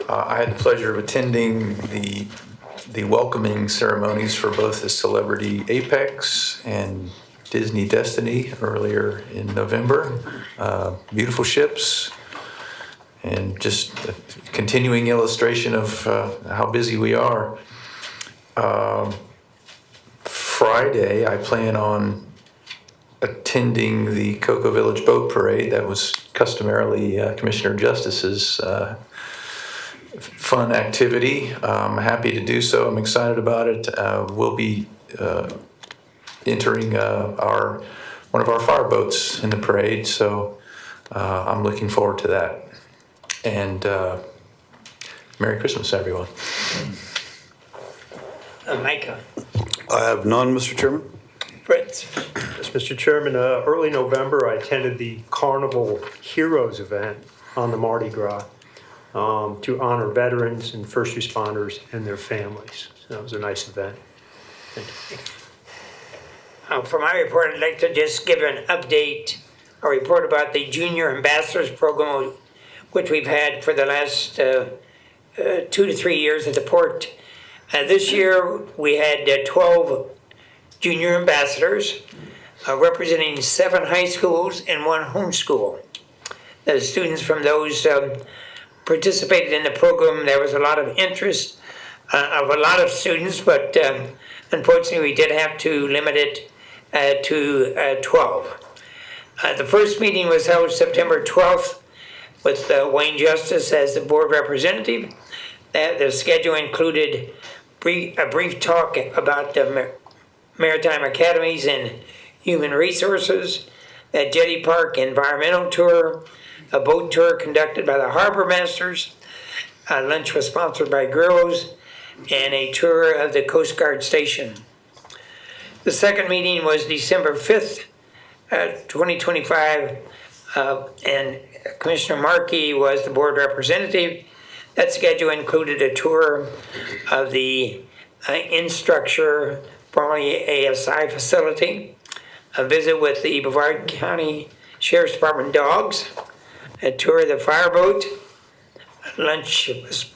I had the pleasure of attending the welcoming ceremonies for both the Celebrity Apex and Disney Destiny earlier in November. Beautiful ships, and just a continuing illustration of how busy we are. Friday, I plan on attending the Cocoa Village Boat Parade. That was customarily Commissioner Justice's fun activity. I'm happy to do so. I'm excited about it. We'll be entering one of our fire boats in the parade, so I'm looking forward to that. And Merry Christmas, everyone. Micah. I have none, Mr. Chairman. Fritz. Yes, Mr. Chairman, early November, I attended the Carnival Heroes event on the Mardi Gras to honor veterans and first responders and their families. So it was a nice event. Thank you. For my report, I'd like to just give an update, a report about the Junior Ambassadors Program, which we've had for the last 2 to 3 years at the port. This year, we had 12 junior ambassadors representing 7 high schools and 1 homeschool. The students from those participated in the program. There was a lot of interest of a lot of students, but unfortunately, we did have to limit it to 12. The first meeting was held September 12th with Wayne Justice as the board representative. The schedule included a brief talk about the Maritime Academies and Human Resources, a Jetty Park environmental tour, a boat tour conducted by the Harbor Masters, a lunch was sponsored by Grillo's, and a tour of the Coast Guard station. The second meeting was December 5th, 2025, and Commissioner Markey was the board representative. That schedule included a tour of the in-structure, formerly ASI facility, a visit with the Brevard County Sheriff's Department dogs, a tour of the fireboat, lunch was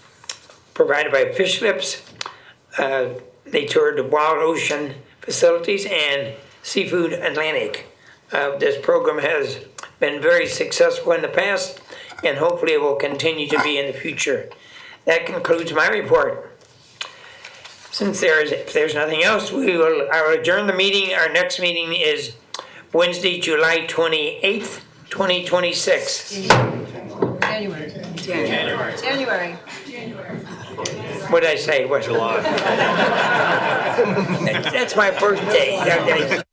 provided by Fish Lips. They toured the Wild Ocean facilities and Seafood Atlantic. This program has been very successful in the past, and hopefully it will continue to be in the future. That concludes my report. Since if there's nothing else, I will adjourn the meeting. Our next meeting is Wednesday, July 28th, 2026. January. What did I say? What? July. That's my birthday.